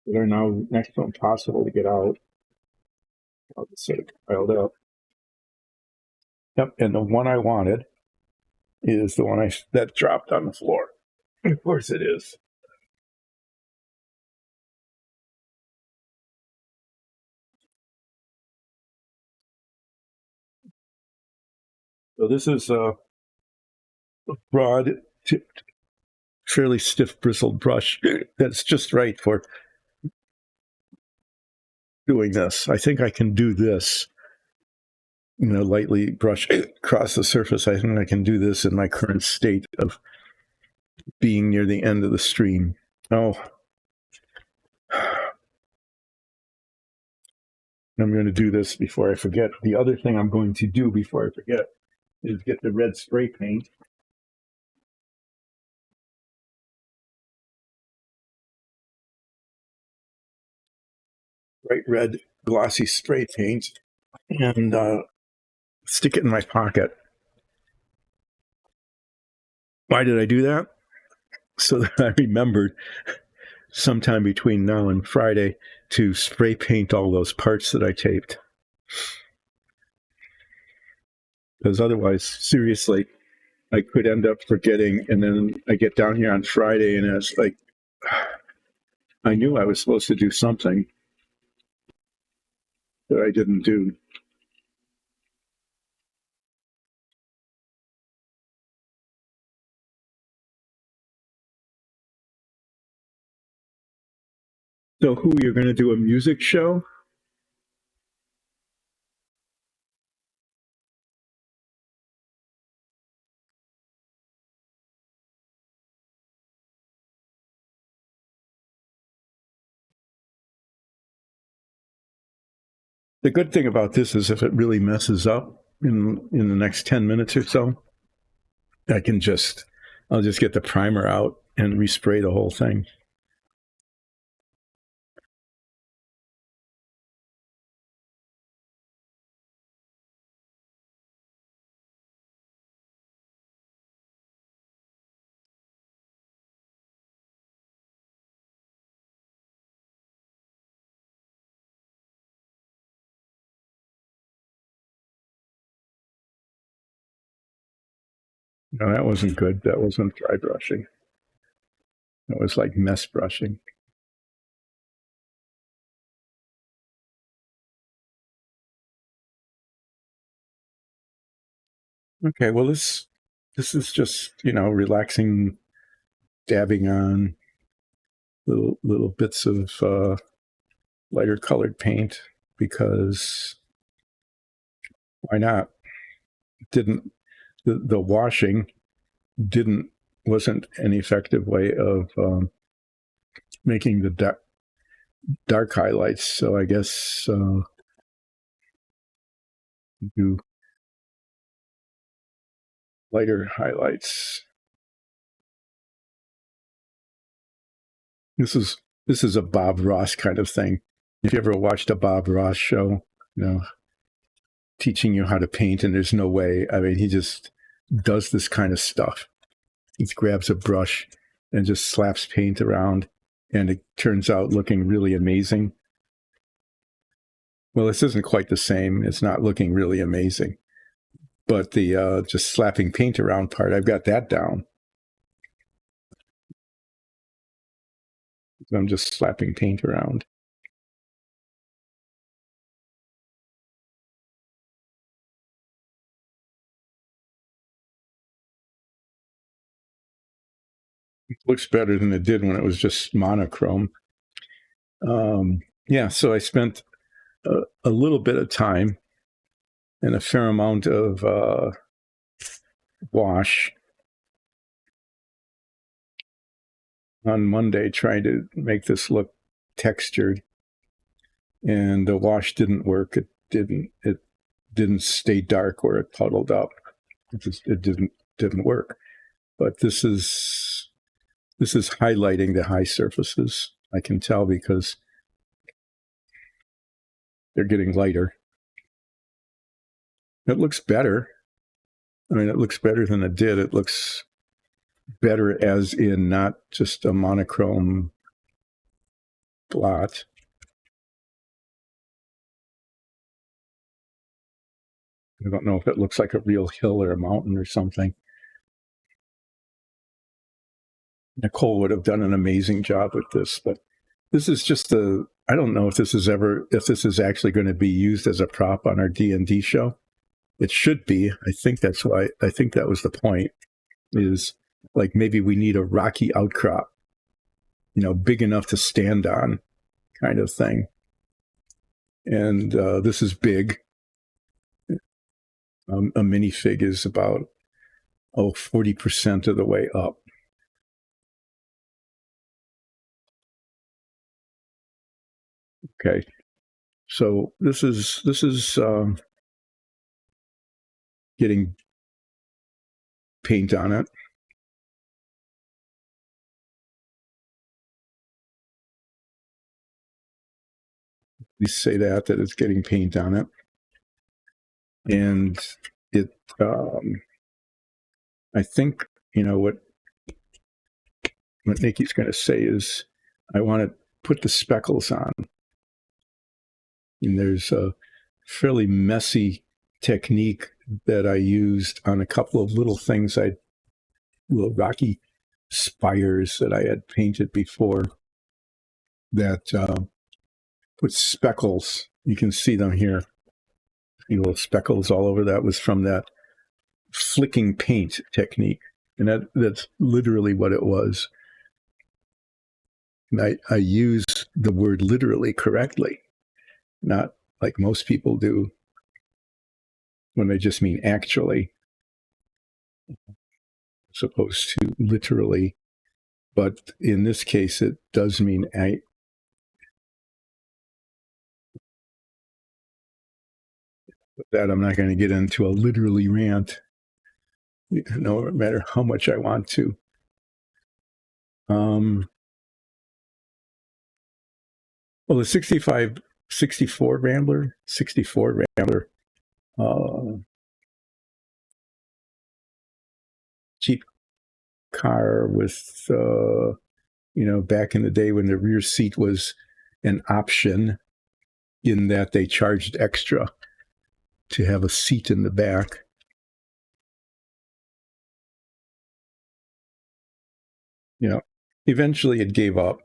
that are now next to impossible to get out. I'll just sort of piled up. Yep, and the one I wanted is the one that dropped on the floor. Of course it is. So this is a broad tipped, fairly stiff bristled brush that's just right for doing this. I think I can do this, lightly brush across the surface. I think I can do this in my current state of being near the end of the stream. Oh, I'm going to do this before I forget. The other thing I'm going to do before I forget is get the red spray paint. Bright red glossy spray paint, and stick it in my pocket. Why did I do that? So that I remembered sometime between now and Friday to spray paint all those parts that I taped. Because otherwise, seriously, I could end up forgetting, and then I get down here on Friday and it's like, I knew I was supposed to do something that I didn't do. So who, you're going to do a music show? The good thing about this is if it really messes up in the next 10 minutes or so, I'll just get the primer out and respray the whole thing. No, that wasn't good. That wasn't dry brushing. That was like mess brushing. Okay, well this is just, relaxing, dabbing on little bits of lighter colored paint because why not? Didn't the washing wasn't an effective way of making the dark highlights. So I guess do lighter highlights. This is a Bob Ross kind of thing. If you ever watched a Bob Ross show, teaching you how to paint, and there's no way. I mean, he just does this kind of stuff. He grabs a brush and just slaps paint around, and it turns out looking really amazing. Well, this isn't quite the same. It's not looking really amazing. But the just slapping paint around part, I've got that down. I'm just slapping paint around. It looks better than it did when it was just monochrome. Yeah, so I spent a little bit of time and a fair amount of wash on Monday trying to make this look textured, and the wash didn't work. It didn't stay dark where it puddled up. It didn't work. But this is highlighting the high surfaces. I can tell because they're getting lighter. It looks better. I mean, it looks better than it did. It looks better as in not just a monochrome blot. I don't know if it looks like a real hill or a mountain or something. Nicole would have done an amazing job with this, but this is just I don't know if this is actually going to be used as a prop on our D&D show. It should be. I think that was the point, is like maybe we need a rocky outcrop, big enough to stand on kind of thing. And this is big. A minifig is about 40% of the way up. Okay, so this is getting paint on it. We say that it's getting paint on it, and it. I think what Nikki's going to say is, I want to put the speckles on, and there's a fairly messy technique that I used on a couple of little things, little rocky spires that I had painted before, that put speckles. You can see them here. Little speckles all over. That was from that flicking paint technique, and that's literally what it was. And I use the word literally correctly, not like most people do when they just mean actually, as opposed to literally. But in this case, it does mean that I'm not going to get into a literally rant, no matter how much I want to. Well, the 64 Rambler, cheap car with, back in the day when the rear seat was an option, in that they charged extra to have a seat in the back. Eventually it gave up.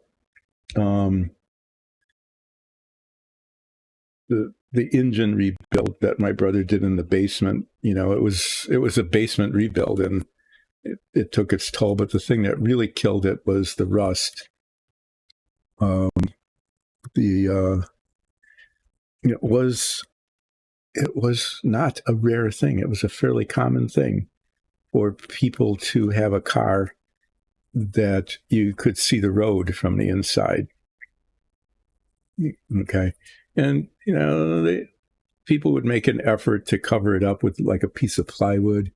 The engine rebuild that my brother did in the basement, it was a basement rebuild, and it took its toll. But the thing that really killed it was the rust. It was not a rare thing. It was a fairly common thing for people to have a car that you could see the road from the inside. Okay. And, people would make an effort to cover it up with like a piece of plywood.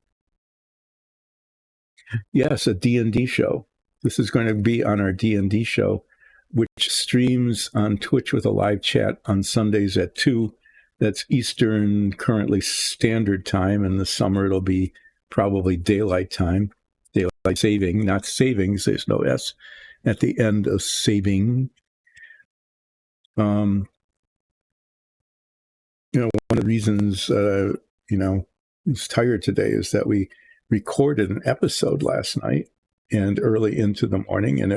Yes, a D&D show. This is going to be on our D&D show, which streams on Twitch with a live chat on Sundays at 2. That's Eastern currently standard time. In the summer, it'll be probably daylight time. Daylight saving, not savings. There's no S at the end of saving. One of the reasons, I was tired today is that we recorded an episode last night and early into the morning, and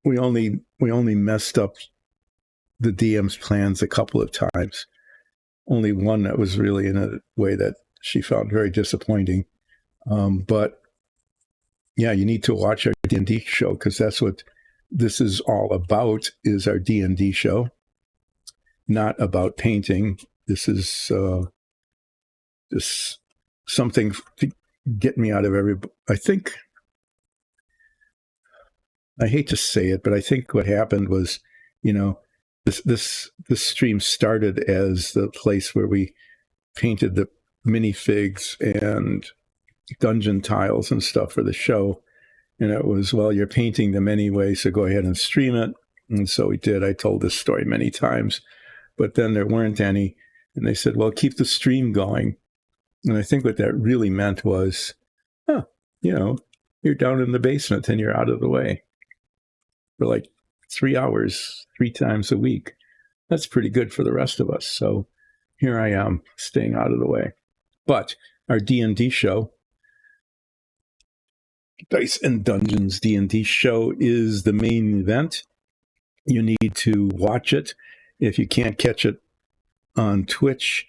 we only messed up the DM's plans a couple of times. Only one that was really in a way that she found very disappointing. But yeah, you need to watch our D&D show, because that's what this is all about, is our D&D show. Not about painting. This is just something to get me out of I think, I hate to say it, but I think what happened was, this stream started as the place where we painted the minifigs and dungeon tiles and stuff for the show. And it was, well, you're painting them anyway, so go ahead and stream it. And so we did. I told this story many times, but then there weren't any. And they said, well, keep the stream going. And I think what that really meant was, you're down in the basement and you're out of the way for like 3 hours, 3 times a week. That's pretty good for the rest of us. So here I am, staying out of the way. But our D&D show, Dice and Dungeons D&D show, is the main event. You need to watch it. If you can't catch it on Twitch,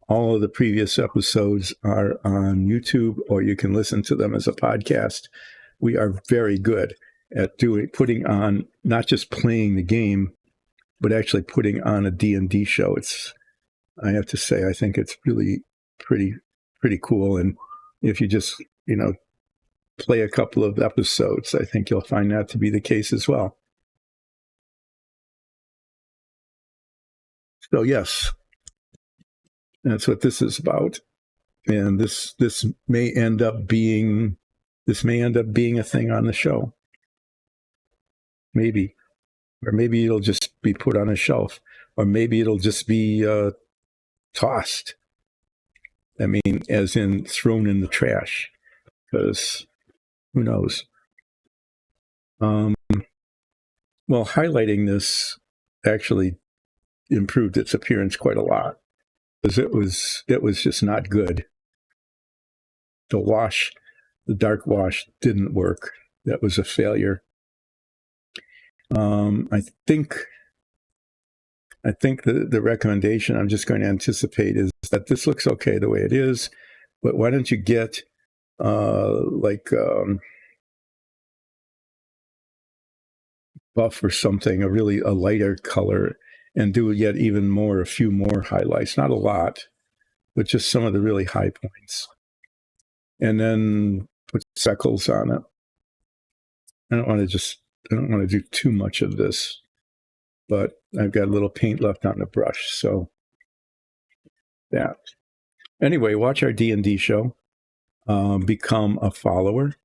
all of the previous episodes are on YouTube, or you can listen to them as a podcast. We are very good at putting on, not just playing the game, but actually putting on a D&D show. I have to say, I think it's really pretty cool. And if you just, play a couple of episodes, I think you'll find that to be the case as well. So yes, that's what this is about. And this may end up being a thing on the show. Maybe. Or maybe it'll just be put on a shelf. Or maybe it'll just be tossed. I mean, as in thrown in the trash. Because who knows? Well, highlighting this actually improved its appearance quite a lot. Because it was just not good. The dark wash didn't work. That was a failure. I think the recommendation I'm just going to anticipate is that this looks okay the way it is, but why don't you get buff or something, a lighter color, and do yet even more, a few more highlights, not a lot, but just some of the really high points. And then put speckles on it. I don't want to do too much of this, but I've got a little paint left on the brush, so that. Anyway, watch our D&D show. Become a follower.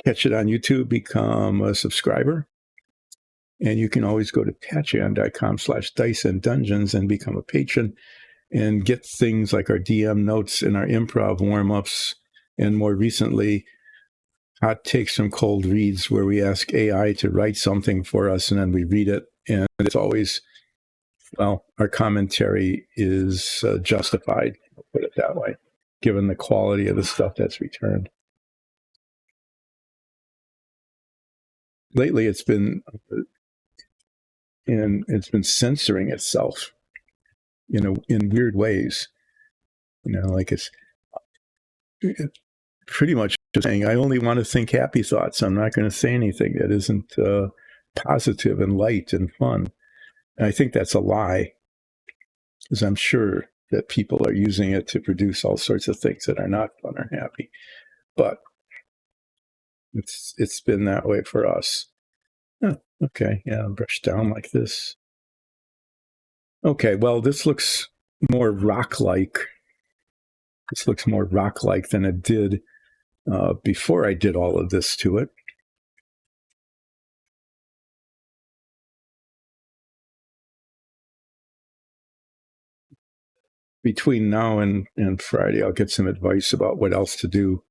Catch it on YouTube. Become a subscriber. And you can always go to patreon.com/dice and dungeons and become a patron and get things like our DM notes and our improv warm-ups, and more recently, hot takes from cold reads, where we ask AI to write something for us and then we read it. And it's always, well, our commentary is justified, I'll put it that way, given the quality of the stuff that's returned. Lately, it's been censoring itself, in weird ways. Like it's pretty much just saying, I only want to think happy thoughts. I'm not going to say anything that isn't positive and light and fun. And I think that's a lie, because I'm sure that people are using it to produce all sorts of things that are not fun or happy. But it's been that way for us. Oh, okay, yeah, brush down like this. Okay, well, this looks more rock-like. This looks more rock-like than it did before I did all of this to it. Between now and Friday, I'll get some advice about what else to do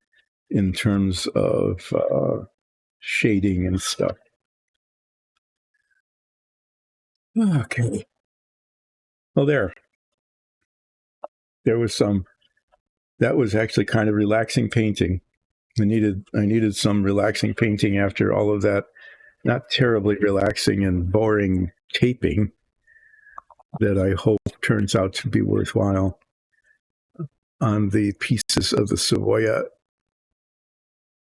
in terms of shading and stuff. Okay. Well, there was some. That was actually kind of relaxing painting. I needed some relaxing painting after all of that not terribly relaxing and boring taping that I hope turns out to be worthwhile on the pieces of the Savoia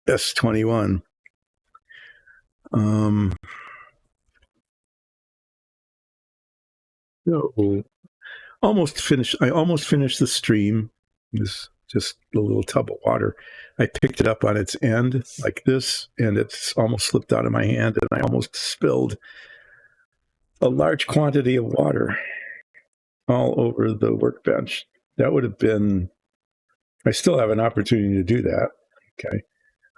S.21. So almost finished. I almost finished the stream. It was just a little tub of water. I picked it up on its end like this, and it's almost slipped out of my hand, and I almost spilled a large quantity of water all over the workbench. That would have been I still have an opportunity to do that. Okay.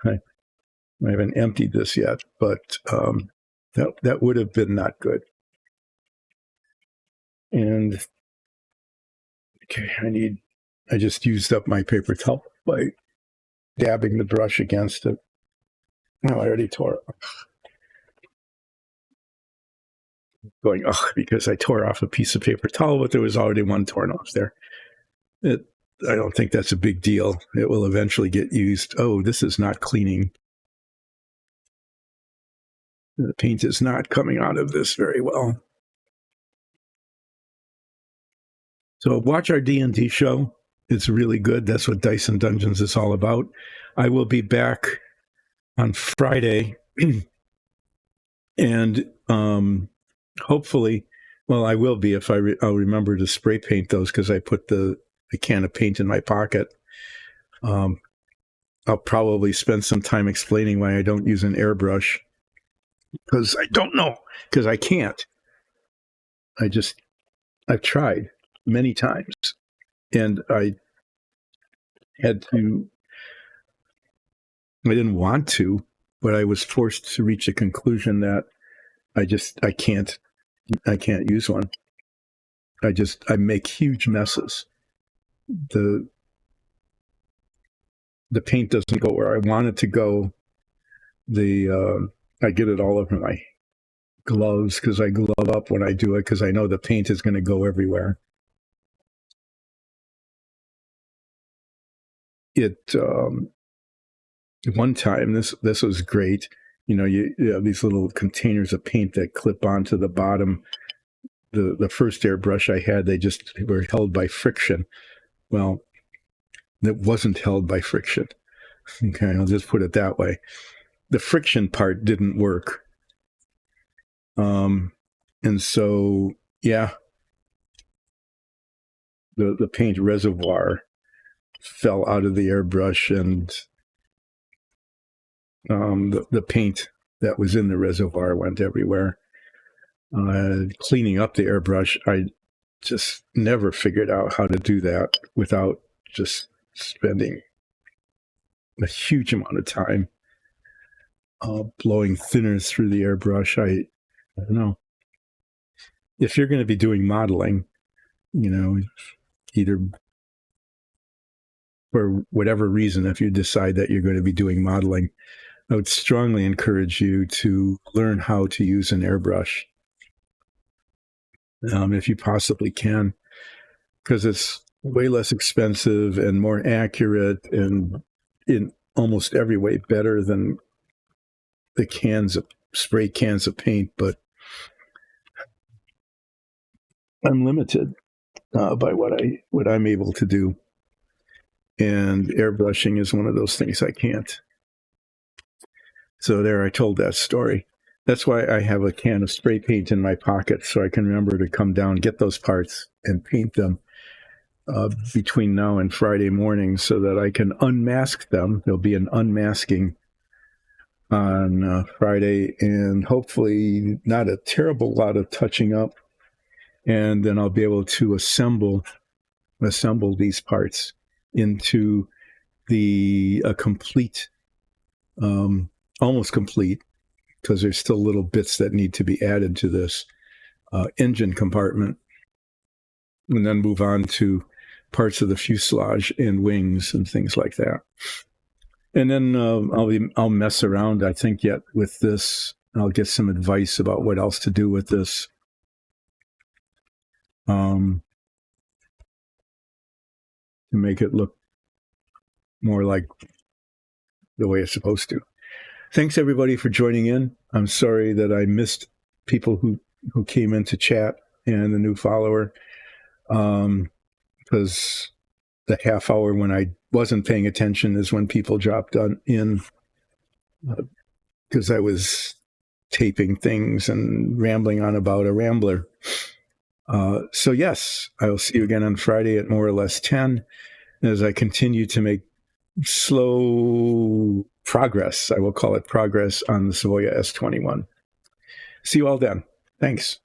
I haven't emptied this yet, but that would have been not good. And okay, I just used up my paper towel by dabbing the brush against it. Oh, I already tore it. Going, because I tore off a piece of paper towel, but there was already one torn off there. I don't think that's a big deal. It will eventually get used. Oh, this is not cleaning. The paint is not coming out of this very well. So watch our D&D show. It's really good. That's what Dice and Dungeons is all about. I will be back on Friday, and hopefully, well, I will be if I'll remember to spray paint those, because I put the can of paint in my pocket. I'll probably spend some time explaining why I don't use an airbrush, because I don't know, because I can't. I've tried many times, and I didn't want to, but I was forced to reach a conclusion that I can't use one. I make huge messes. The paint doesn't go where I want it to go. I get it all over my gloves, because I glove up when I do it, because I know the paint is going to go everywhere. One time, this was great. You have these little containers of paint that clip onto the bottom. The first airbrush I had, they just were held by friction. Well, it wasn't held by friction. Okay, I'll just put it that way. The friction part didn't work. And so, yeah, the paint reservoir fell out of the airbrush, and the paint that was in the reservoir went everywhere. Cleaning up the airbrush, I just never figured out how to do that without just spending a huge amount of time blowing thinners through the airbrush. I don't know. If you're going to be doing modeling, either for whatever reason, if you decide that you're going to be doing modeling, I would strongly encourage you to learn how to use an airbrush, if you possibly can, because it's way less expensive and more accurate, and in almost every way better than the spray cans of paint. But I'm limited by what I'm able to do, and airbrushing is one of those things I can't. So there, I told that story. That's why I have a can of spray paint in my pocket, so I can remember to come down, get those parts, and paint them between now and Friday morning, so that I can unmask them. There'll be an unmasking on Friday, and hopefully not a terrible lot of touching up. And then I'll be able to assemble these parts into a complete, almost complete, because there's still little bits that need to be added to this engine compartment, and then move on to parts of the fuselage and wings and things like that. And then I'll mess around, I think, yet with this. I'll get some advice about what else to do with this. To make it look more like the way it's supposed to. Thanks, everybody, for joining in. I'm sorry that I missed people who came in to chat, and the new follower, because the half hour when I wasn't paying attention is when people dropped in, because I was taping things and rambling on about a rambler. So yes, I will see you again on Friday at more or less 10, as I continue to make slow progress. I will call it progress on the Savoia S21. See you all then. Thanks.